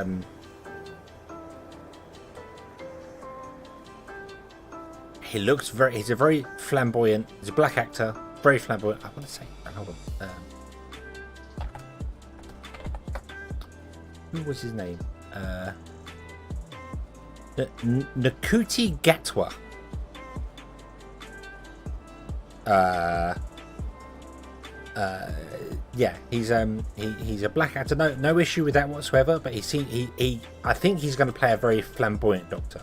he looks very, he's a very flamboyant, he's a black actor, very flamboyant. I want to say, hold on. Who was his name? Nakuti Gatwa. Yeah, he's a black actor. No issue with that whatsoever. But he I think he's going to play a very flamboyant Doctor,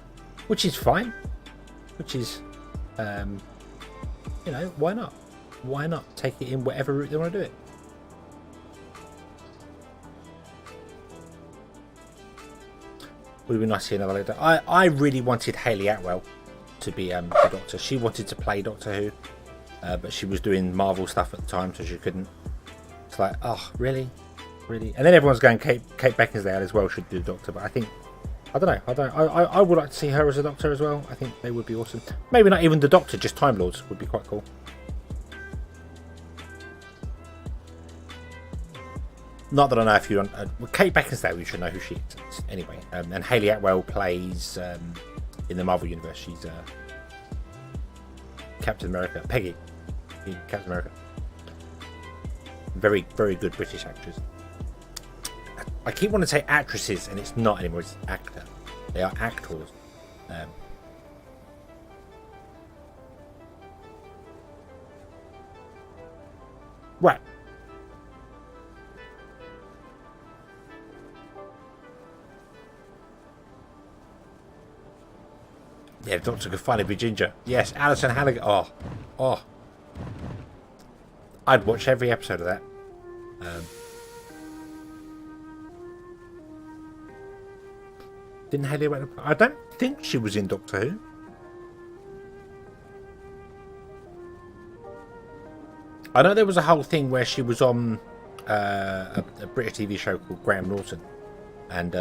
which is fine. Which is, you know, why not? Why not take it in whatever route they want to do it? Would have been nice to see another later. I really wanted Hayley Atwell to be the Doctor. She wanted to play Doctor Who, but she was doing Marvel stuff at the time, so she couldn't. It's like, oh, really? And then everyone's going Kate Beckinsale as well should do the Doctor, but I think, I don't know. I would like to see her as a Doctor as well. I think they would be awesome. Maybe not even the Doctor, just Time Lords would be quite cool. Not that I know if you don't. Kate Beckinsale, you should know who she is anyway. And Hayley Atwell plays in the Marvel universe. She's Captain America, Peggy in Captain America. Very, very good British actress. I keep wanting to say actresses, and it's not anymore. It's actor. They are actors. Right. Yeah, the Doctor could finally be Ginger. Yes, Alison Hannigan. Oh. I'd watch every episode of that. Didn't Hayley? I don't think she was in Doctor Who. I know there was a whole thing where she was on a British TV show called Graham Norton, and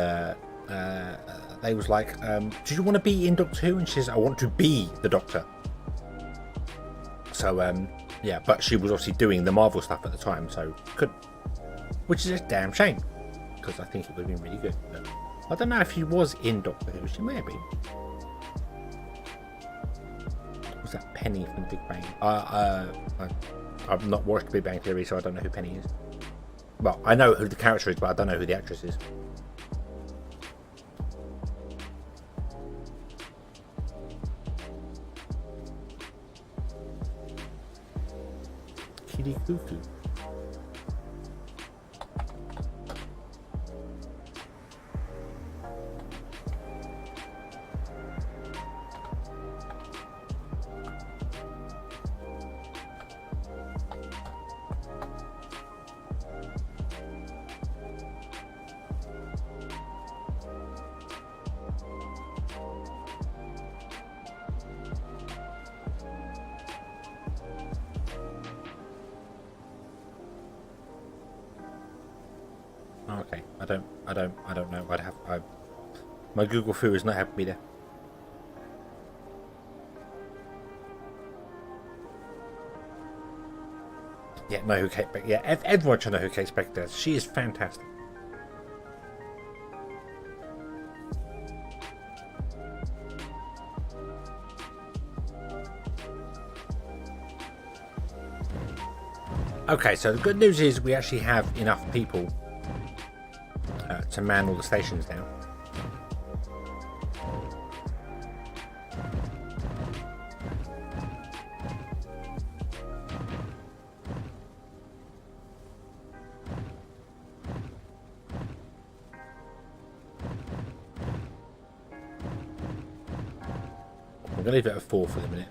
they was like, do you want to be in Doctor Who? And she says, I want to be the Doctor. So yeah, but she was obviously doing the Marvel stuff at the time, so couldn't, which is a damn shame, because I think it would have been really good. But I don't know if she was in Doctor Who. She may have been. Was that Penny from Big Bang? I've not watched Big Bang Theory, so I don't know who Penny is. Well, I know who the character is, but I don't know who the actress is. Kitty Cuckoo. Okay, I don't know. My Google Foo is not helping me there. Yeah, know who Kate Beckinsale. Yeah, everyone should know who Kate Beckinsale is. She is fantastic. Okay, so the good news is we actually have enough people to man all the stations now. I'm going to leave it at 4 for the minute.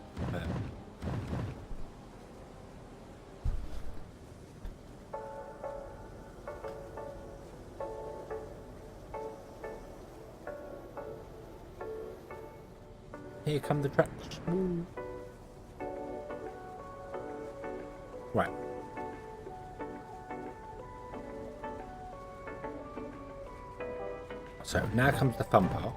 Here come the trucks. Woo. Right. So now comes the fun part.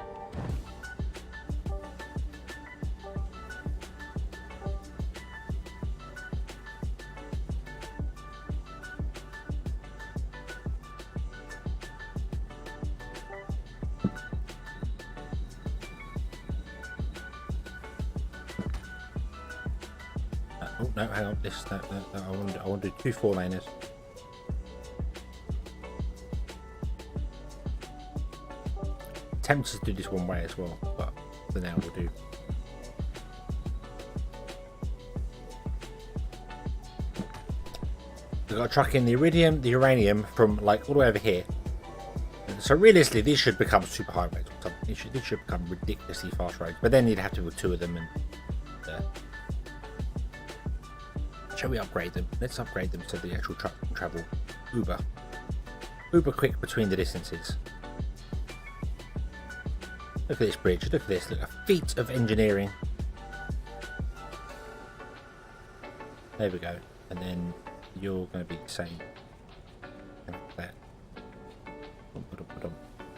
Oh no, hang on. This I want to do 2 4-laners. Tempted to do this one way as well, but for now we'll do. We've got a truck in the iridium, the uranium from like all the way over here. So realistically, these should become super highways or something. These should become ridiculously fast roads. But then you'd have to do 2 of them. And shall we upgrade them? Let's upgrade them so the actual truck can travel uber quick between the distances. Look at this bridge. Look at this. Look, a feat of engineering. There we go. And then you're going to be the same. That.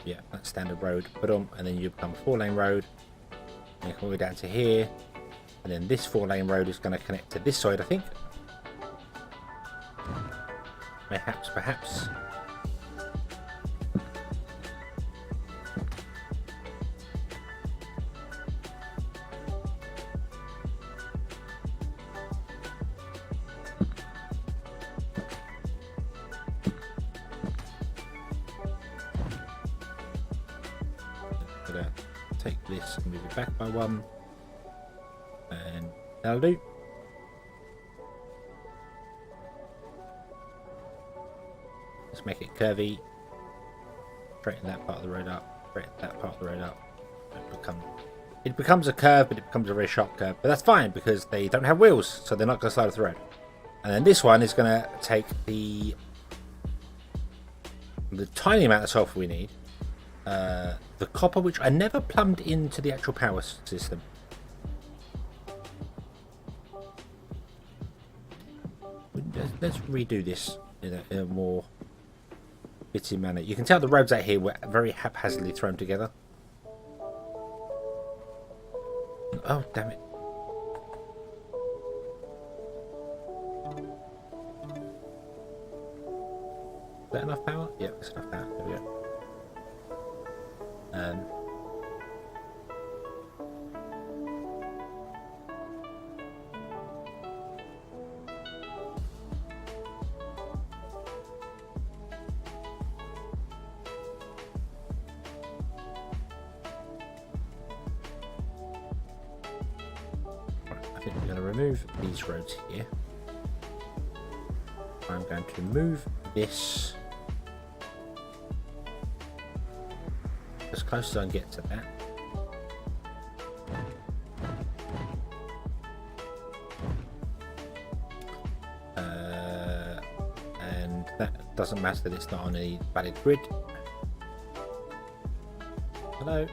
Yeah, that's standard road. And then you become a 4-lane road. And you come all the way down to here. And then this 4-lane road is going to connect to this side, I think. Perhaps. Gonna take this and move it back by 1, and that'll do. Let's make it curvy. Straighten that part of the road up. Straighten that part of the road up. It becomes a curve, but it becomes a very sharp curve. But that's fine because they don't have wheels, so they're not going to slide off the road. And then this one is going to take the tiny amount of sulfur we need. The copper, which I never plumbed into the actual power system. Let's redo this in a more bitty manner. You can tell the roads out here were very haphazardly thrown together. Oh, damn it. Is that enough power? Yeah, that's enough power. There we go. I think we're going to remove these roads here. I'm going to move this as close as I can get to that. And that doesn't matter that it's not on a valid grid. Hello.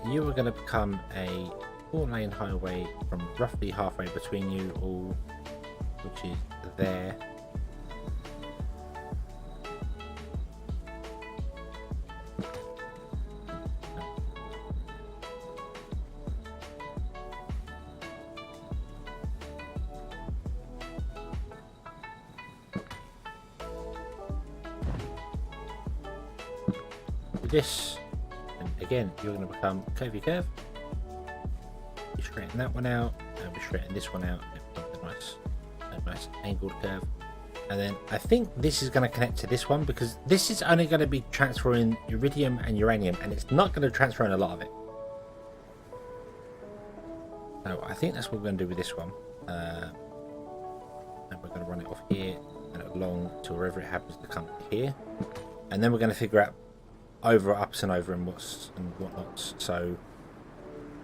You are going to become a 4-lane highway from roughly halfway between you all, which is there. This, and again, you're going to become curvy curve. You straighten that one out, and we straighten this one out. A nice angled curve. And then I think this is going to connect to this one, because this is only going to be transferring iridium and uranium, and it's not going to transfer in a lot of it. So I think that's what we're going to do with this one. And we're going to run it off here and along to wherever it happens to come here. And then we're going to figure out over, ups and over, and whatnots. So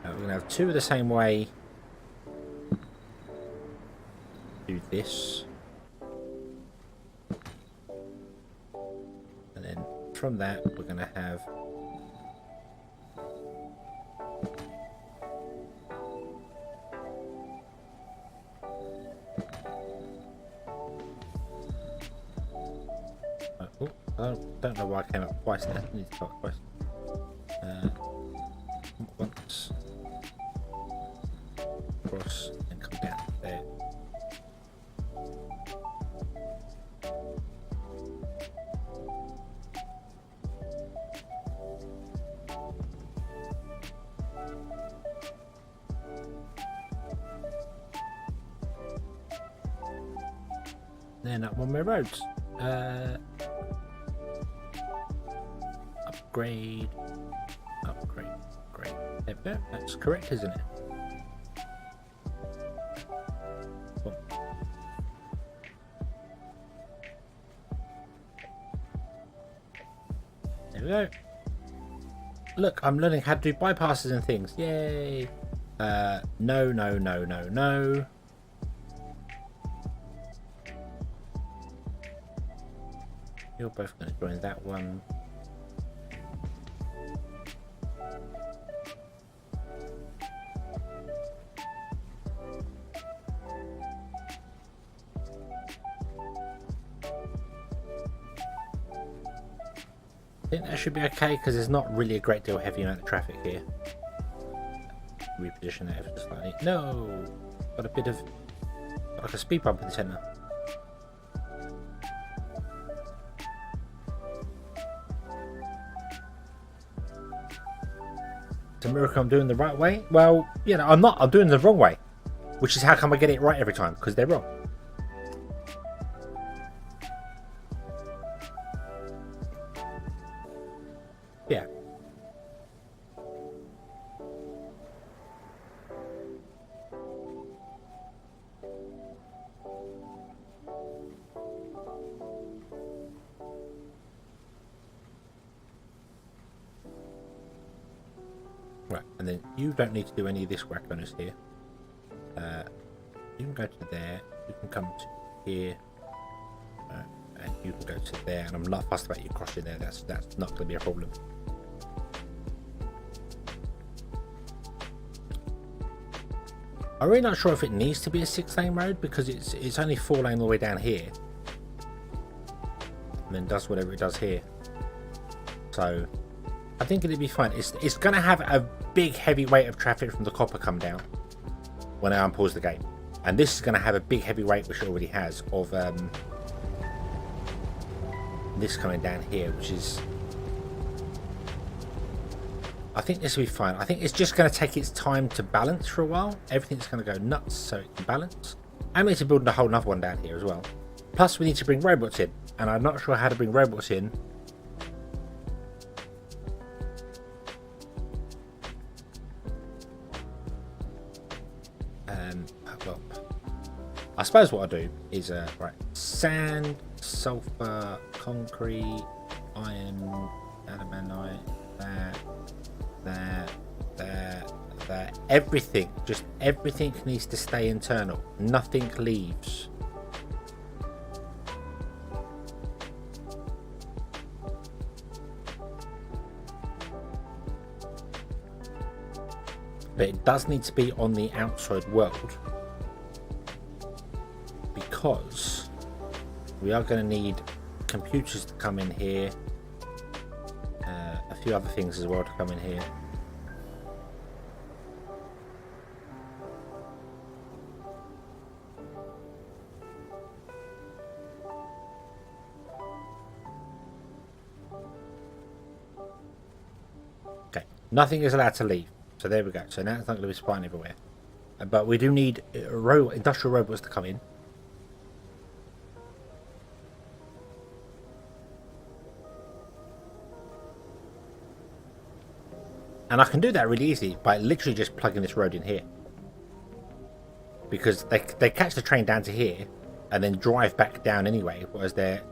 we're going to have two of the same way. Do this, and then from that we're going to have I don't know why I came up twice there. I need to go up twice. Once cross and come down there. Then up one-way roads. Upgrade. Great. There we go. That's correct, isn't it? Cool. There we go. Look, I'm learning how to do bypasses and things. Yay! No. You're both going to join that one. I think that should be okay, because there's not really a great deal of heavy amount of traffic here. Reposition that ever so slightly. No! Got a bit of like a speed bump in the centre. It's a miracle I'm doing the right way. Well, you know, I'm not. I'm doing the wrong way, which is how come I get it right every time, because they're wrong. Yeah. Right, and then you don't need to do any of this wackiness here. You can go to there, you can come to here, and you can go to there, and I'm not fussed about you crossing there, that's not going to be a problem. I'm really not sure if it needs to be a 6-lane road, because it's only 4-lane all the way down here, and then does whatever it does here. So I think it'll be fine. It's going to have a big heavy weight of traffic from the copper come down when I unpause the game, and this is going to have a big heavy weight, which it already has, of this coming down here, which is, I think this will be fine. I think it's just going to take its time to balance for a while. Everything's going to go nuts so it can balance, and we need to build a whole another one down here as well. Plus we need to bring robots in, and I'm not sure how to bring robots in. Well, I suppose what I'll do is right, sand, sulfur, concrete, iron, adamanite, that, everything, just everything needs to stay internal. Nothing leaves. but it does need to be on the outside world, because we are going to need computers to come in here, a few other things as well to come in here. Okay, nothing is allowed to leave, so there we go. So now it's not going to be spying everywhere, but we do need industrial robots to come in. And I can do that really easily by literally just plugging this road in here. Because they catch the train down to here and then drive back down anyway, whereas they're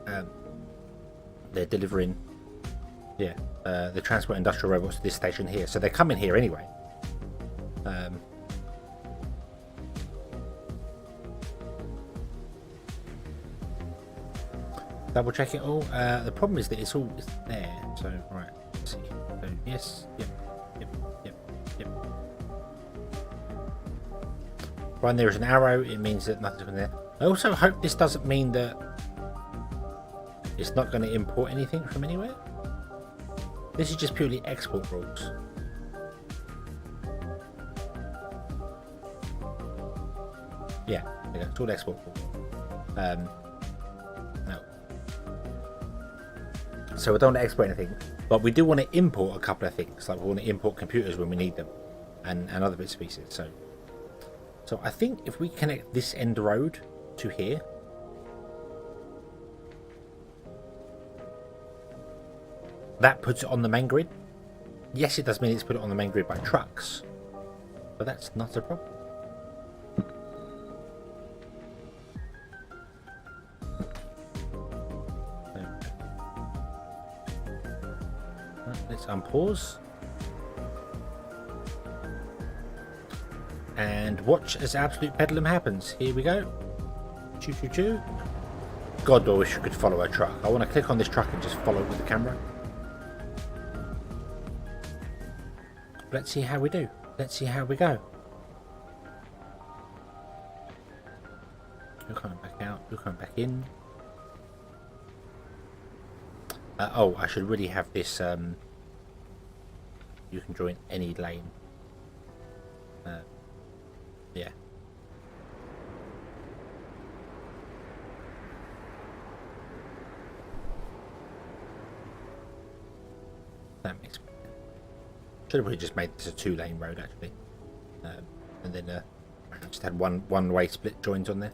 delivering the transport industrial robots to this station here. So they come in here anyway. Double check it all. The problem is that it's there. So right, let's see. So, yes, yep. When there is an arrow, it means that nothing's in there. I also hope this doesn't mean that it's not going to import anything from anywhere. This is just purely export rules. Yeah, it's all export rules. No. So we don't want to export anything, but we do want to import a couple of things. Like we want to import computers when we need them, and other bits and pieces. So I think if we connect this end road to here, that puts it on the main grid. Yes, it does mean it's put it on the main grid by trucks, but that's not a problem. Let's unpause. And watch as absolute bedlam happens. Here we go. Choo choo choo. God, I wish you could follow a truck. I want to click on this truck and just follow with the camera. Let's see how we do. Let's see how we go. You're coming back out. You're coming back in. Oh, I should really have this. You can join any lane. Yeah. That makes sense. Should have probably just made this a 2-lane road actually, and then just had one-way split joins on there.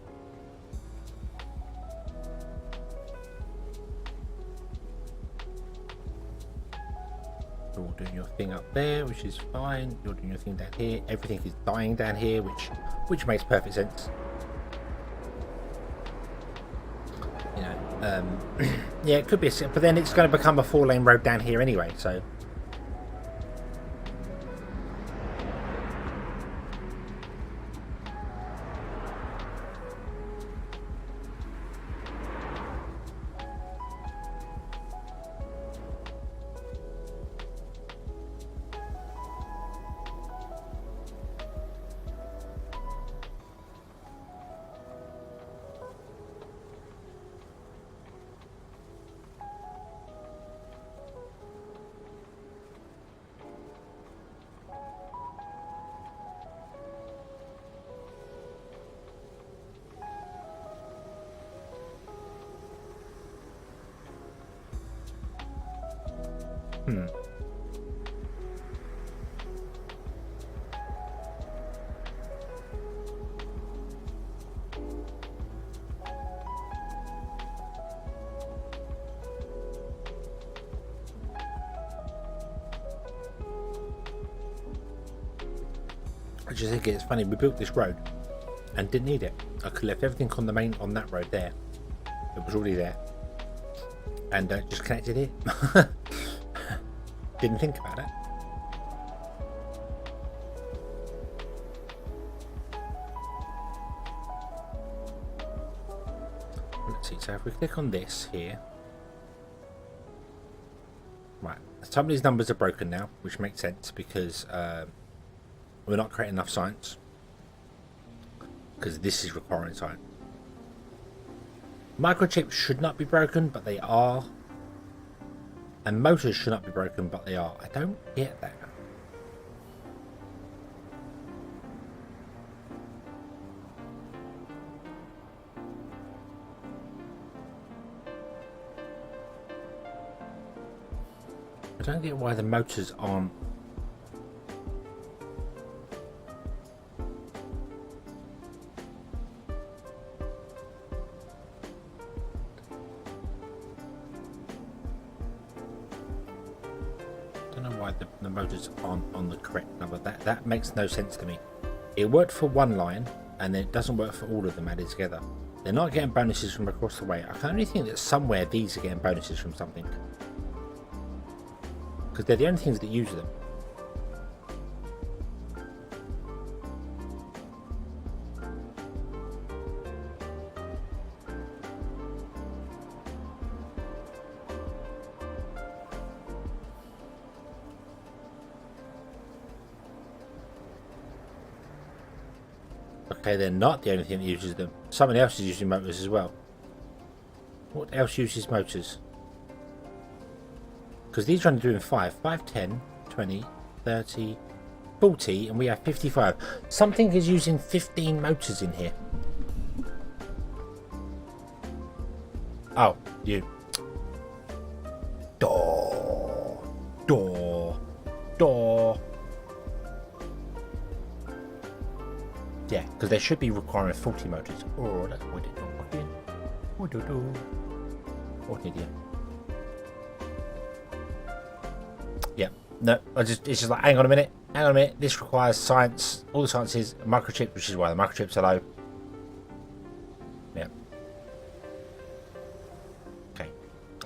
You're all doing your thing up there, which is fine. You're doing your thing down here. Everything is dying down here, which makes perfect sense. You know, yeah, it could be, but then it's going to become a 4-lane road down here anyway. So. I just think it's funny, we built this road and didn't need it. I could have left everything on that road there. It was already there. And just connected here. Didn't think about it. Let's see, so if we click on this here. Right, some of these numbers are broken now, which makes sense because We're not creating enough science because this is requiring science. Microchips should not be broken, but they are. And motors should not be broken, but they are. I don't get that. I don't get why the motors aren't. The motors aren't on the correct number. That makes no sense to me. It worked for one line and then it doesn't work for all of them added together. They're not getting bonuses from across the way. I can only think that somewhere these are getting bonuses from something, because they're the only things that use them. Okay, they're not the only thing that uses them. Someone else is using motors as well. What else uses motors? Because these are only doing 5, 10, 20, 30, 40, and we have 55. Something is using 15 motors in here. Oh, you. Door. Yeah, because they should be requiring 40 motors. Oh, that's what it is. What an idiot. Yeah, no, it's just like, hang on a minute. This requires science. All the sciences, microchips, which is why the microchips are low. Yeah.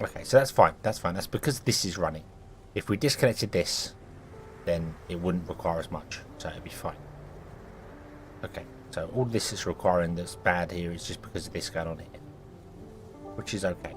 Okay, so that's fine. That's because this is running. If we disconnected this, then it wouldn't require as much, so it'd be fine. Okay, so all this is requiring that's bad here is just because of this going on here, which is okay.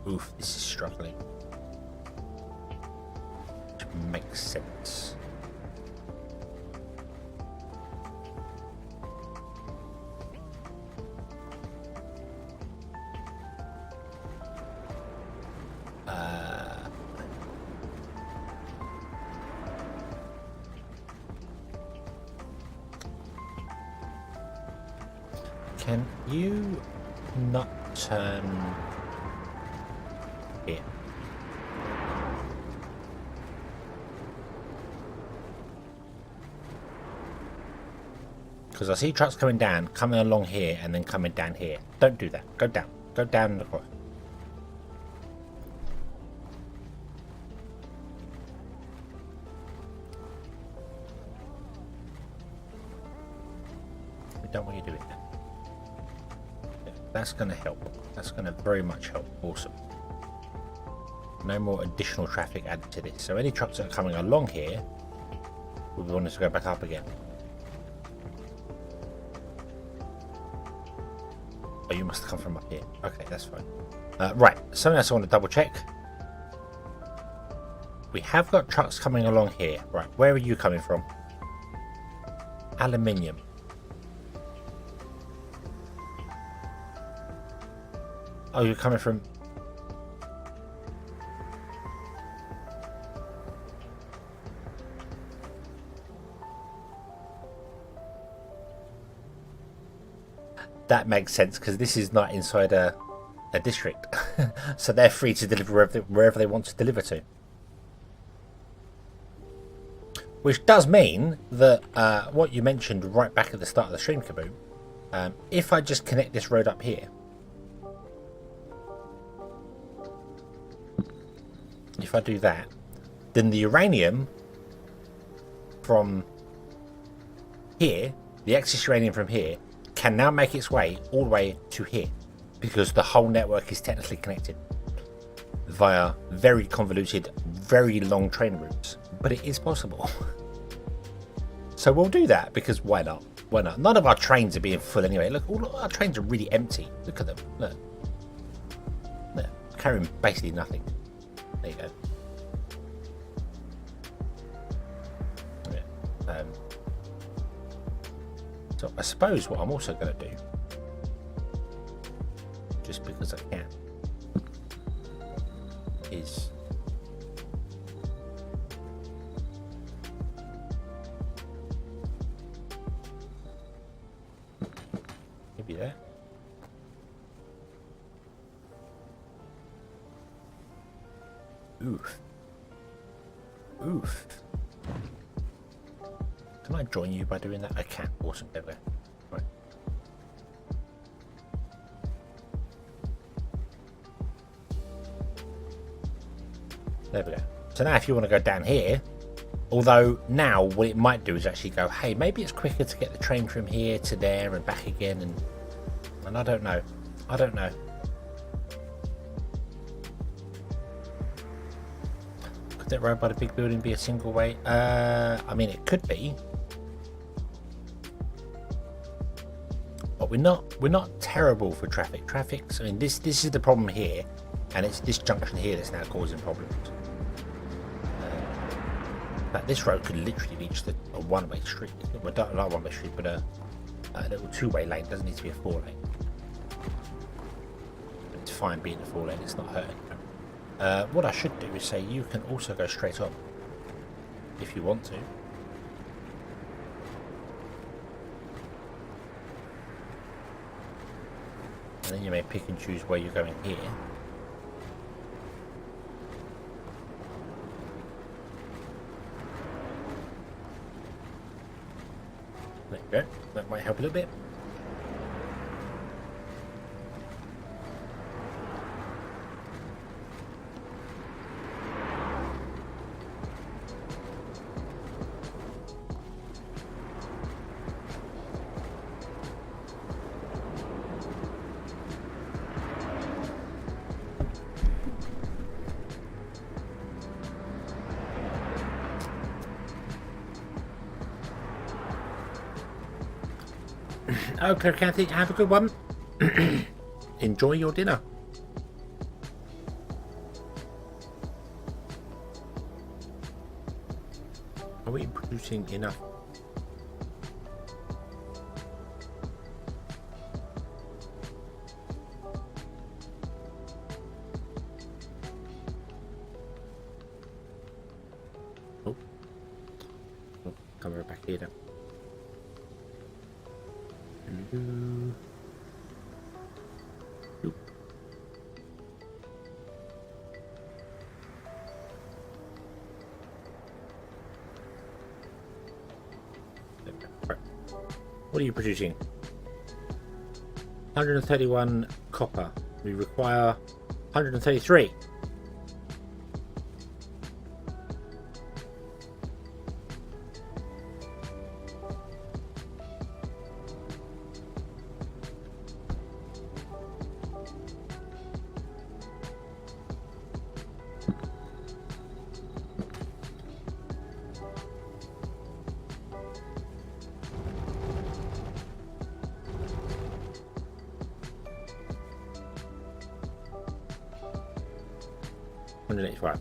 Oof, this is struggling. Which makes sense. Can you not turn here? Because I see trucks coming along here and then coming down here. Don't do that. Go down the corner. We don't want you doing that. That's going to help. That's going to very much help. Awesome. No more additional traffic added to this. So any trucks that are coming along here, we want us to go back up again. Oh, you must have come from up here. Okay, that's fine. Right, something else I want to double check. We have got trucks coming along here. Right, where are you coming from? Aluminium. Oh, you're coming from... That makes sense, because this is not inside a district. So they're free to deliver wherever they want to deliver to. Which does mean that what you mentioned right back at the start of the stream, Kaboom, if I just connect this road up here, if I do that, then the uranium from here, the excess uranium from here, can now make its way all the way to here, because the whole network is technically connected via very convoluted, very long train routes, but it is possible. So we'll do that because why not? Why not? None of our trains are being full anyway. Look, all our trains are really empty. Look at them. Look. Look, carrying basically nothing. There you go. Yeah. So I suppose what I'm also going to do, just because I can, is maybe there. Oof. Oof. Can I join you by doing that? I can. Awesome. There we go. Right. There we go. So now if you want to go down here, although now what it might do is actually go, hey, maybe it's quicker to get the train from here to there and back again, and I don't know. I don't know. Could that road by the big building be a single way? I mean, it could be. But we're not terrible for traffic. I mean, this is the problem here, and it's this junction here that's now causing problems. But this road could literally reach a one-way street. Well, not a one-way street, but a little two-way lane. It doesn't need to be a four-lane. But it's fine being a four-lane. It's not hurting. What I should do is say you can also go straight on if you want to. And then you may pick and choose where you're going here. There you go. That might help a little bit. Okay, Kathy, have a good one. Enjoy your dinner. Are we producing enough? Oh, come right back here now. What are you producing? 131 copper. We require 133.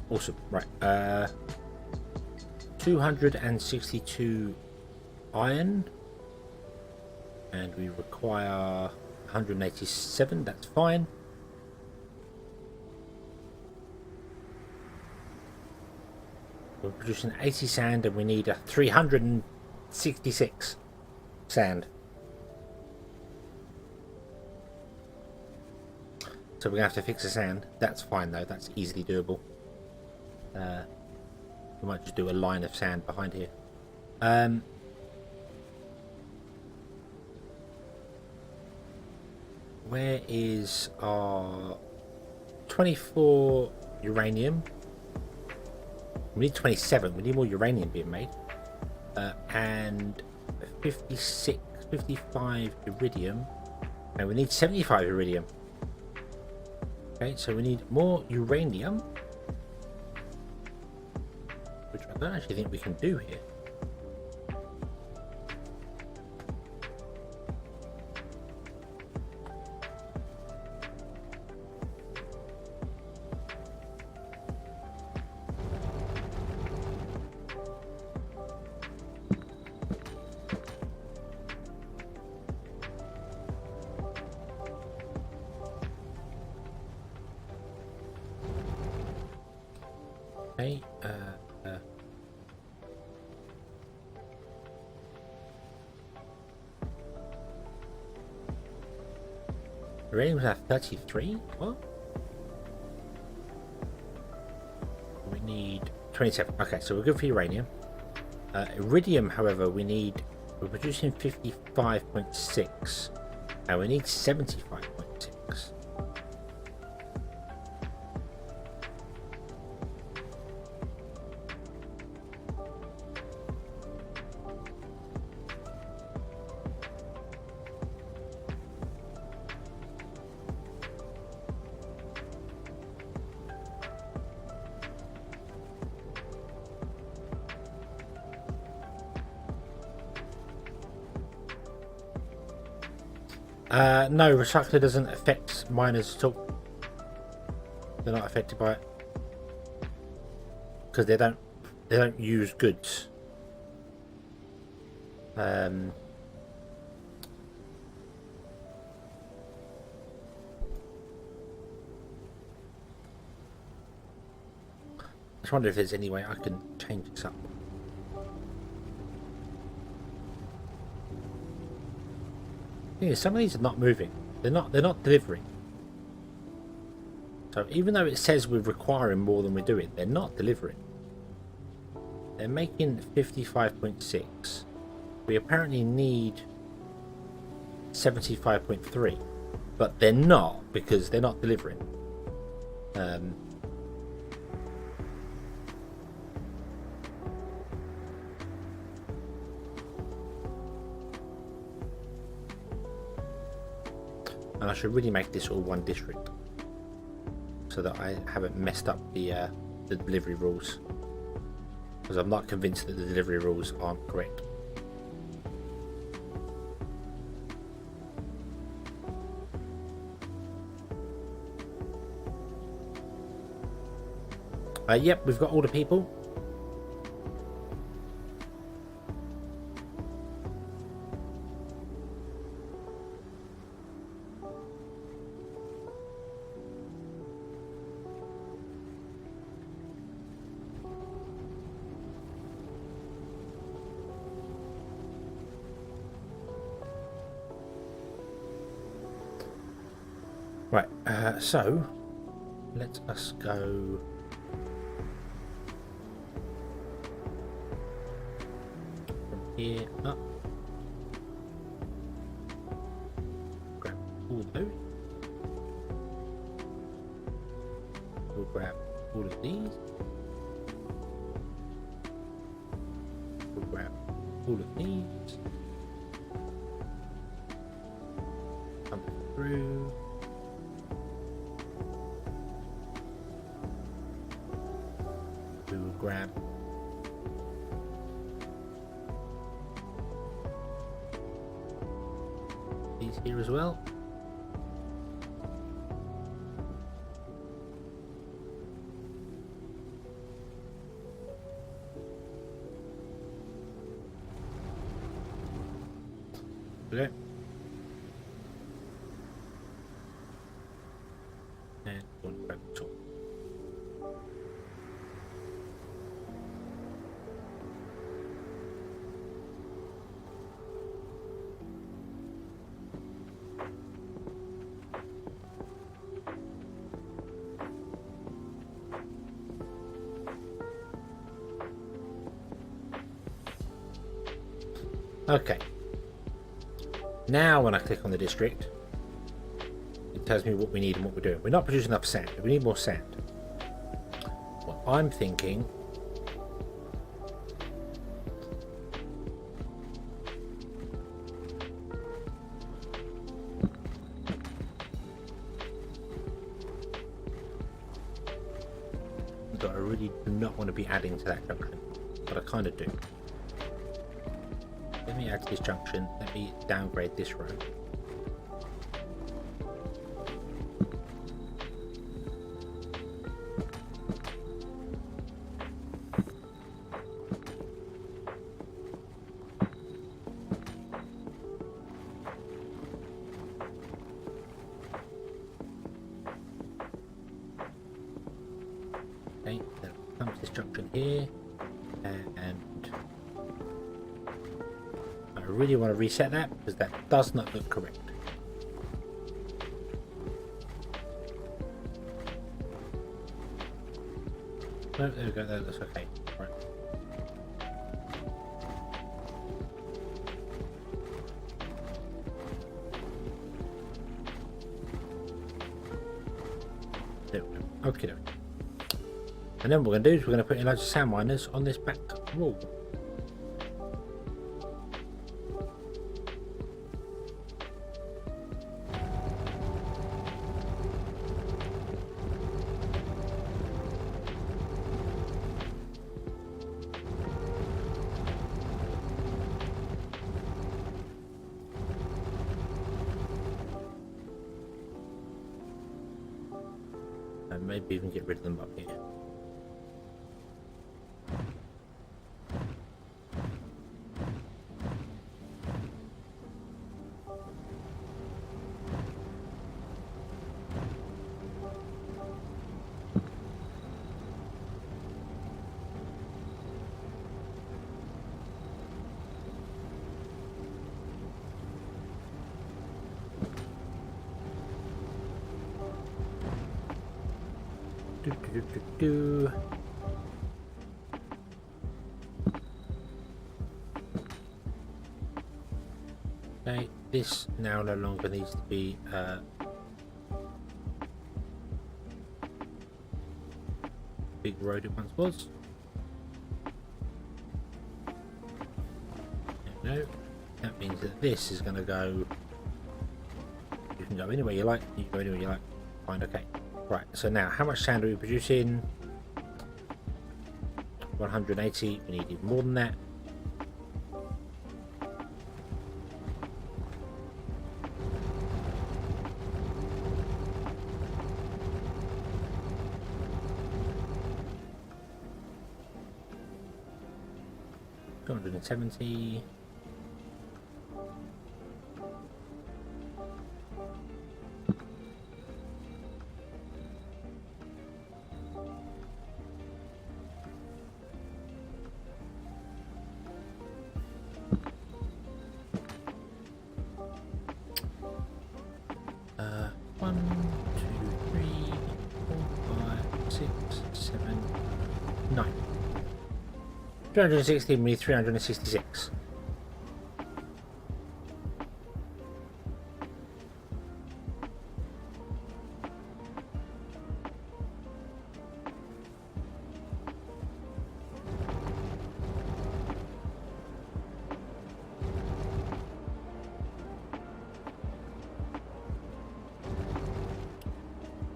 Awesome. Right. 262 iron, and we require 187. That's fine. We're producing 80 sand, and we need a 366 sand. So we're gonna have to fix the sand. That's fine though. That's easily doable. We might just do a line of sand behind here. Where is our 24 uranium? We need 27. We need more uranium being made. And 56, 55 iridium. And we need 75 iridium. Okay, so we need more uranium. I don't actually think we can do here. Okay, uranium was at 33? What? We need 27. Okay, so we're good for uranium. Iridium, however, we're producing 55.6 and we need 75.6. No, recycler doesn't affect miners at all. They're not affected by it because they don't use goods. I just wonder if there's any way I can change this up. Yeah, some of these are not moving. They're not delivering. So even though it says we're requiring more than we're doing, they're not delivering. They're making 55.6. We apparently need 75.3, but they're not because they're not delivering. And I should really make this all one district so that I haven't messed up the delivery rules, because I'm not convinced that the delivery rules aren't correct. Yep, we've got all the people. Right, so let us go from here up. Grab all those. We'll grab all of these. We'll grab all of these. Come through. We will grab these here as well. Okay. And one grab the top. Okay. Now when I click on the district, it tells me what we need and what we're doing. We're not producing enough sand. We need more sand. What I'm thinking that I really do not want to be adding to that junction. but I kind of do. Let me add to this junction. Let me downgrade this road. Okay, then come to this junction here, and I really want to reset that because that does not look correct. No, there we go, that looks okay. Right. There we go. Okay. And then what we're going to do is we're going to put in loads of sand miners on this back wall. And maybe even get rid of them up here. Okay, this now no longer needs to be big road it once was. No, that means that this is going to go. You can go anywhere you like. You can go anywhere you like. Fine, okay. Right. So now, how much sand are we producing? 180. We need even more than that. $270. One, two, three, 4, 5, 6, 7, 9. 260, we need 366.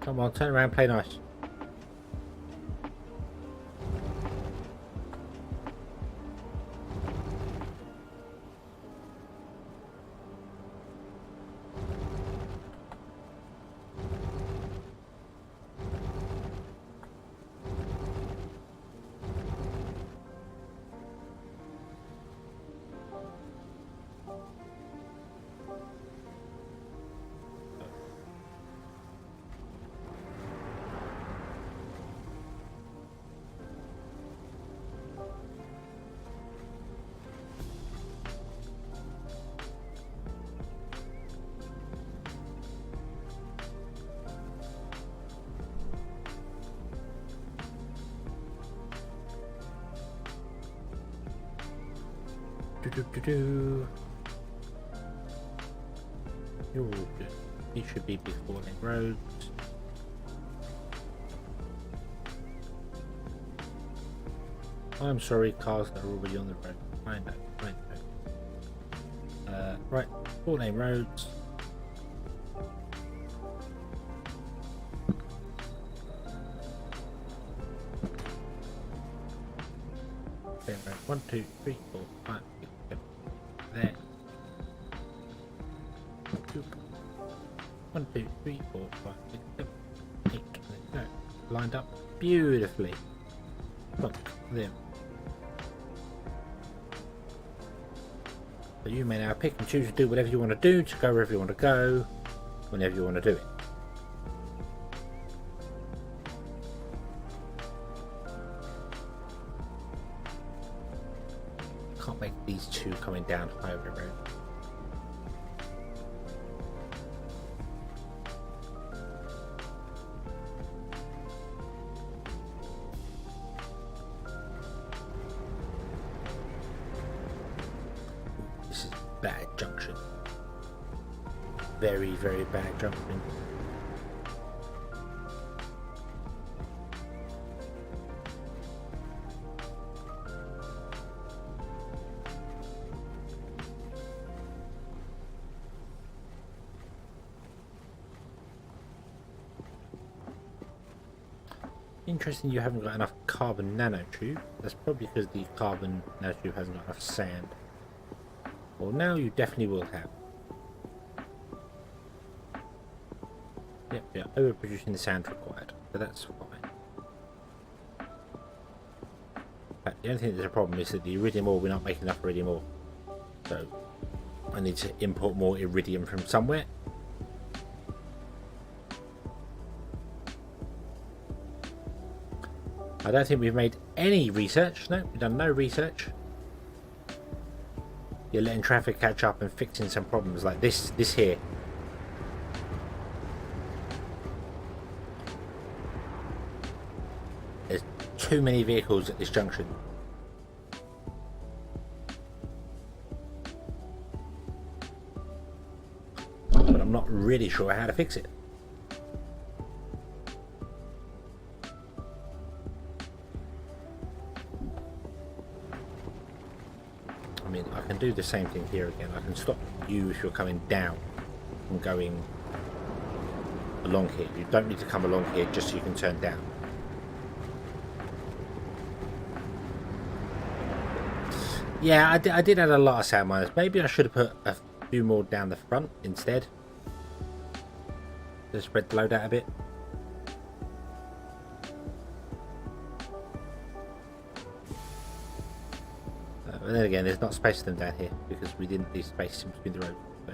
Come on, turn around, play nice. You're all good. These should be before lane roads. I'm sorry, cars that are already on the road. I know, I know. Right, 4 lane roads. 1, 2, 3, 4, 5, 6, 7. There. 1, 2, 3, 4, 5, 6, 7, 8. There. Lined up beautifully. Look, there. So you may now pick and choose to do whatever you want to do, to go wherever you want to go, whenever you want to do it. Can't make these two coming down over the road. This is bad junction. Very, very bad junction. Interesting you haven't got enough carbon nanotube. That's probably because the carbon nanotube hasn't got enough sand. Well, now you definitely will have. Yep, yeah, overproducing the sand required, so that's fine. But the only thing that's a problem is that the iridium ore, we're not making enough iridium ore. So I need to import more iridium from somewhere. I don't think we've made any research. No, we've done no research. You're letting traffic catch up and fixing some problems like this here. There's too many vehicles at this junction. But I'm not really sure how to fix it. I mean, I can do the same thing here again. I can stop you if you're coming down from going along here. You don't need to come along here just so you can turn down. Yeah, I did add a lot of sound miners. Maybe I should have put a few more down the front instead. To spread the load out a bit. But then again, there's not space for them down here because we didn't leave space in between the roads. So.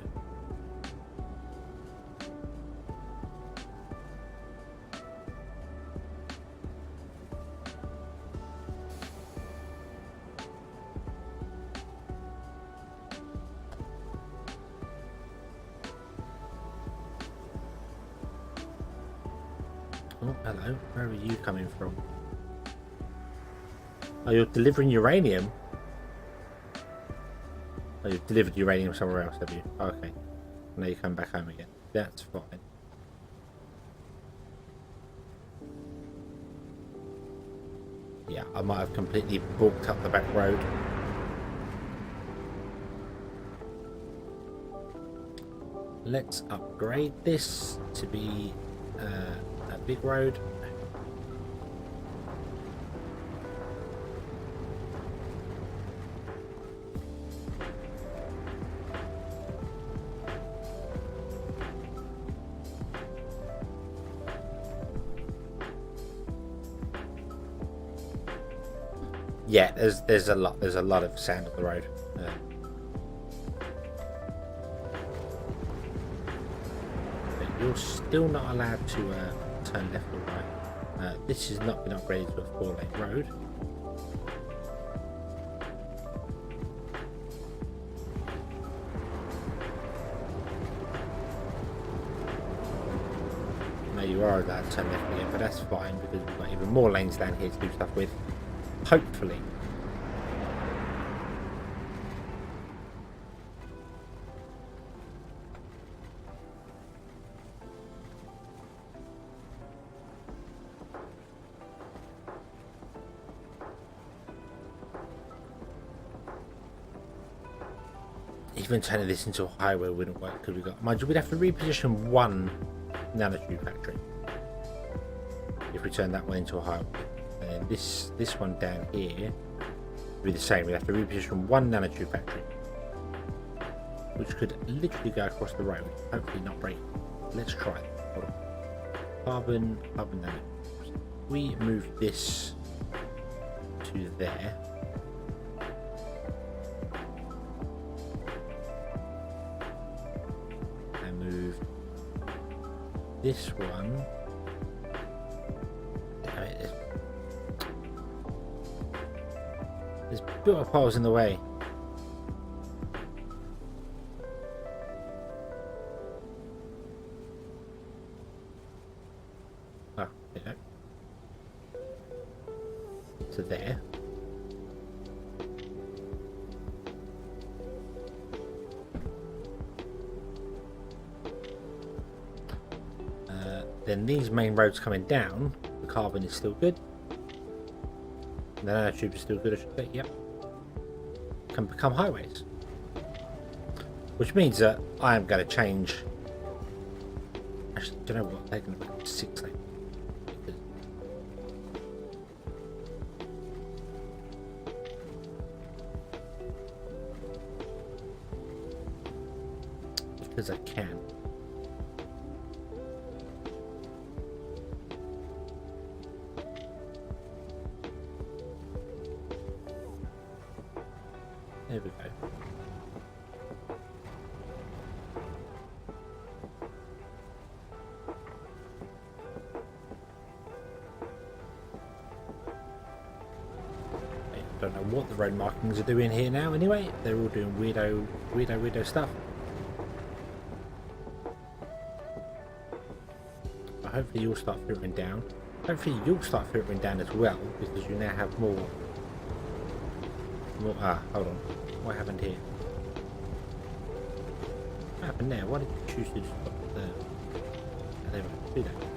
Oh, hello. Where are you coming from? Oh, you're delivering uranium? Oh, you've delivered uranium somewhere else, have you? Okay. Now you come back home again. That's fine. Yeah, I might have completely balked up the back road. Let's upgrade this to be a big road. Yeah, there's a lot of sand on the road. But you're still not allowed to turn left or right. This has not been upgraded to a 4-lane road. Now you are allowed to turn left again, but that's fine because we've got even more lanes down here to do stuff with. Hopefully. Even turning this into a highway wouldn't work because mind you, we'd have to reposition one nanotube factory if we turn that one into a highway. And then this one down here, be the same. We have to reposition one nanotube factory, which could literally go across the road. Hopefully not break. Let's try it. Hold on. Carbon nanotubes. We move this to there. And move this one. There's built-up piles in the way. Oh, there you go. So there. Then these main roads coming down, the carbon is still good. The nanotube is still good, I should say. Yep. Can become highways. Which means that I am going to change. Actually, do you know what? They're going to be 6 lanes. Because I can. There we go. I don't know what the road markings are doing here now anyway. They're all doing weirdo stuff. But hopefully you'll start filtering down. Hopefully you'll start filtering down as well, because you now have more. Hold on. What happened here? What happened there? Why did you choose to stop there? There we go. Do that.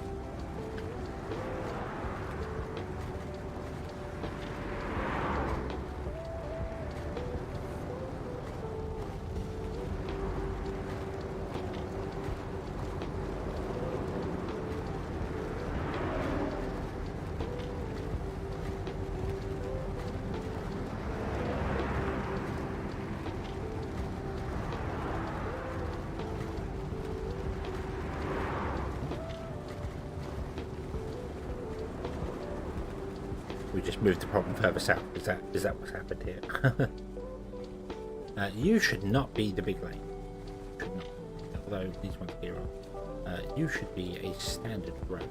We just moved the problem further south. Is that what's happened here? You should not be the big lane. Should not. Although these ones here are. You should be a standard road.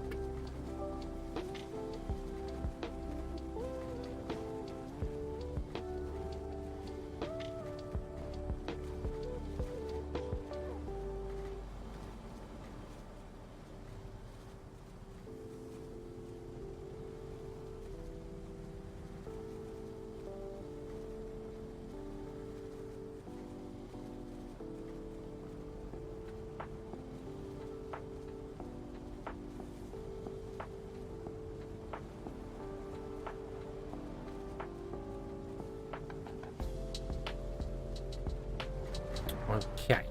Okay.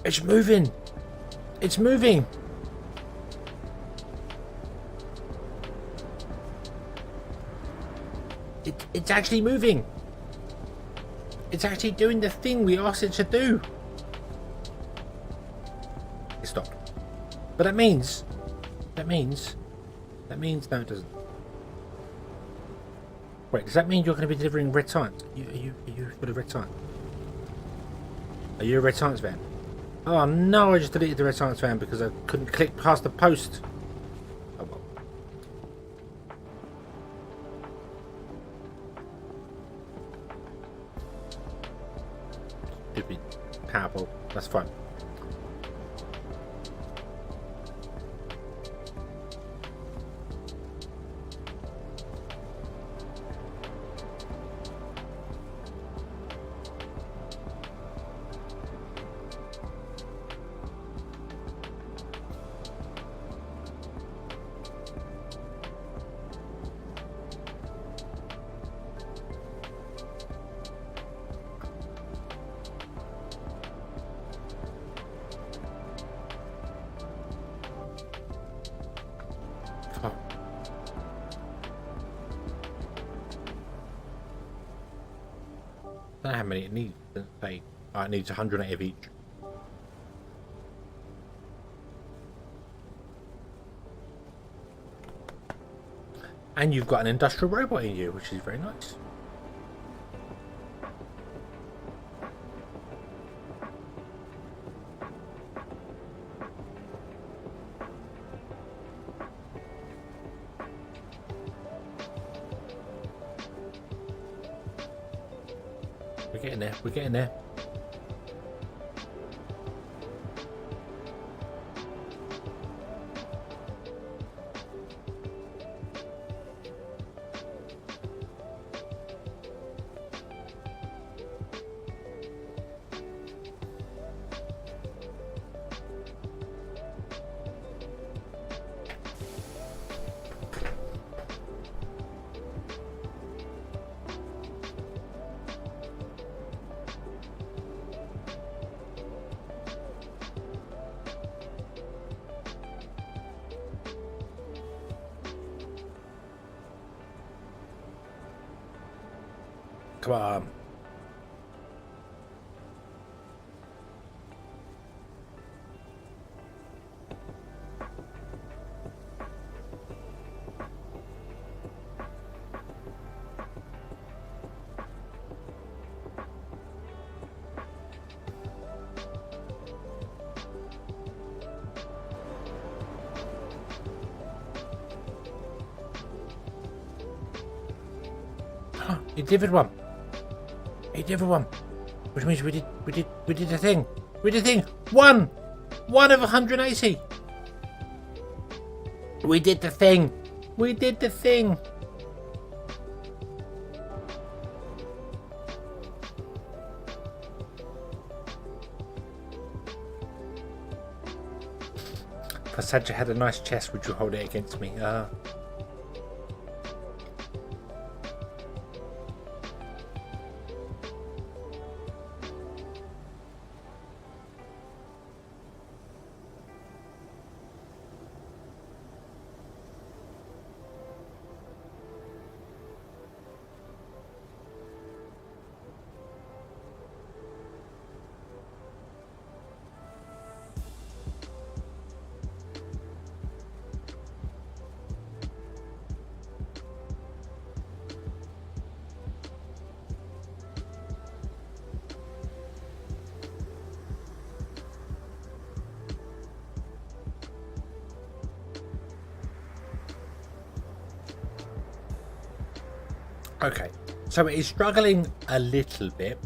It's moving. It's moving. It's actually moving. It's actually doing the thing we asked it to do. It stopped. But that means no, it doesn't. Wait, does that mean you're going to be delivering red science? Are you for the red science? Are you a red science van? Oh no, I just deleted the red science van because I couldn't click past the post. Oh well. Stupid Powerball. That's fine. don't know how many it needs. Doesn't say. Oh, it needs 180 of each. And you've got an industrial robot in you, which is very nice. We're getting there. We're getting there. Come on. He delivered one. He delivered one. Which means we did the thing. We did the thing. One of 180. We did the thing. We did the thing. If Sajja had a nice chest, would you hold it against me? Okay, so it is struggling a little bit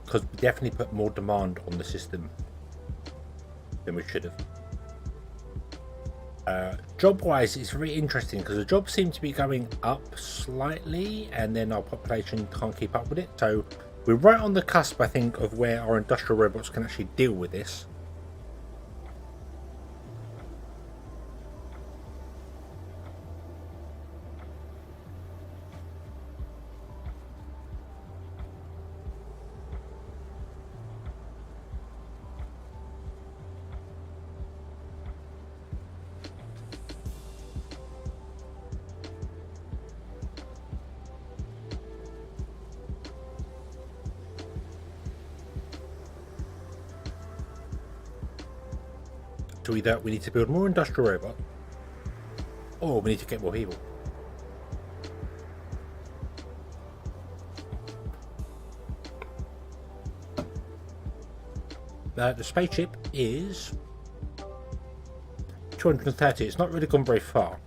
because we definitely put more demand on the system than we should have. Job-wise, it's very interesting because the jobs seem to be going up slightly and then our population can't keep up with it. So we're right on the cusp, I think, of where our industrial robots can actually deal with this. So either we need to build more industrial robots, or we need to get more people. The spaceship is 230. It's not really gone very far.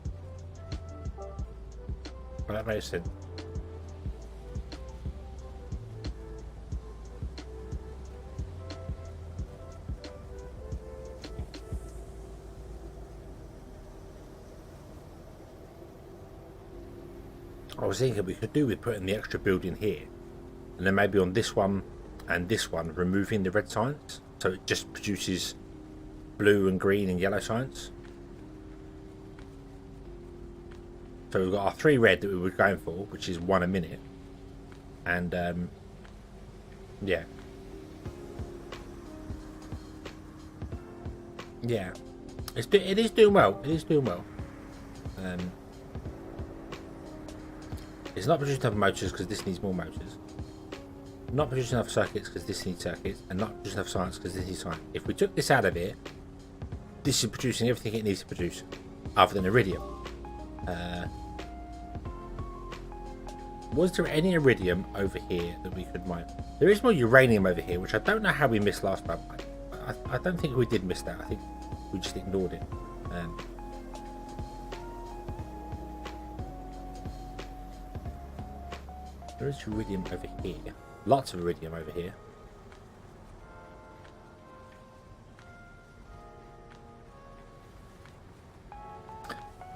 But that makes sense. I was thinking we could do with putting the extra building here, and then maybe on this one and this one removing the red science, so it just produces blue and green and yellow science. So we've got our 3 red that we were going for, which is 1 a minute, and yeah, it is doing well. It is doing well. It's not producing enough motors because this needs more motors. not producing enough circuits because this needs circuits, and not producing enough science because this needs science. If we took this out of it, this is producing everything it needs to produce, other than iridium. Was there any iridium over here that we could mine? There is more uranium over here, which I don't know how we missed last time. I don't think we did miss that. I think we just ignored it. There is iridium over here. Lots of iridium over here.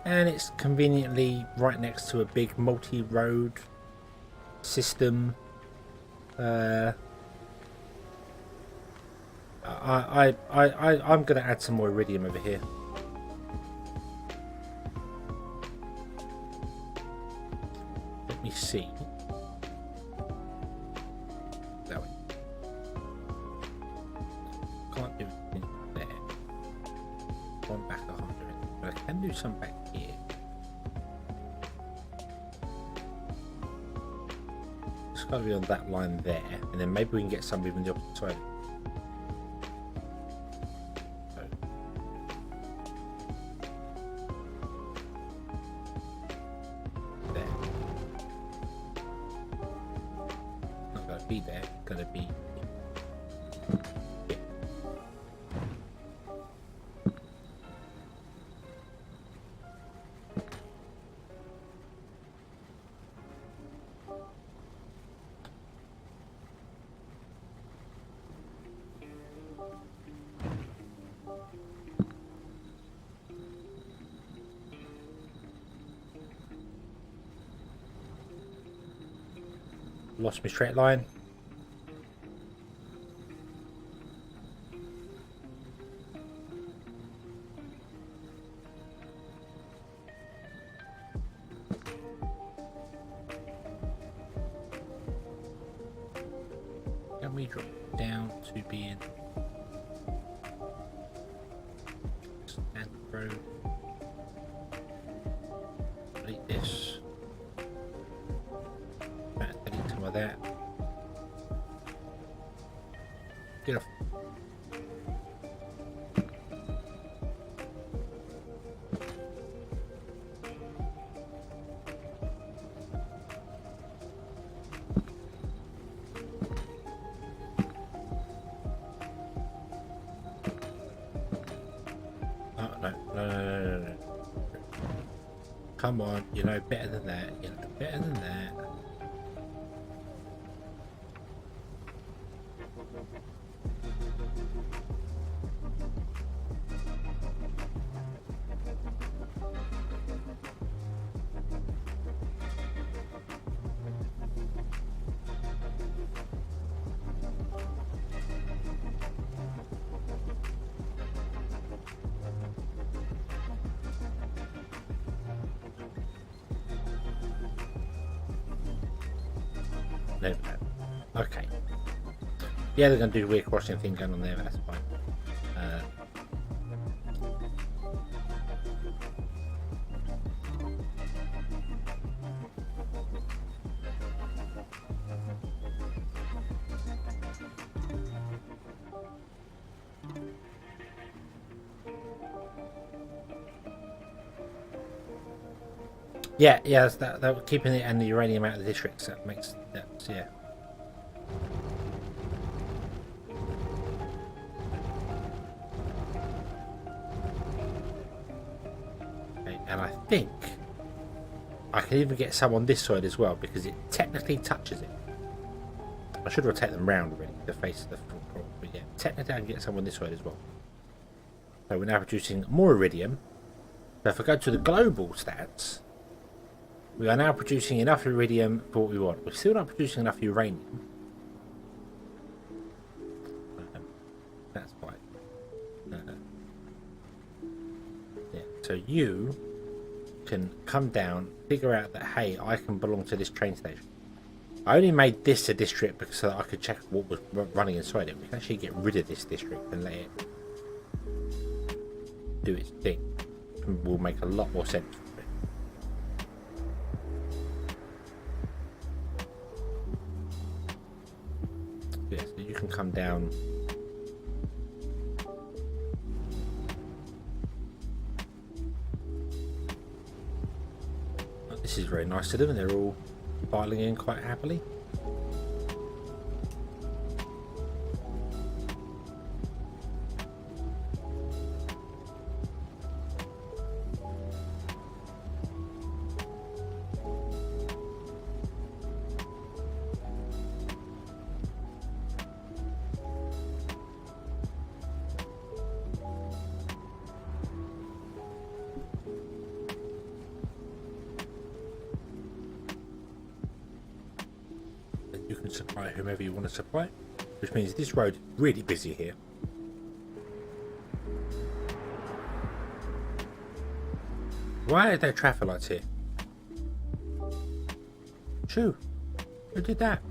And it's conveniently right next to a big multi-road system. I'm going to add some more iridium over here. Let me see. That way. Can't do anything there. One back, I can't do it. But I can do some back here. It's got to be on that line there, and then maybe we can get some even the opposite side. There, gonna be here. Lost my straight line. Can we drop down to being stand road? Delete this. Delete some of that. Get off. No. Come on, you know better than that. You know better than that. No. Okay. Yeah, they're going to do a weird crossing thing going on there, but that's fine. Yeah, that keeping it and the uranium out of the districts. That makes that, yeah. Okay, and I think I can even get some on this side as well because it technically touches it. I should rotate them round already to face the front, but yeah, technically I can get some on this side as well. So we're now producing more iridium. So if I go to the global stats. We are now producing enough iridium for what we want. We're still not producing enough uranium. That's fine. Yeah. So you can come down, figure out that, hey, I can belong to this train station. I only made this a district because so that I could check what was running inside it. We can actually get rid of this district and let it do its thing. It will make a lot more sense. Yes, you can come down. This is very nice to them, and they're all filing in quite happily. You can supply whomever you want to supply, which means this road is really busy here. Why are there traffic lights here? Shoo! Who did that?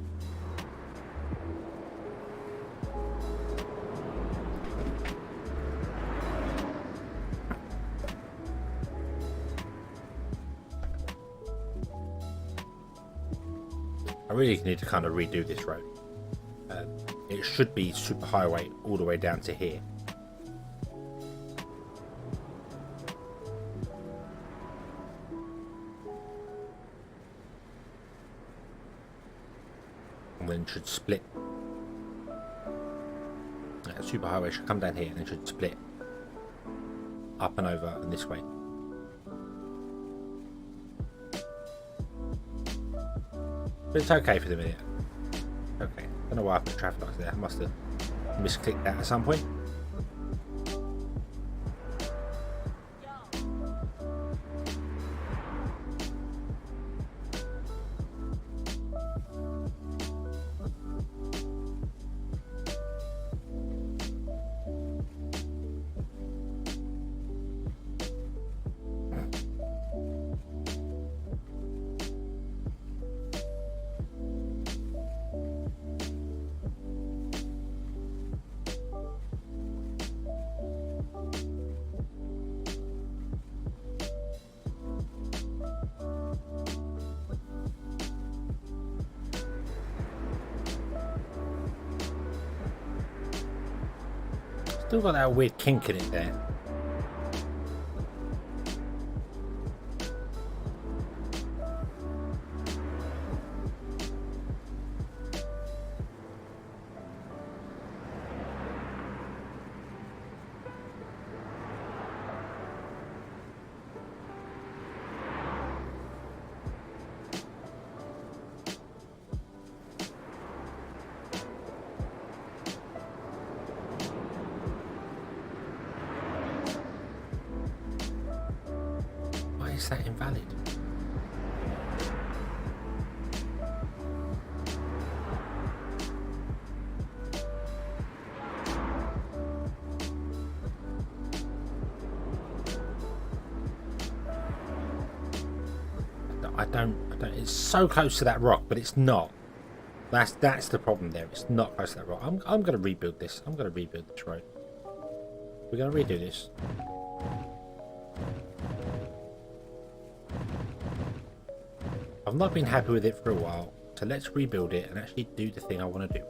I really need to kind of redo this road. It should be super highway all the way down to here. And then it should split. Super highway should come down here and it should split up and over and this way. But it's okay for the minute. Okay. Don't know why I put traffic lights there. I must have misclicked that at some point. Still got that weird kink in it there. Is that invalid? I don't. It's so close to that rock, but it's not. That's the problem there. It's not close to that rock. I'm going to rebuild this. I'm going to rebuild this road. We're going to redo this. I've not been happy with it for a while, so let's rebuild it and actually do the thing I want to do.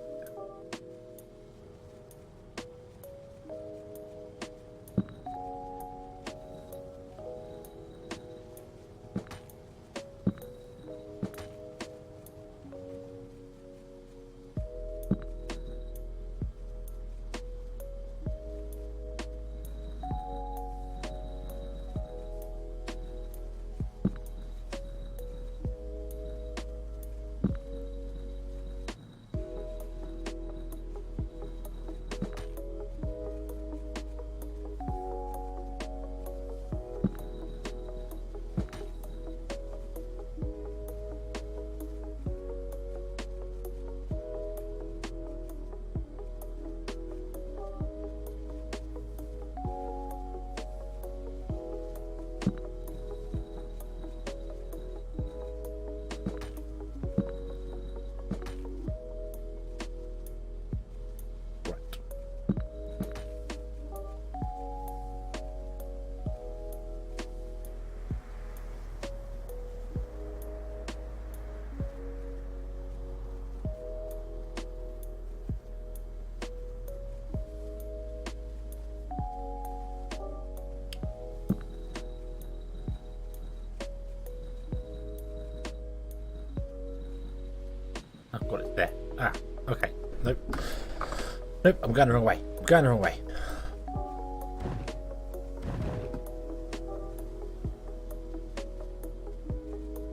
Nope, I'm going the wrong way. I'm going the wrong way.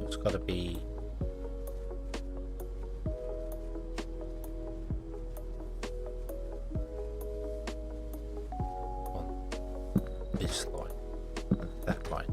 It's got to be... on this line and that line.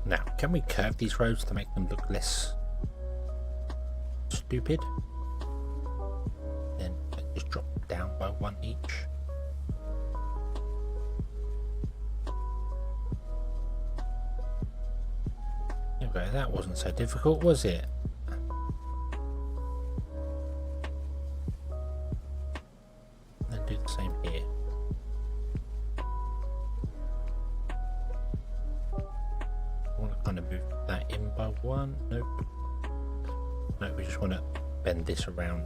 Now, can we curve these roads to make them look less stupid? Then just drop them down by one each. Okay, that wasn't so difficult, was it? Then do the same here. Move that in by one. Nope. No, we just want to bend this around.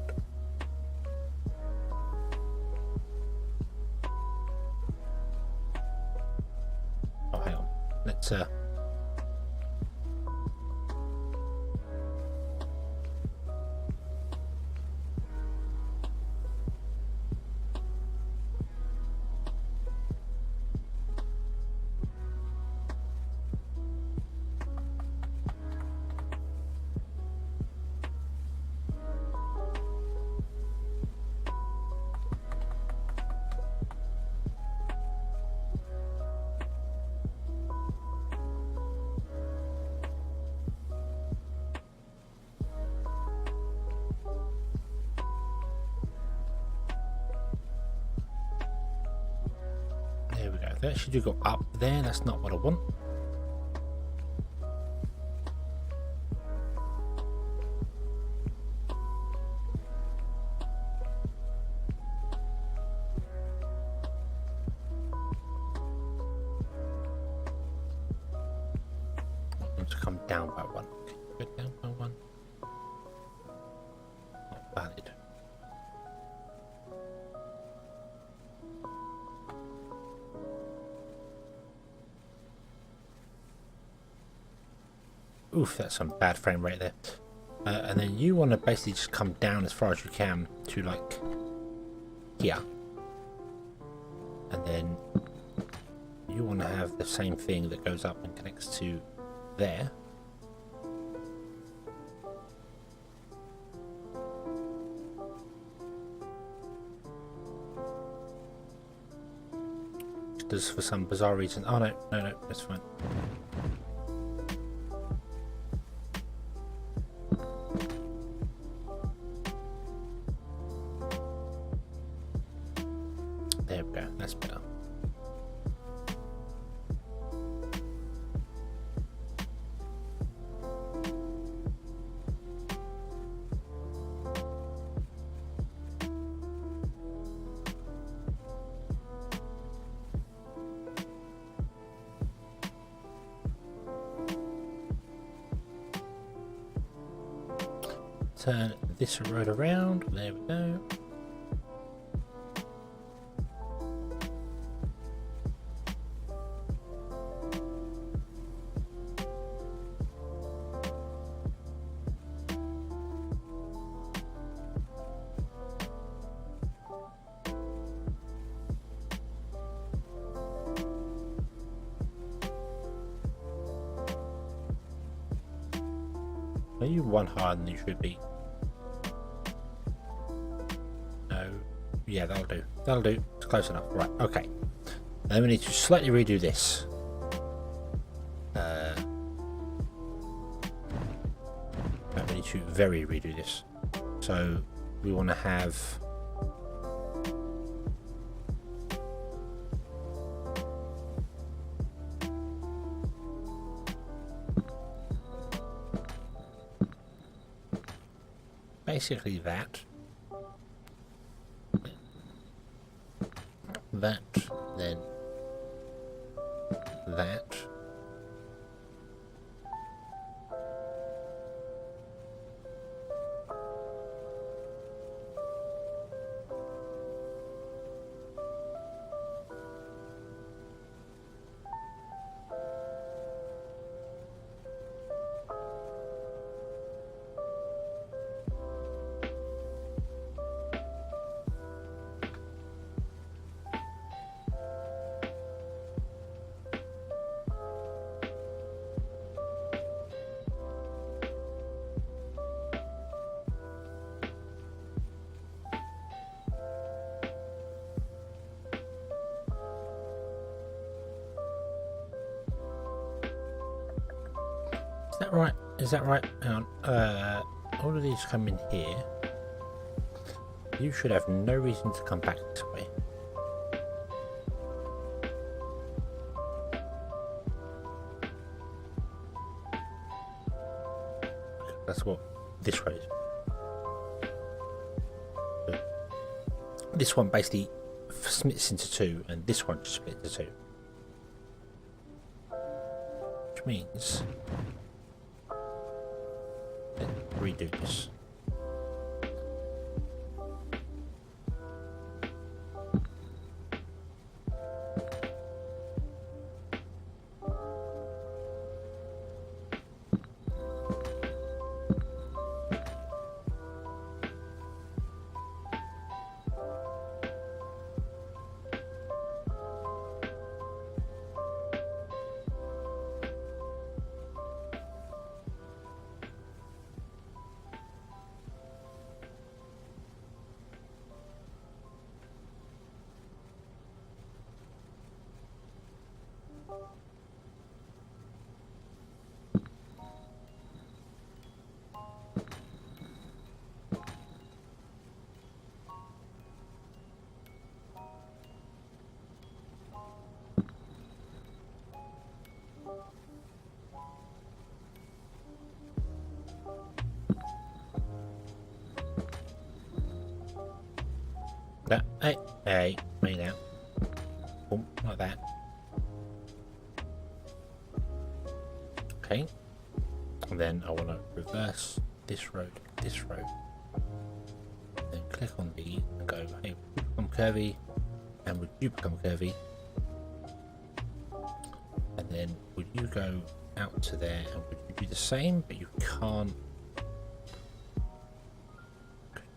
Oh, hang on. Let's there we go. That should go up there. That's not what I want. I want them to come down by one. Okay, go down by one. Not valid. Oof, that's some bad frame rate there. And then you want to basically just come down as far as you can to like here. And then you want to have the same thing that goes up and connects to there. Just for some bizarre reason. Oh no, that's fine. There we go, that's better. Turn this road around, there we go. Are you one higher than you should be? No. Yeah, that'll do. That'll do. It's close enough. Right, okay. Then we need to slightly redo this. We need to very redo this. So we want to have... basically that. that, then that. Is that right? Is that right? Hang on. All of these come in here. You should have no reason to come back this way. That's what this road is. This one basically splits into two, and this one just splits into two. Which means redo this. That, hey, me now. Boom, like that. Okay. And then I want to reverse this road, then click on these and go, hey, become curvy, and would you become curvy? And then would you go out to there, and would you do the same? But you can't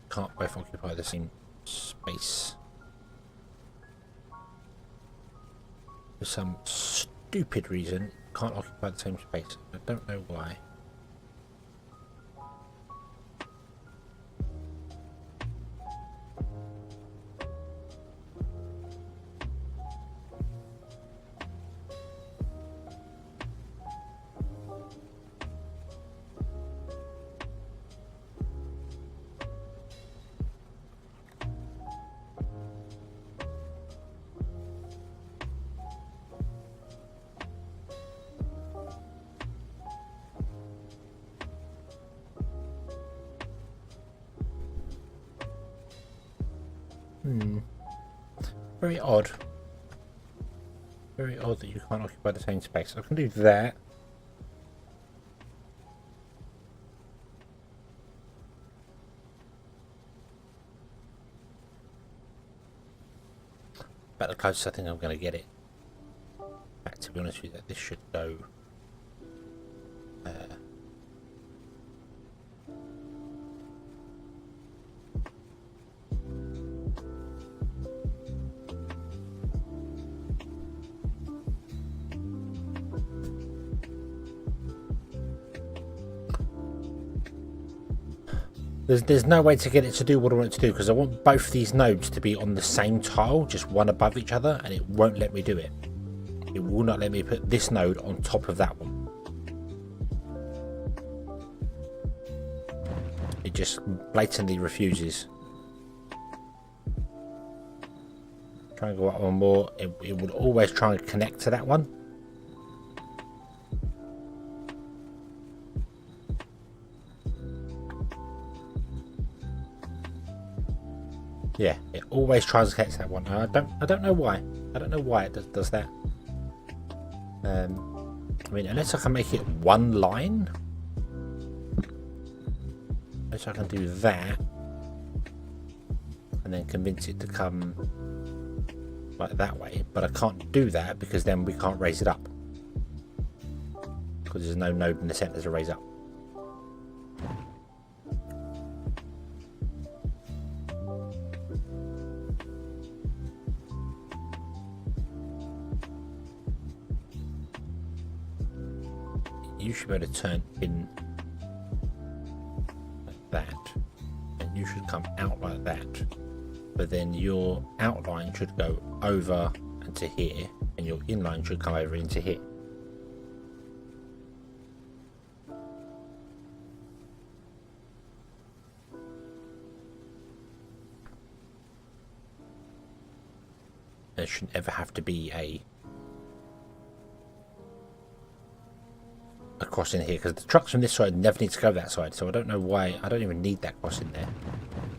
both occupy the same space. For some stupid reason, can't occupy the same space. I don't know why. Very odd. Very odd that you can't occupy the same space. I can do that. About the closest I think I'm going to get it. In fact, to be honest with you, this should go. There's no way to get it to do what I want it to do, because I want both these nodes to be on the same tile, just one above each other, and it won't let me do it. It will not let me put this node on top of that one. It just blatantly refuses. Try and go up one more. It would always try and connect to that one. Yeah, always tries to catch that one. I don't know why. I don't know why it does that. I mean, unless I can make it one line. Unless I can do that. And then convince it to come like that way. But I can't do that because then we can't raise it up. Because there's no node in the center to raise up. You should be able to turn in like that, and you should come out like that, but then your outline should go over into here, and your inline should come over into here. There shouldn't ever have to be a crossing here, because the trucks from this side never need to go that side, so I don't know why. I don't even need that crossing there.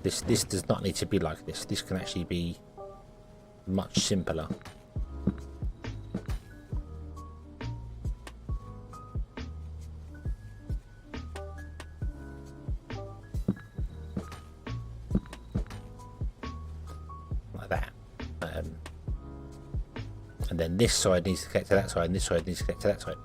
This does not need to be like this. This can actually be much simpler. Like that. And then this side needs to connect to that side, and this side needs to connect to that side.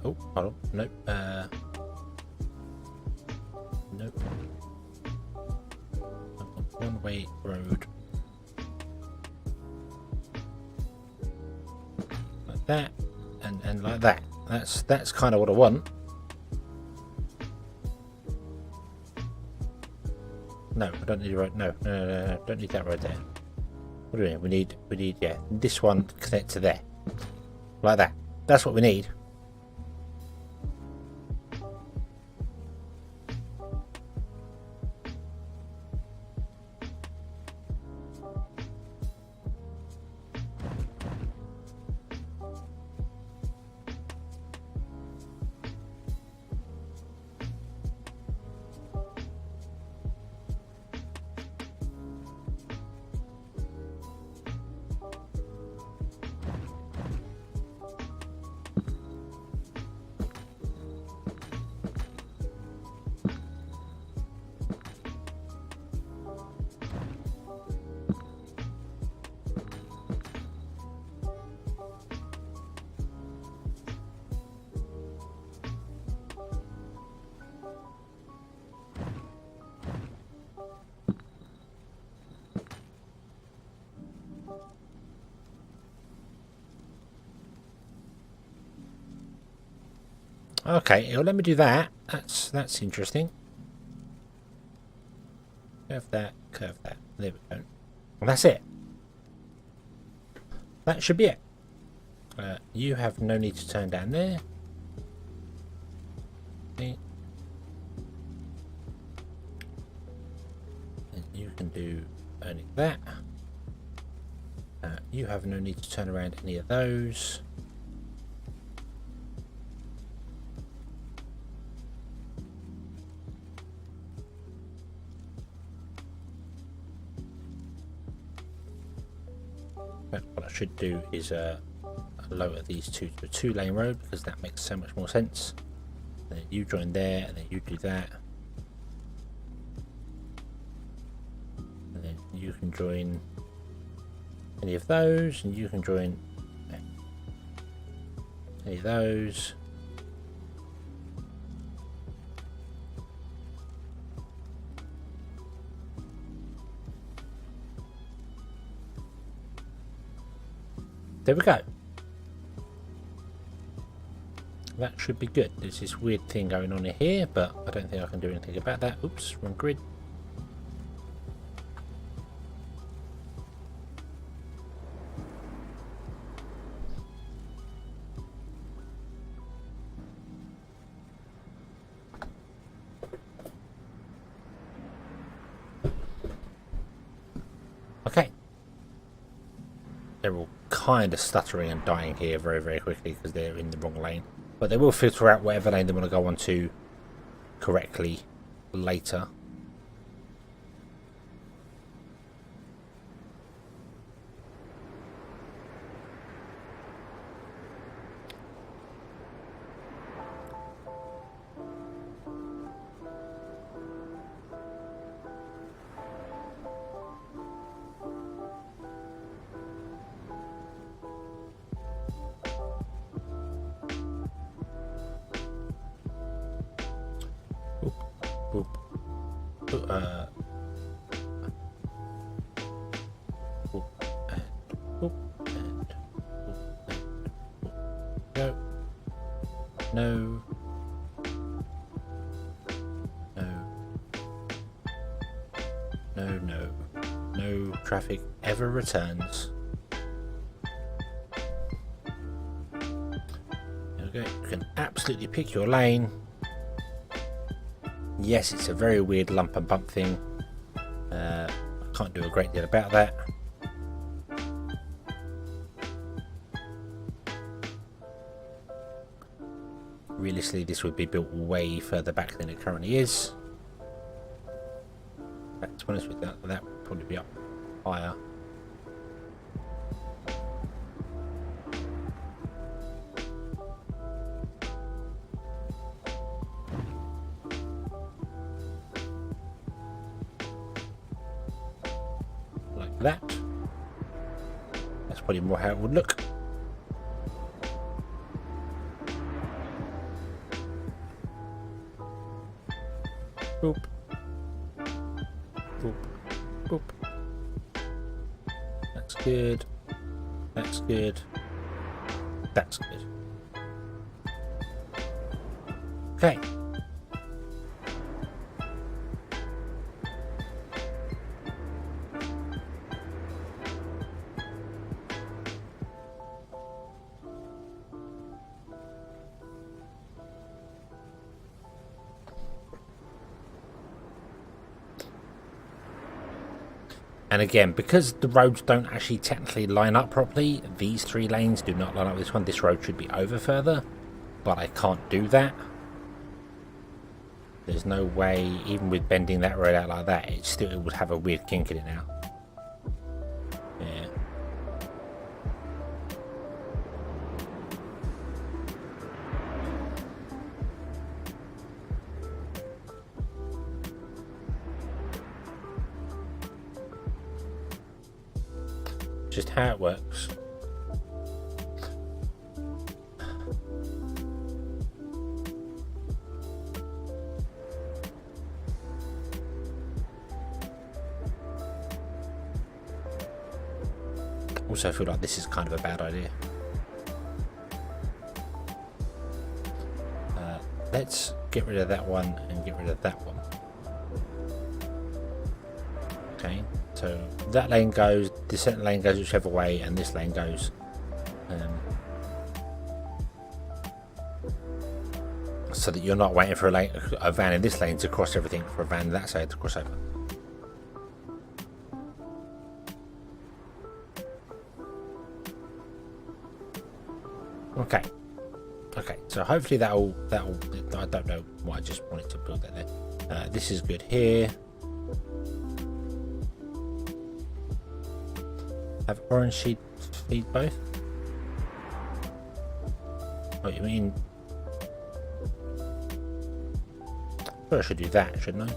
Oh, hold on. Nope. Nope. One-way road. Like that, and like that. That's kind of what I want. No, I don't need a road. No, don't need that road there. What do we need? We need yeah, this one to connect to there. Like that. That's what we need. Okay, it'll let me do that. That's interesting. Curve that, curve that. There we go. Well, that's it. That should be it. You have no need to turn down there. Okay. And you can do only that. You have no need to turn around any of those. What I should do is lower these two to a 2-lane road, because that makes so much more sense. Then you join there, and then you do that, and then you can join any of those, and you can join any of those. There we go. That should be good. There's this weird thing going on here, but I don't think I can do anything about that. Oops, wrong grid. Okay. they're all kind of stuttering and dying here very, very quickly because they're in the wrong lane. But they will filter out whatever lane they want to go on to correctly later. Boop. Boop and boop and boop and boop. No. No traffic ever returns. Okay, you can absolutely pick your lane. Yes, it's a very weird lump and bump thing. I can't do a great deal about that. Realistically, this would be built way further back than it currently is. To be honest with that would probably be up higher. Like that. That's probably more how it would look. Boop. Boop. Boop. That's good. That's good. That's good. Okay. And again, because the roads don't actually technically line up properly, these three lanes do not line up with this one. This road should be over further, but I can't do that. There's no way, even with bending that road out like that, it would have a weird kink in it now. Yeah. Just how it works. Also, I feel like this is kind of a bad idea. Let's get rid of that one and get rid of that one. Okay, so that lane goes, this second lane goes whichever way, and this lane goes. So that you're not waiting for a van in this lane to cross everything for a van in that side to cross over. Okay. Okay, so hopefully that'll I don't know why I just wanted to build that there. This is good here. Have orange sheet feed both? Oh, you mean? Well, I should do that, shouldn't I?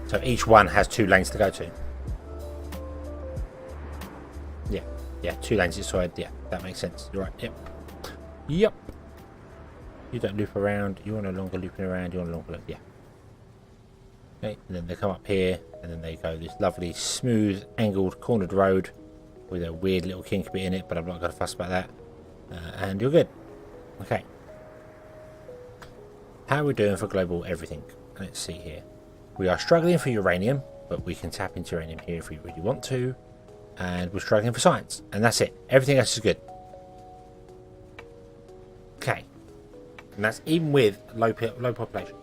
So each one has 2 lanes to go to. Yeah, 2 lanes each side. Yeah, that makes sense. You're right. Yep. You don't loop around. You're no longer looping around. You're no longer loop. Yeah. Okay, and then they come up here, and then they go this lovely, smooth, angled, cornered road with a weird little kink bit in it, but I'm not going to fuss about that. And you're good. Okay. How are we doing for global everything? Let's see here. We are struggling for uranium, but we can tap into uranium here if we really want to. And we're struggling for science, and that's it. Everything else is good. Okay. And that's even with low population.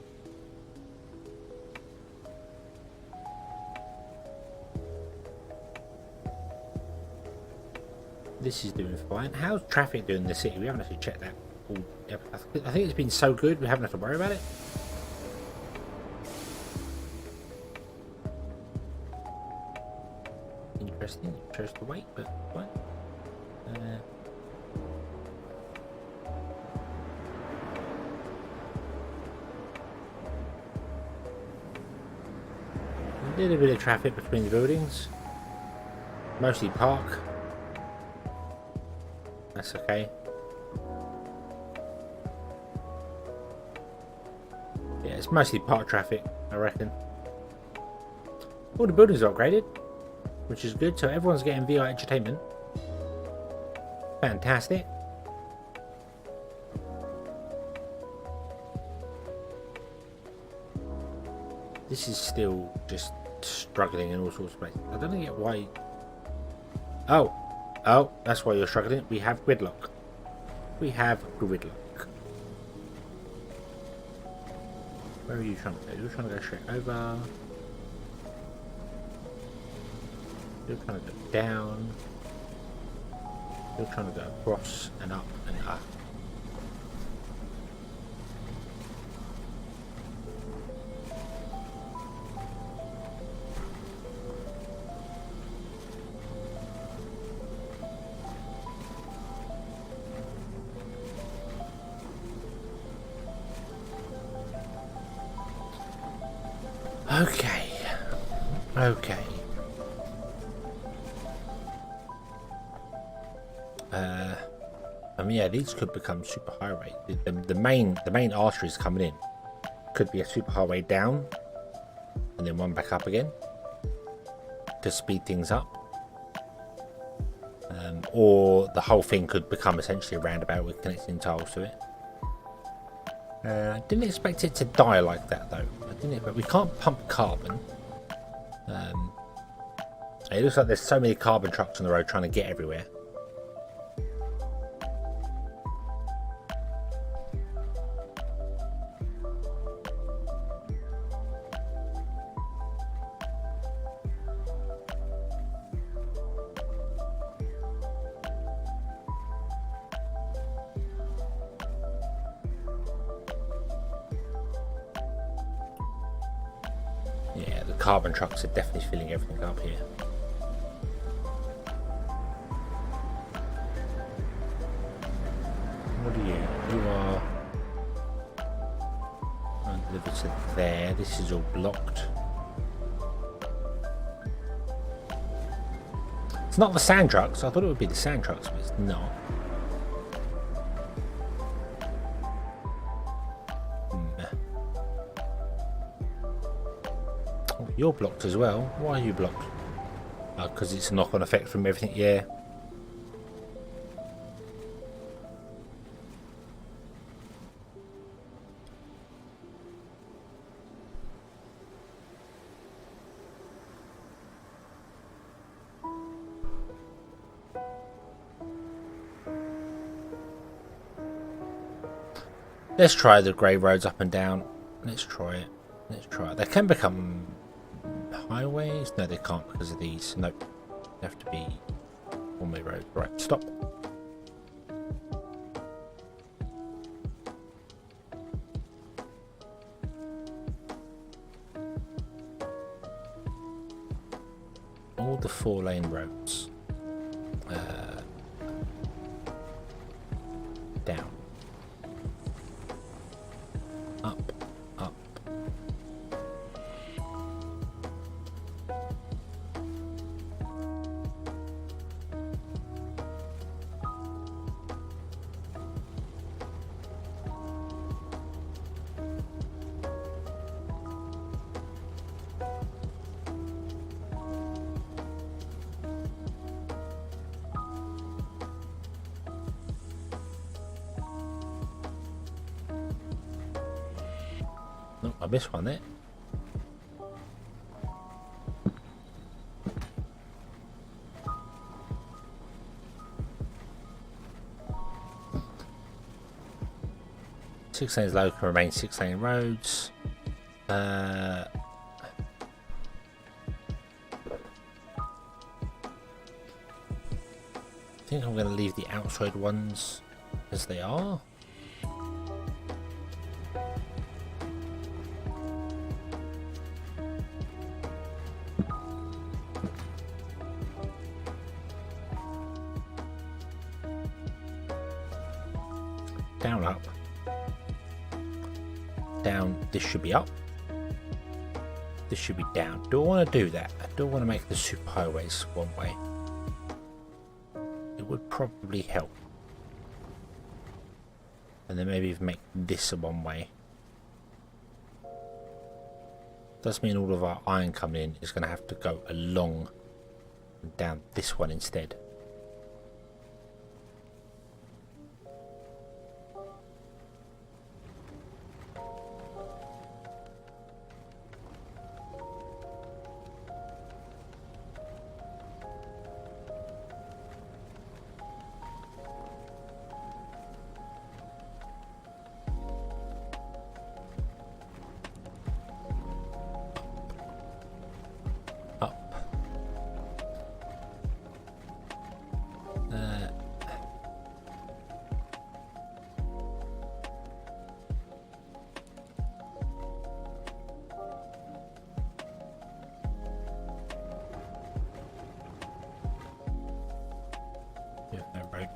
This is doing fine. How's traffic doing in the city? We haven't actually checked that. I think it's been so good we haven't had to worry about it. Interesting. It chose to wait, but fine. A little bit of traffic between the buildings. Mostly park. That's okay. Yeah, it's mostly park traffic, I reckon. All the buildings are upgraded, which is good. So everyone's getting VR entertainment. Fantastic. This is still just struggling in all sorts of places. I don't get why. Oh, that's why you're struggling. We have gridlock. We have gridlock. Where are you trying to go? You're trying to go straight over. You're trying to go down. You're trying to go across and up and up. Okay. I mean, yeah, these could become super highway. The main arteries coming in could be a super highway down, and then one back up again to speed things up. Or the whole thing could become essentially a roundabout with connecting tiles to it. I didn't expect it to die like that though. But we can't pump carbon. It looks like there's so many carbon trucks on the road trying to get everywhere. Yeah, the carbon trucks are definitely filling everything up here. What are you? You are undelivered to there. This is all blocked. It's not the sand trucks. I thought it would be the sand trucks, but it's not. Oh, you're blocked as well. Why are you blocked? Because it's a knock-on effect from everything. Yeah. Let's try the grey roads up and down. Let's try it. They can become highways. No, they can't because of these. Nope. They have to be one-way roads. Right, stop. All the 4-lane roads. Down. Up. Oh, I missed one there. Six lanes local remain 6-lane roads. think I'm going to leave the outside ones as they are. Down, up. Down, this should be up. This should be down. Do I want to do that? I don't want to make the superhighways one way. It would probably help. And then maybe even make this a one way. Does mean all of our iron coming in is going to have to go along and down this one instead.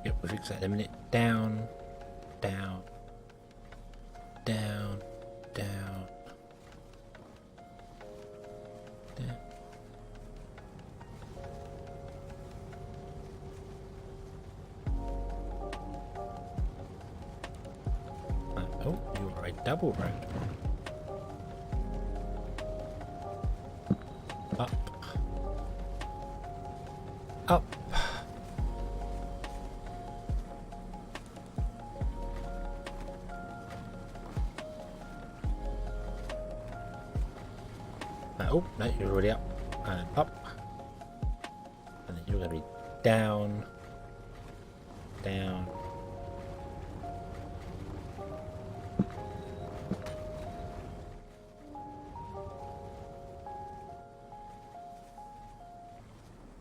Yep, we'll fix that in a minute. Down, down, down, down, down. Oh, you are a double road. Up. Up. Oh, no, you're already up. And up. And then you're going to be down. Down.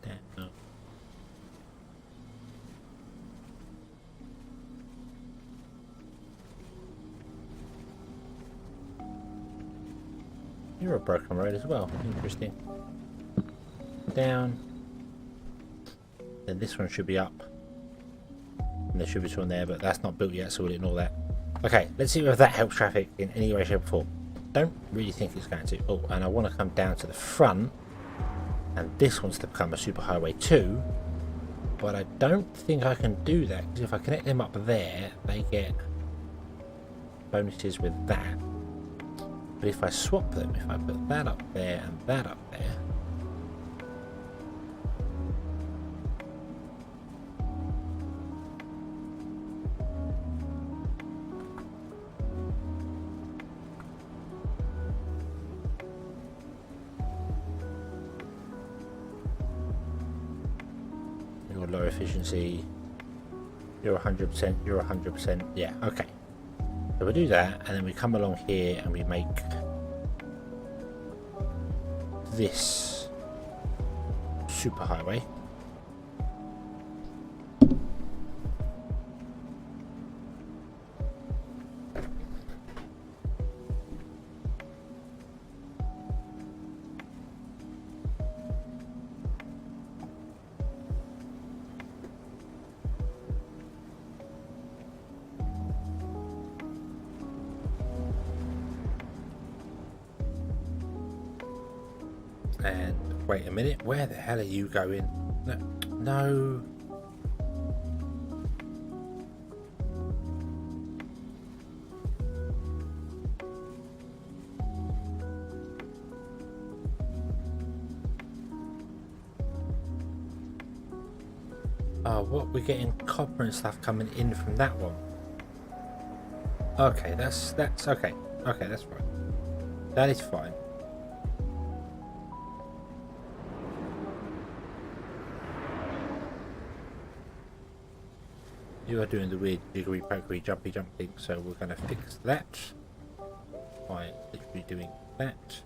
Down. You're a broken road as well. Interesting. Down. Then this one should be up. And there should be one there, but that's not built yet, so we'll ignore that. Okay, let's see if that helps traffic in any way, shape or form. Don't really think it's going to. Oh, and I want to come down to the front. And this wants to become a superhighway too. But I don't think I can do that, because if I connect them up there, they get bonuses with that. But if I swap them, if I put that up there and that up there, you're low efficiency, you're 100%, you're 100%, yeah, okay. So we do that, and then we come along here and we make this superhighway. And wait a minute, where the hell are you going? No, no. Oh, what? We're getting copper and stuff coming in from that one. Okay, that's okay. Okay, that's fine. That is fine. You are doing the weird jiggery pokery jumpy jump thing, so we're going to fix that by literally doing that.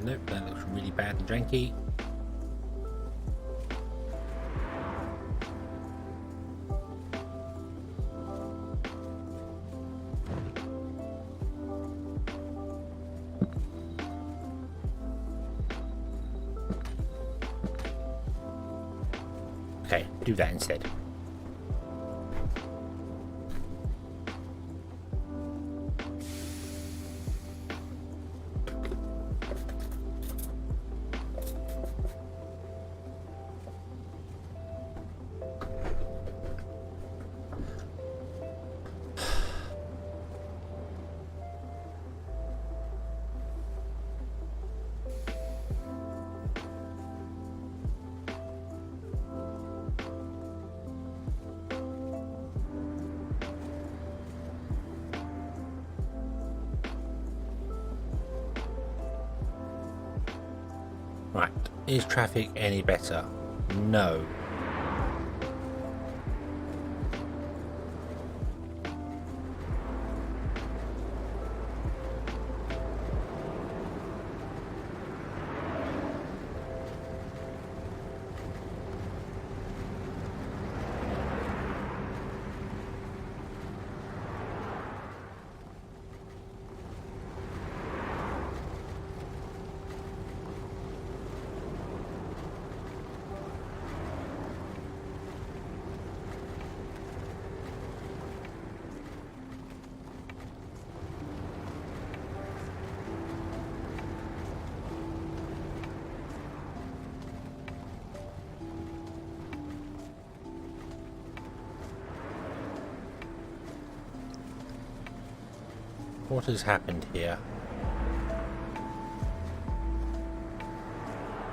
Nope, that looks really bad and janky. Okay, do that instead. Right, is traffic any better? No. What has happened here?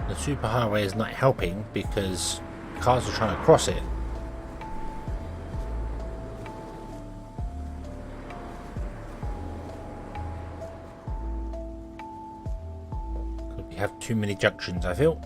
The superhighway is not helping because cars are trying to cross it. We have too many junctions, I feel.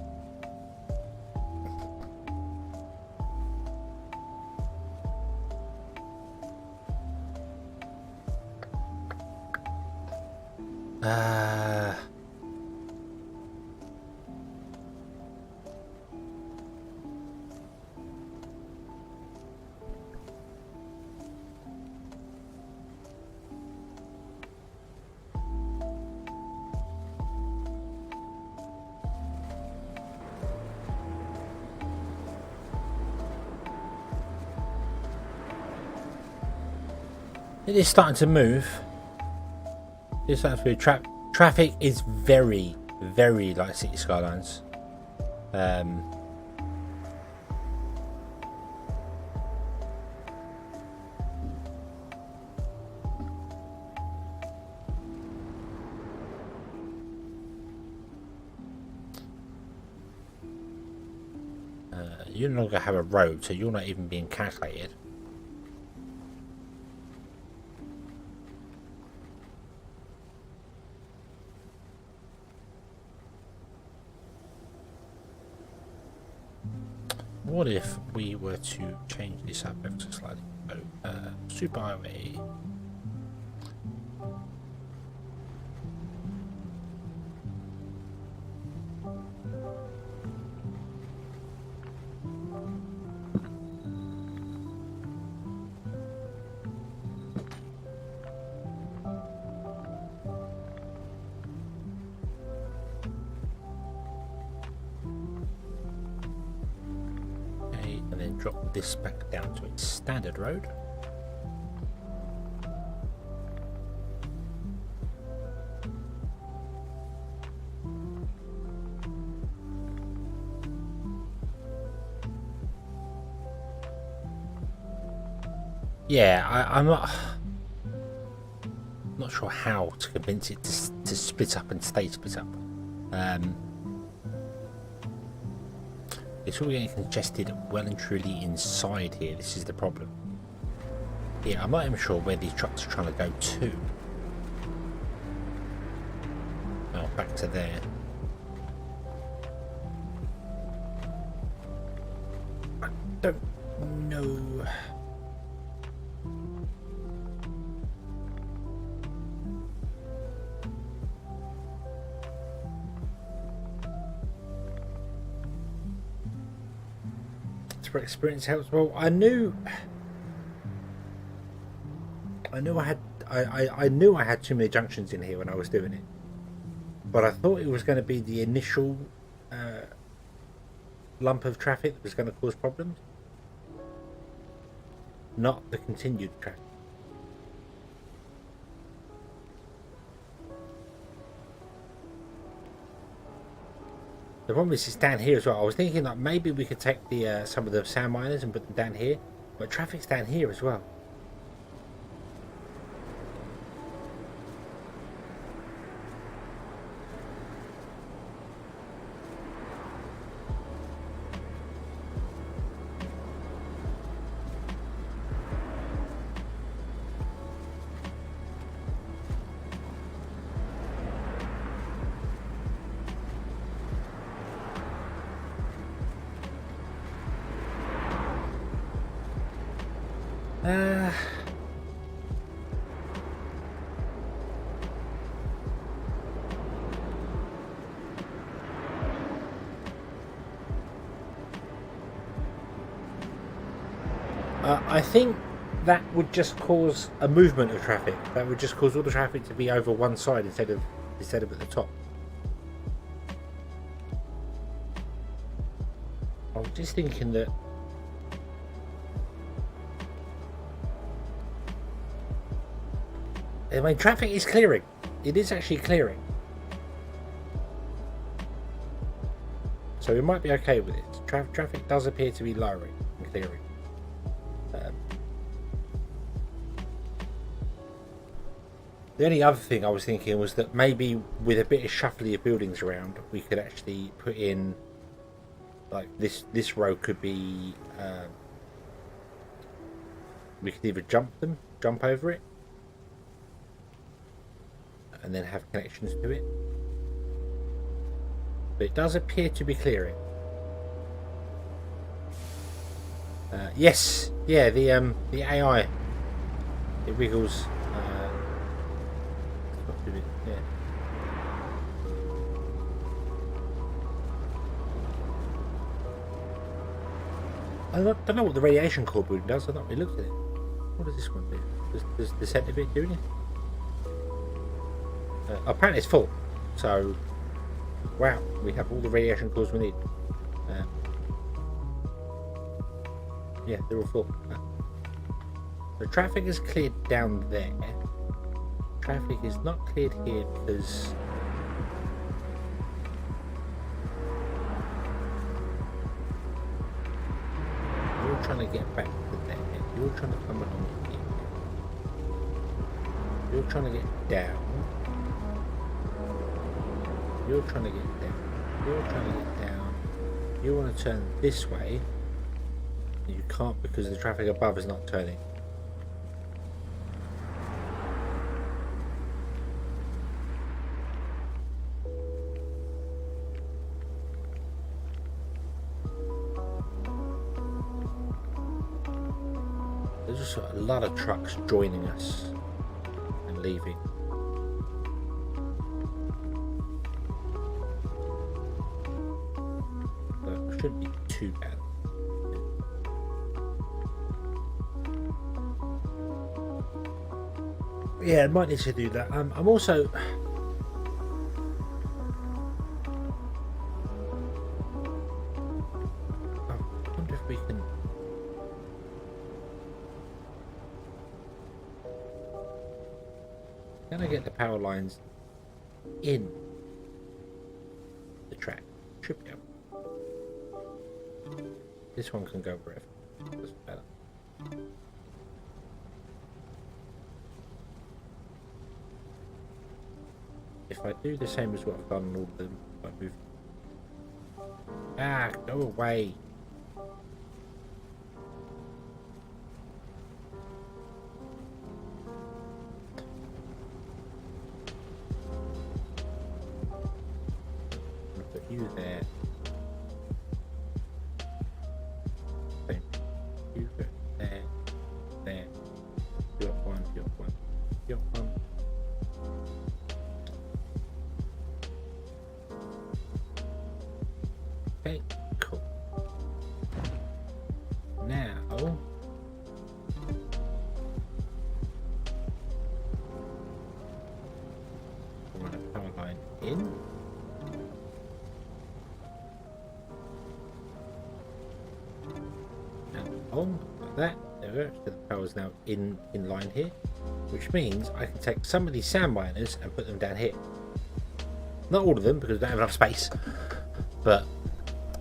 It is starting to move. It's starting to move. Traffic is very, very like City Skylines. You no longer have a road, so you're not even being calculated. What if we were to change this up ever so slightly? So, superhighway. Drop this back down to its standard road. Yeah, I'm not sure how to convince it to split up and stay split up. It's all getting congested well and truly inside here. This is the problem. Yeah, I'm not even sure where these trucks are trying to go to. Oh, back to there. I don't know. multiple experience helps. Well, I knew I knew I had too many junctions in here when I was doing it, but I thought it was going to be the initial lump of traffic that was going to cause problems, not the continued traffic. The problem is it's down here as well. I was thinking that maybe we could take the some of the sand miners and put them down here, but traffic's down here as well. I think that would just cause a movement of traffic. That would just cause all the traffic to be over one side instead of at the top. I was just thinking that I mean, traffic is clearing. It is actually clearing. So we might be okay with it. Traffic does appear to be lowering and clearing. The only other thing I was thinking was that maybe with a bit of shuffling of buildings around, we could actually put in, like, this row could be, we could either jump over it, and then have connections to it. But it does appear to be clearing. Yes, yeah, the AI, it wiggles. Yeah. I don't know what the radiation core building does. I've not really looked at it. What does this one do? Does the centre bit do anything? Apparently it's full. So, wow, we have all the radiation cores we need. Yeah, they're all full. The traffic is cleared down there. Traffic is not cleared here because you're trying to get back to there. You're trying to come along here. You're trying to get down. You're trying to get down. You're trying to get down. You want to turn this way. You can't because the traffic above is not turning. There's just a lot of trucks joining us and leaving. So it shouldn't be too bad. Yeah, I might need to do that. I'm also... I wonder if we can... Can I get the power lines in the track? Should be able. This one can go wherever. Doesn't matter. If I do the same as what I've done on all of them, I move. Ah, go away. I'll put you there. Same. You go there, there. You're one, you're one, you're one. Okay, cool. line in. And on, like that. There we go. So the power's now in line here, which means I can take some of these sand miners and put them down here. Not all of them because we don't have enough space, but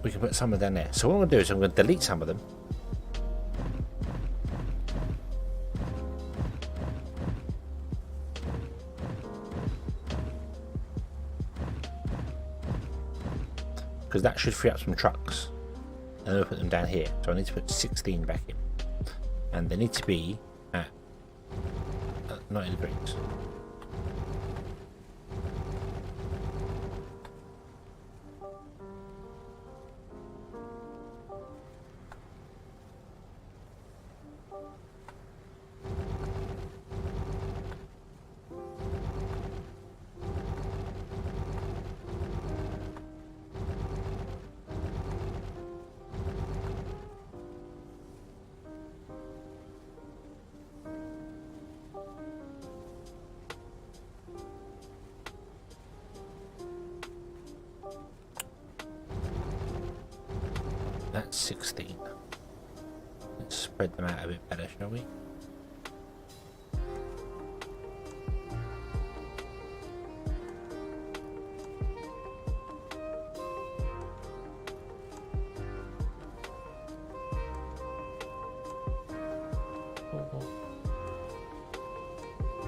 we can put some of them down there. So what I'm going to do is I'm going to delete some of them. Because that should free up some trucks. And then we'll put them down here. So I need to put 16 back in. And they need to be at 90 degrees. That's 16. Let's spread them out a bit better, shall we?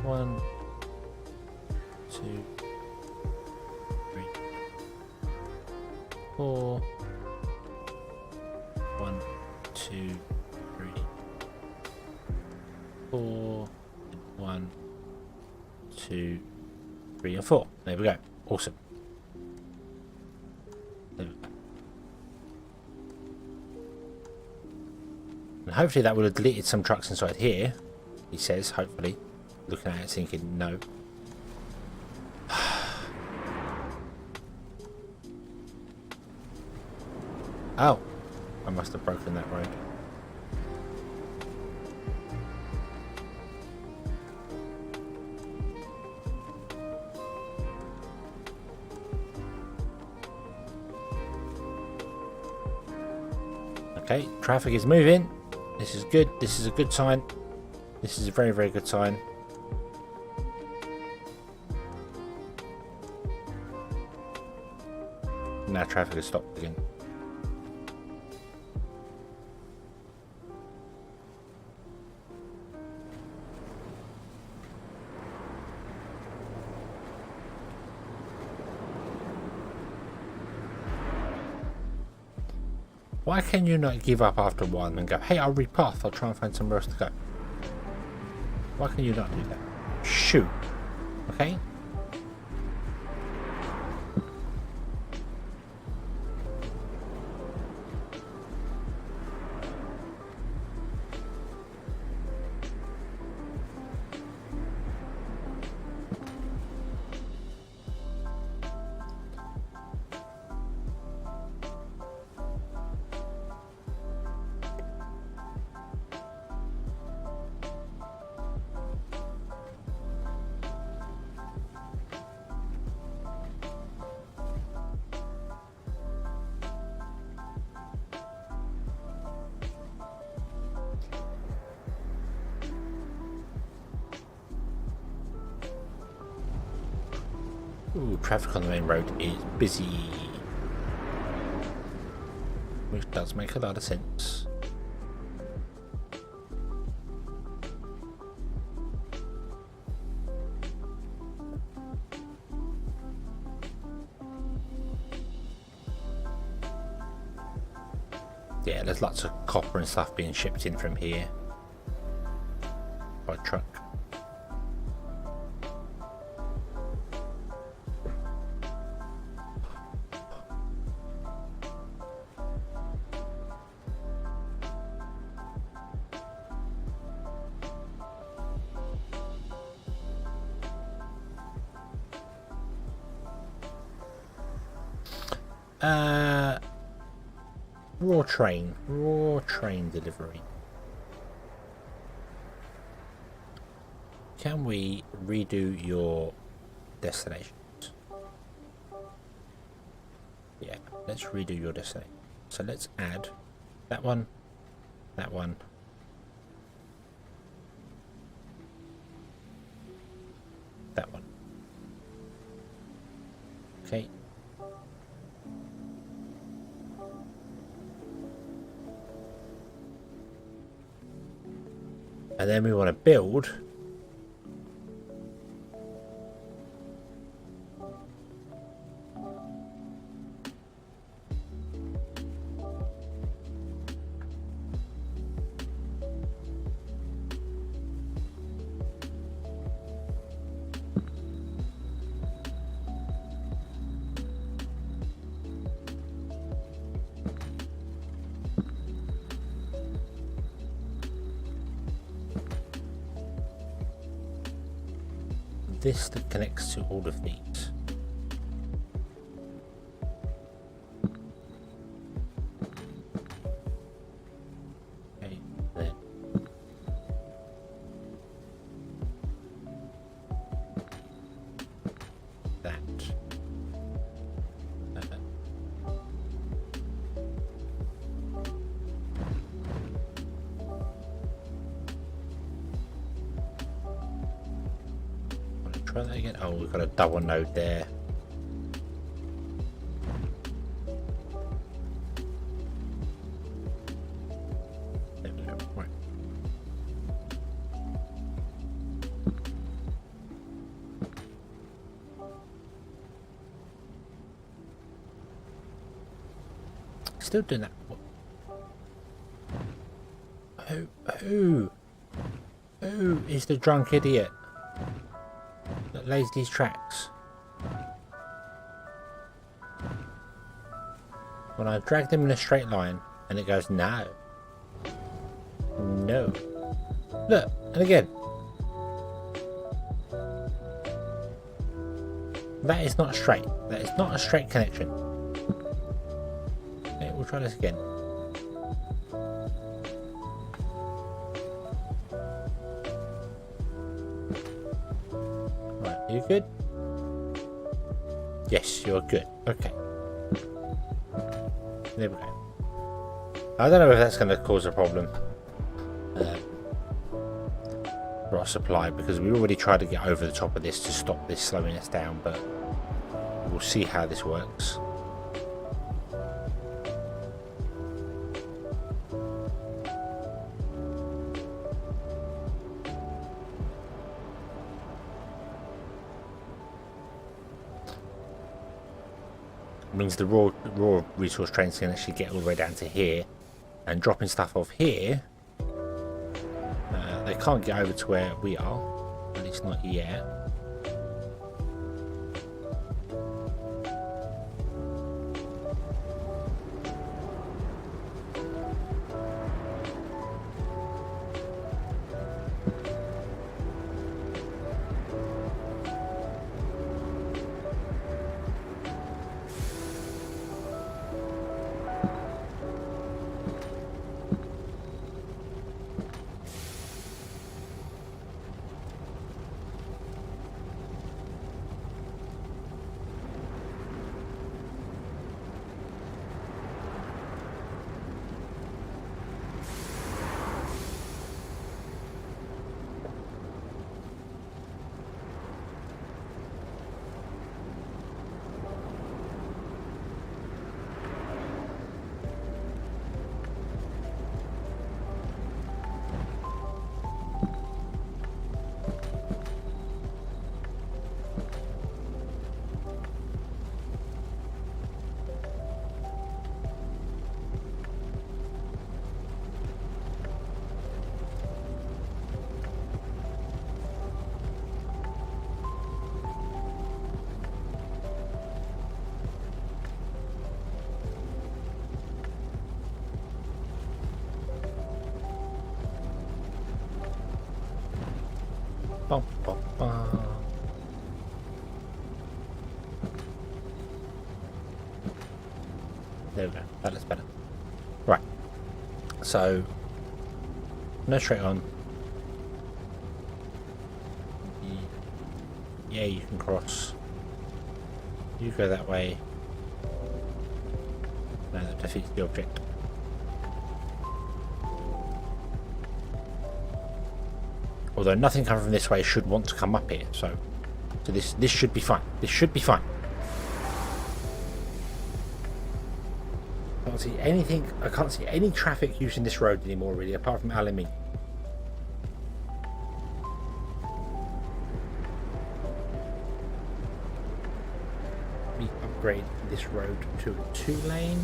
One, two, three, four. 1, 2, 3, 4. 1, 2, 3, and 4. There we go. Awesome. There we go. And hopefully that would have deleted some trucks inside here. He says, hopefully. Looking at it thinking, no. Oh. I must have broken that road. Okay, traffic is moving. This is good. This is a good sign. This is a very, very good sign. Now traffic has stopped again. Why can you not give up after a while and go, hey, I'll repath, I'll try and find somewhere else to go? Why can you not do that? Shoot. Okay? Ooh, traffic on the main road is busy. Which does make a lot of sense. Yeah, there's lots of copper and stuff being shipped in from here by truck. Raw train delivery. Can we redo your destinations? Yeah, let's redo your display. So let's add that one, that one, that one. Okay. And then we want to build this that connects to all of these. Okay, then that. Try that again. Oh, we've got a double node there. There we go. Right. Still doing that. Who is the drunk idiot that lays these tracks? When I drag them in a straight line and it goes no. No. Look, and again. That is not straight. That is not a straight connection. Okay, we'll try this again. You good? Yes, you're good. Okay. There we go. I don't know if that's going to cause a problem for our supply, because we already tried to get over the top of this to stop this slowing us down, but we'll see how this works. Means the raw resource trains can actually get all the way down to here, and dropping stuff off here, they can't get over to where we are, at least not yet. Bum, bum, bum. There we go. That looks better. Right. So, no straight on. Yeah, you can cross. You go that way. No, that defeats the object. Although nothing coming from this way should want to come up here, so this should be fine. This should be fine. I can't see anything. I can't see any traffic using this road anymore, really, apart from aluminium. We upgrade this road to a 2-lane.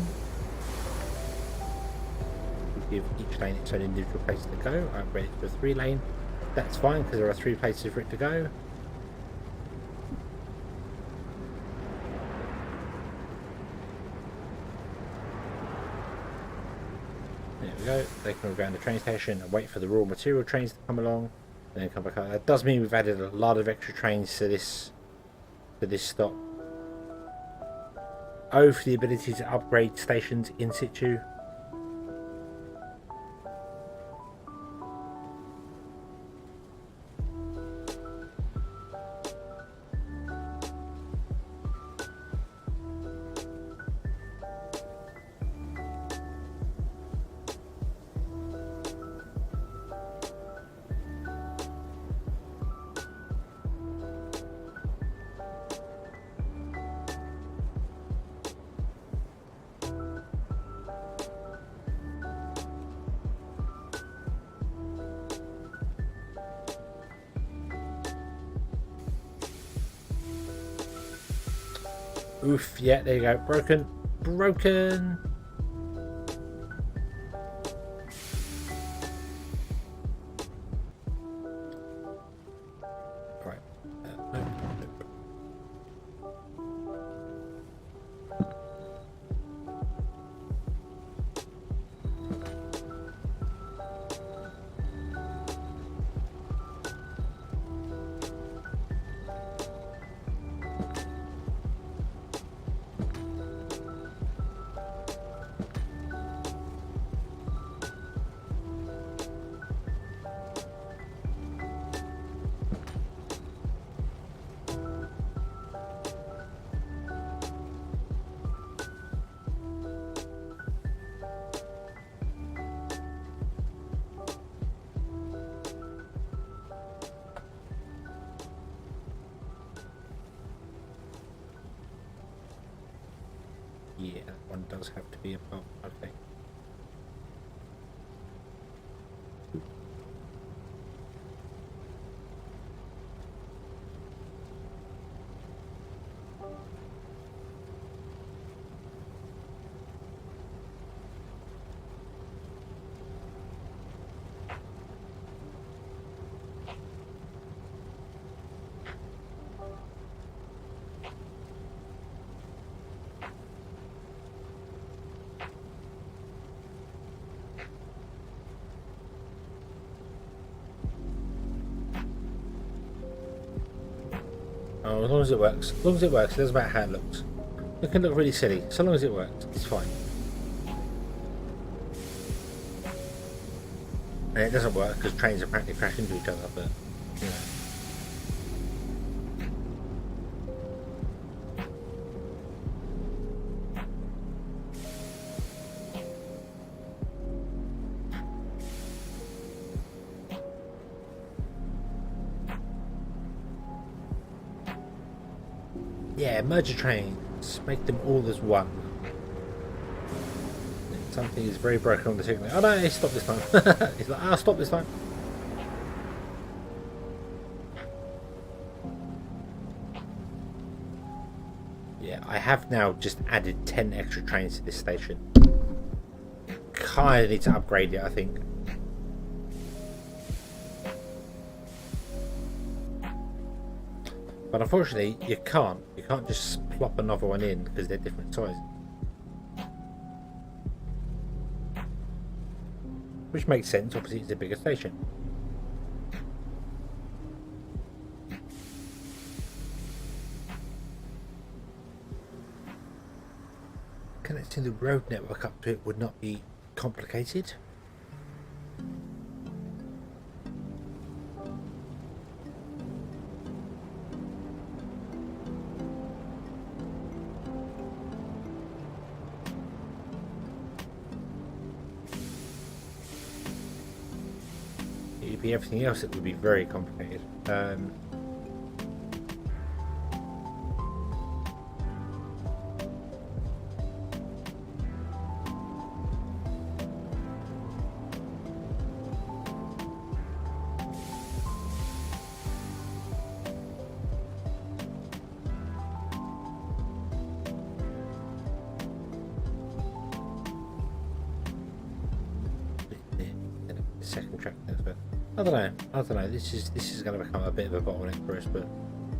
We give each lane its own individual place to go. I upgrade it to a 3-lane. That's fine because there are 3 places for it to go. There we go. They can go around the train station and wait for the raw material trains to come along, and then come back up. That does mean we've added a lot of extra trains to this stop. O for the ability to upgrade stations in situ. Oof, yeah, there you go. Broken. Broken. Right. Nope. Yeah, that one does have to be above, okay. Oh, as long as it works. As long as it works, it doesn't matter how it looks. It can look really silly. So long as it works, it's fine. And it doesn't work because trains apparently crash into each other, but, you know. Yeah, merge the trains. Make them all as one. Something is very broken on the signal. Oh no, he stopped this time. He's like, I'll stop this time. Yeah, I have now just added 10 extra trains to this station. Kind of need to upgrade it, I think. But unfortunately, you can't. You can't just plop another one in because they're different sizes. Which makes sense, obviously it's a bigger station. Connecting the road network up to it would not be complicated. be everything else that would be very complicated. Second track, but I don't know. This is going to become a bit of a bottleneck for us, but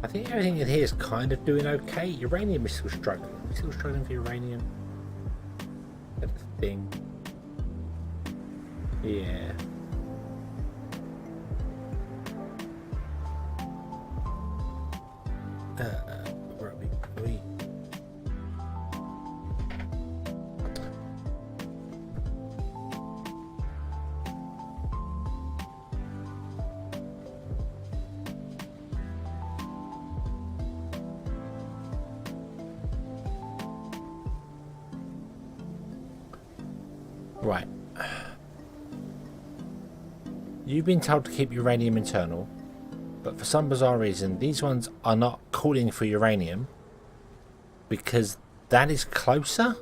I think everything in here is kind of doing okay. Uranium is still struggling. We're still struggling for uranium. That's the thing. Yeah. Where are we? Right. You've been told to keep uranium internal, but for some bizarre reason, these ones are not calling for uranium because that is closer.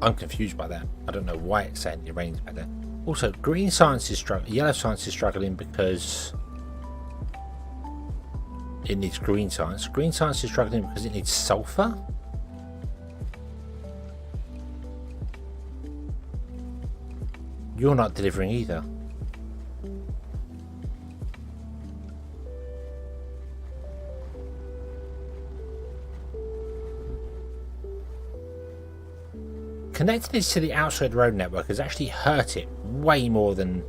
I'm confused by that. I don't know why it's saying the uranium's better. Also, green science is struggling. Yellow science is struggling because it needs green science. Green science is struggling because it needs sulfur. You're not delivering either. Connecting this to the outside road network has actually hurt it way more than...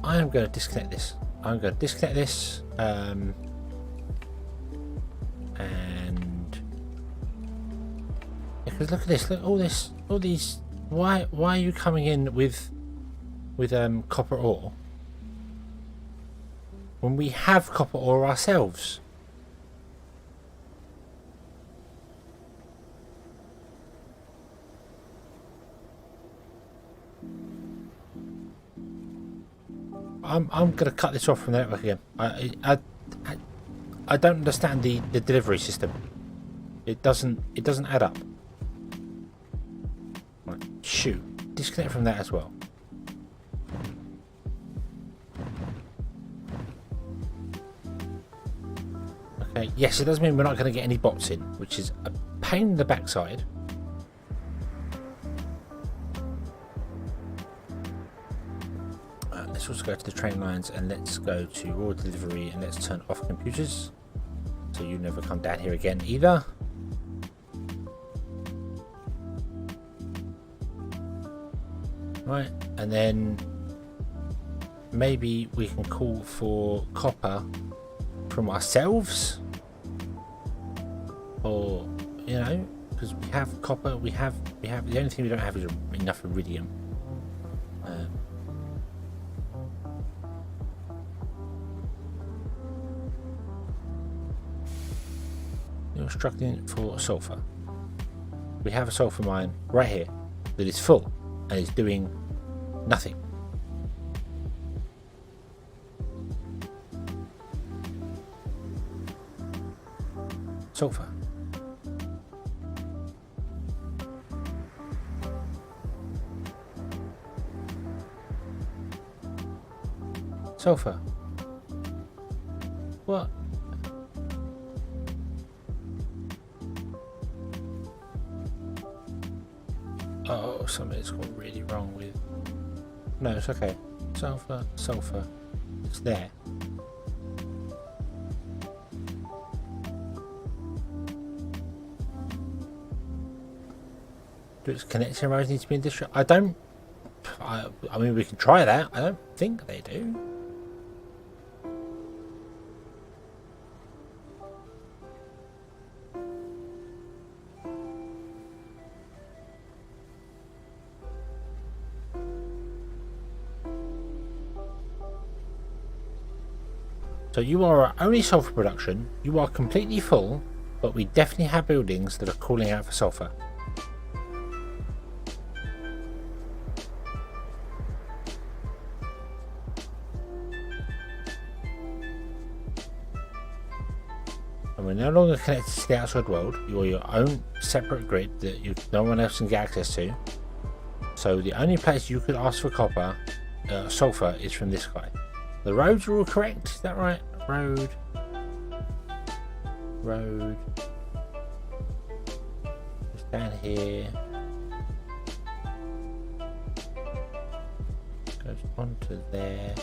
I am going to disconnect this. I'm going to disconnect this, and because look at this. Look all these. Why are you coming in with copper ore when we have copper ore ourselves? I'm going to cut this off from the network again. I don't understand the delivery system. It doesn't add up. Right, shoot. Disconnect from that as well. Okay, yes, it does mean we're not going to get any bots in, which is a pain in the backside. Let's go to the train lines and let's go to raw delivery and let's turn off computers so you never come down here again either. Right, and then maybe we can call for copper from ourselves, or you know, because we have copper, we have the only thing we don't have is enough iridium. You're struggling for sulfur. We have a sulfur mine right here that is full and is doing nothing. Sulfur. Sulfur. What? Oh, something's gone really wrong with... No, it's okay. Sulfur, sulfur. It's there. Do its connection roads need to be in district? I don't... I mean, we can try that. I don't think they do. So you are our only sulfur production. You are completely full, but we definitely have buildings that are calling out for sulfur. And we're no longer connected to the outside world. You are your own separate grid that no one else can get access to. So the only place you could ask for copper, sulfur, is from this guy. The roads are all correct, is that right? Road. It's down here. Goes on to there.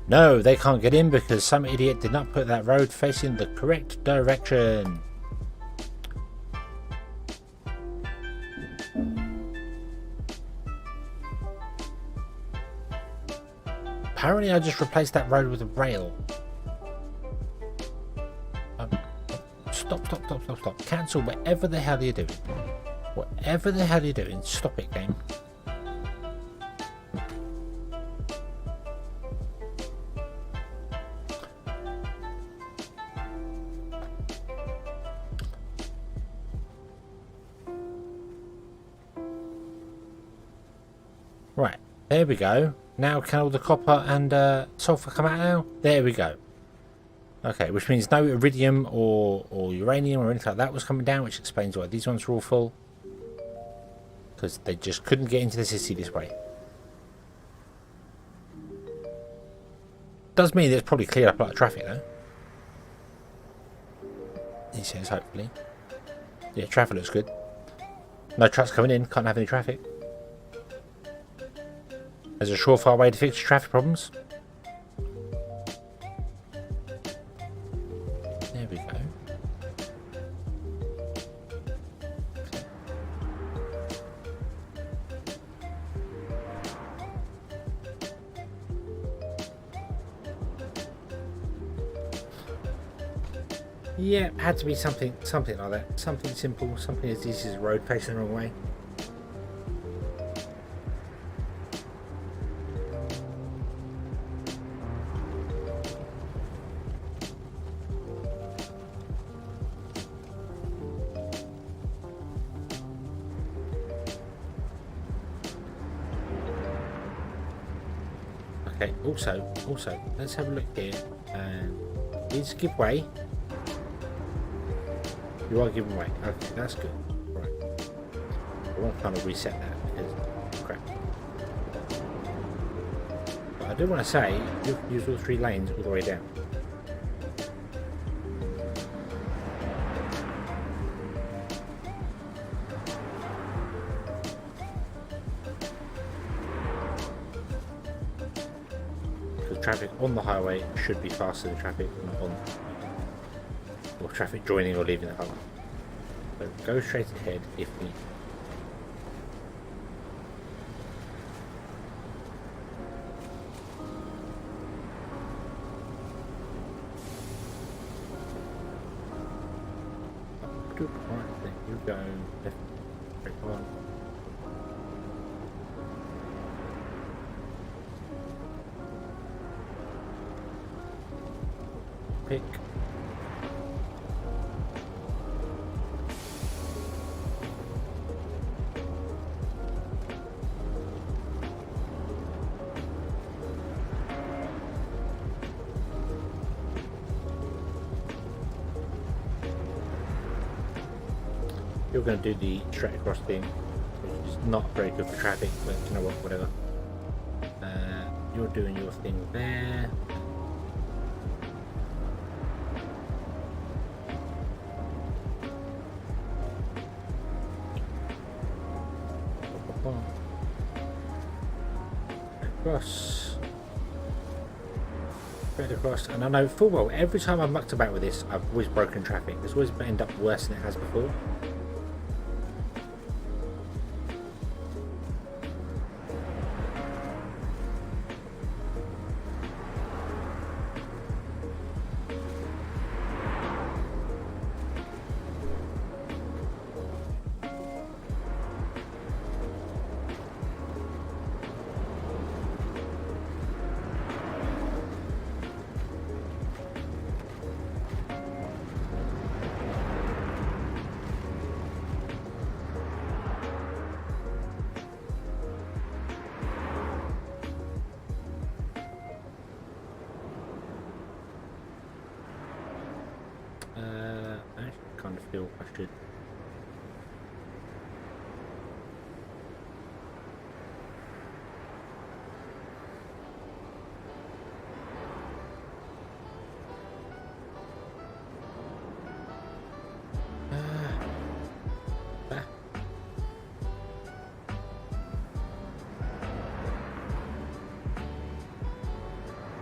No, they can't get in because some idiot did not put that road facing the correct direction. Apparently I just replaced that road with a rail. Stop. Cancel whatever the hell you're doing. Whatever the hell you're doing, stop it, game. Right, there we go. Now can all the copper and sulfur come out now? There we go. Okay, which means no iridium or uranium or anything like that was coming down, which explains why these ones were all full. Because they just couldn't get into the city this way. Does mean it's probably cleared up a lot of traffic though. He says, hopefully. Yeah, traffic looks good. No trucks coming in, can't have any traffic. There's a surefire way to fix traffic problems. There we go. Yeah, had to be something like that. Something simple, something as easy as a road facing the wrong way. Okay, also, let's have a look here. And these give way. You are giving way. Okay, that's good. Right. I won't kind of reset that because crap. But I do want to say you can use all 3 lanes all the way down. Traffic on the highway should be faster than traffic on, or traffic joining or leaving the highway. So go straight ahead if need. Right, then you go left, straight on. Pick. still going to do the straight across thing, which is not very good for traffic, but you know what, whatever. You're doing your thing there. Across. Straight across. And I know full well, every time I've mucked about with this, I've always broken traffic. It's always ended up worse than it has before. I actually kind of feel I should.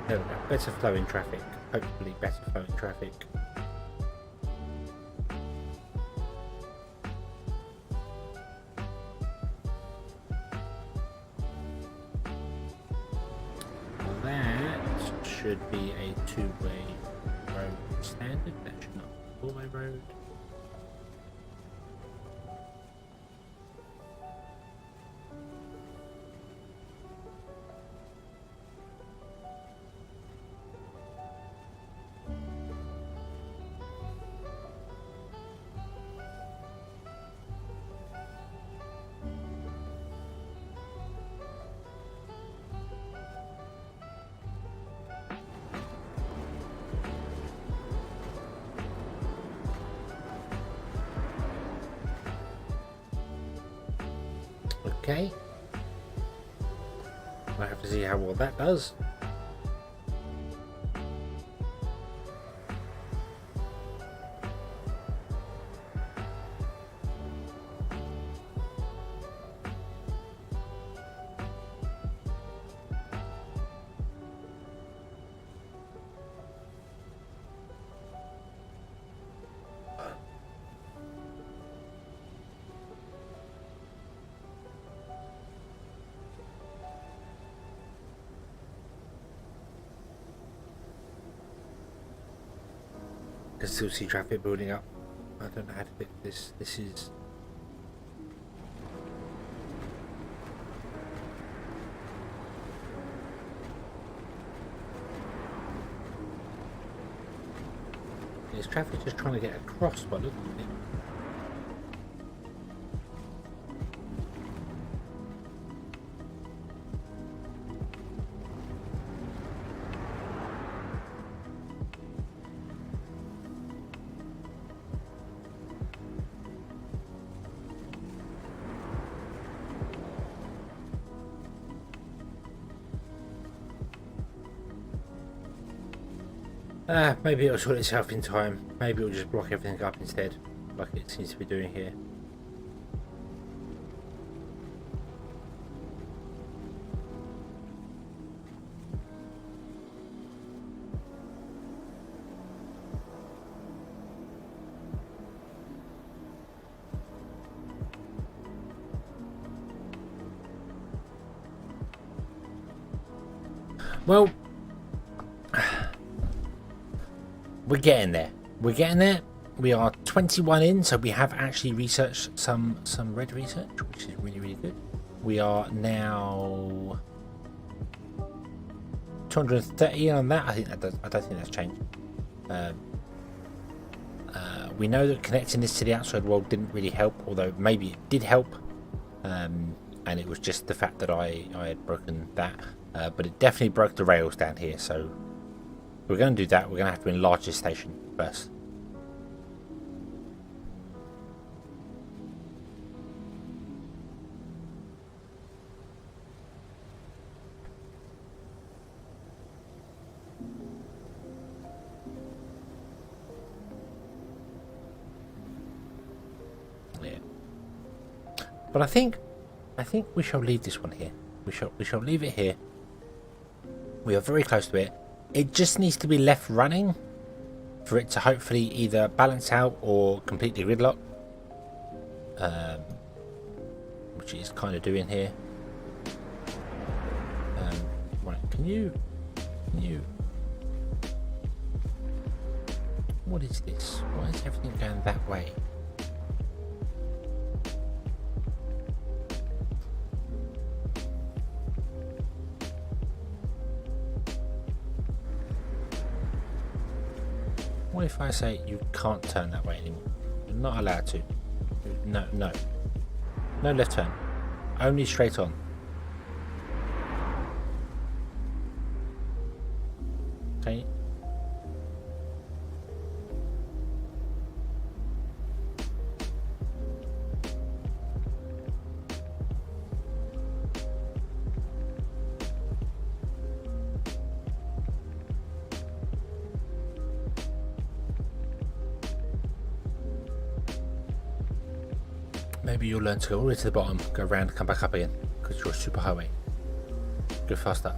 There we go. Better flowing traffic. Hopefully better flowing traffic. That should be a two-way road standard. That should not be a four-way road. Okay. I have to see how well that does. Can still see traffic building up. I don't know how to fix this. This is traffic just trying to get across by looking at it. Maybe it'll sort itself in time. Maybe it'll just block everything up instead, like it seems to be doing here. Well, we're getting there. We're getting there. We are 21 in, so we have actually researched some red research, which is really, really good. We are now 230 on that. I don't think that's changed. We know that connecting this to the outside world didn't really help, although maybe it did help. And it was just the fact that I had broken that. But it definitely broke the rails down here, so we're going to do that. We're going to have to enlarge this station first. But I think we shall leave this one here. We shall leave it here. We are very close to it. It just needs to be left running for it to hopefully either balance out or completely gridlock, which it is kind of doing here. Right, can you? What is this? Why is everything going that way? What if I say you can't turn that way anymore? You're not allowed to. No, no. No left turn. Only straight on. Okay. Maybe you'll learn to go all the way to the bottom, go around, come back up again, because you're a super highway. Go faster.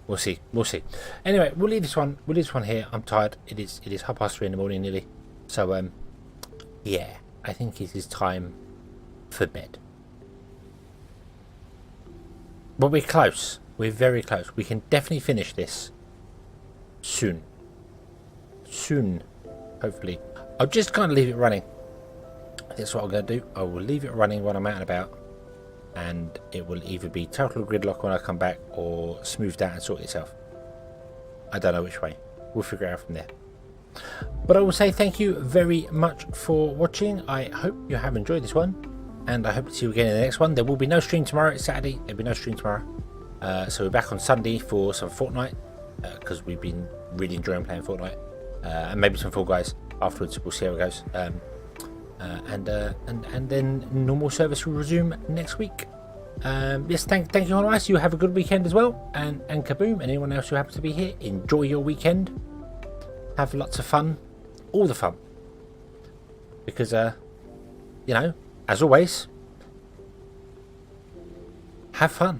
We'll see. We'll see. Anyway, we'll leave this one. We'll leave this one here. I'm tired. It is 3:30 in the morning nearly. So yeah, I think it is time for bed. But we're close. We're very close. We can definitely finish this soon. Soon, hopefully. I'll just kind of leave it running. That's what I'm going to do. I will leave it running when I'm out and about. And it will either be total gridlock when I come back or smoothed out and sort itself. I don't know which way. We'll figure it out from there. But I will say thank you very much for watching. I hope you have enjoyed this one. And I hope to see you again in the next one. There will be no stream tomorrow. It's Saturday. There'll be no stream tomorrow. So we're back on Sunday for some Fortnite. Because we've been really enjoying playing Fortnite. And maybe some Fall Guys afterwards. We'll see how it goes. And then normal service will resume next week. Yes, thank you all guys. You have a good weekend as well. And kaboom. And anyone else who happens to be here, enjoy your weekend. Have lots of fun. All the fun. Because, you know, as always, have fun.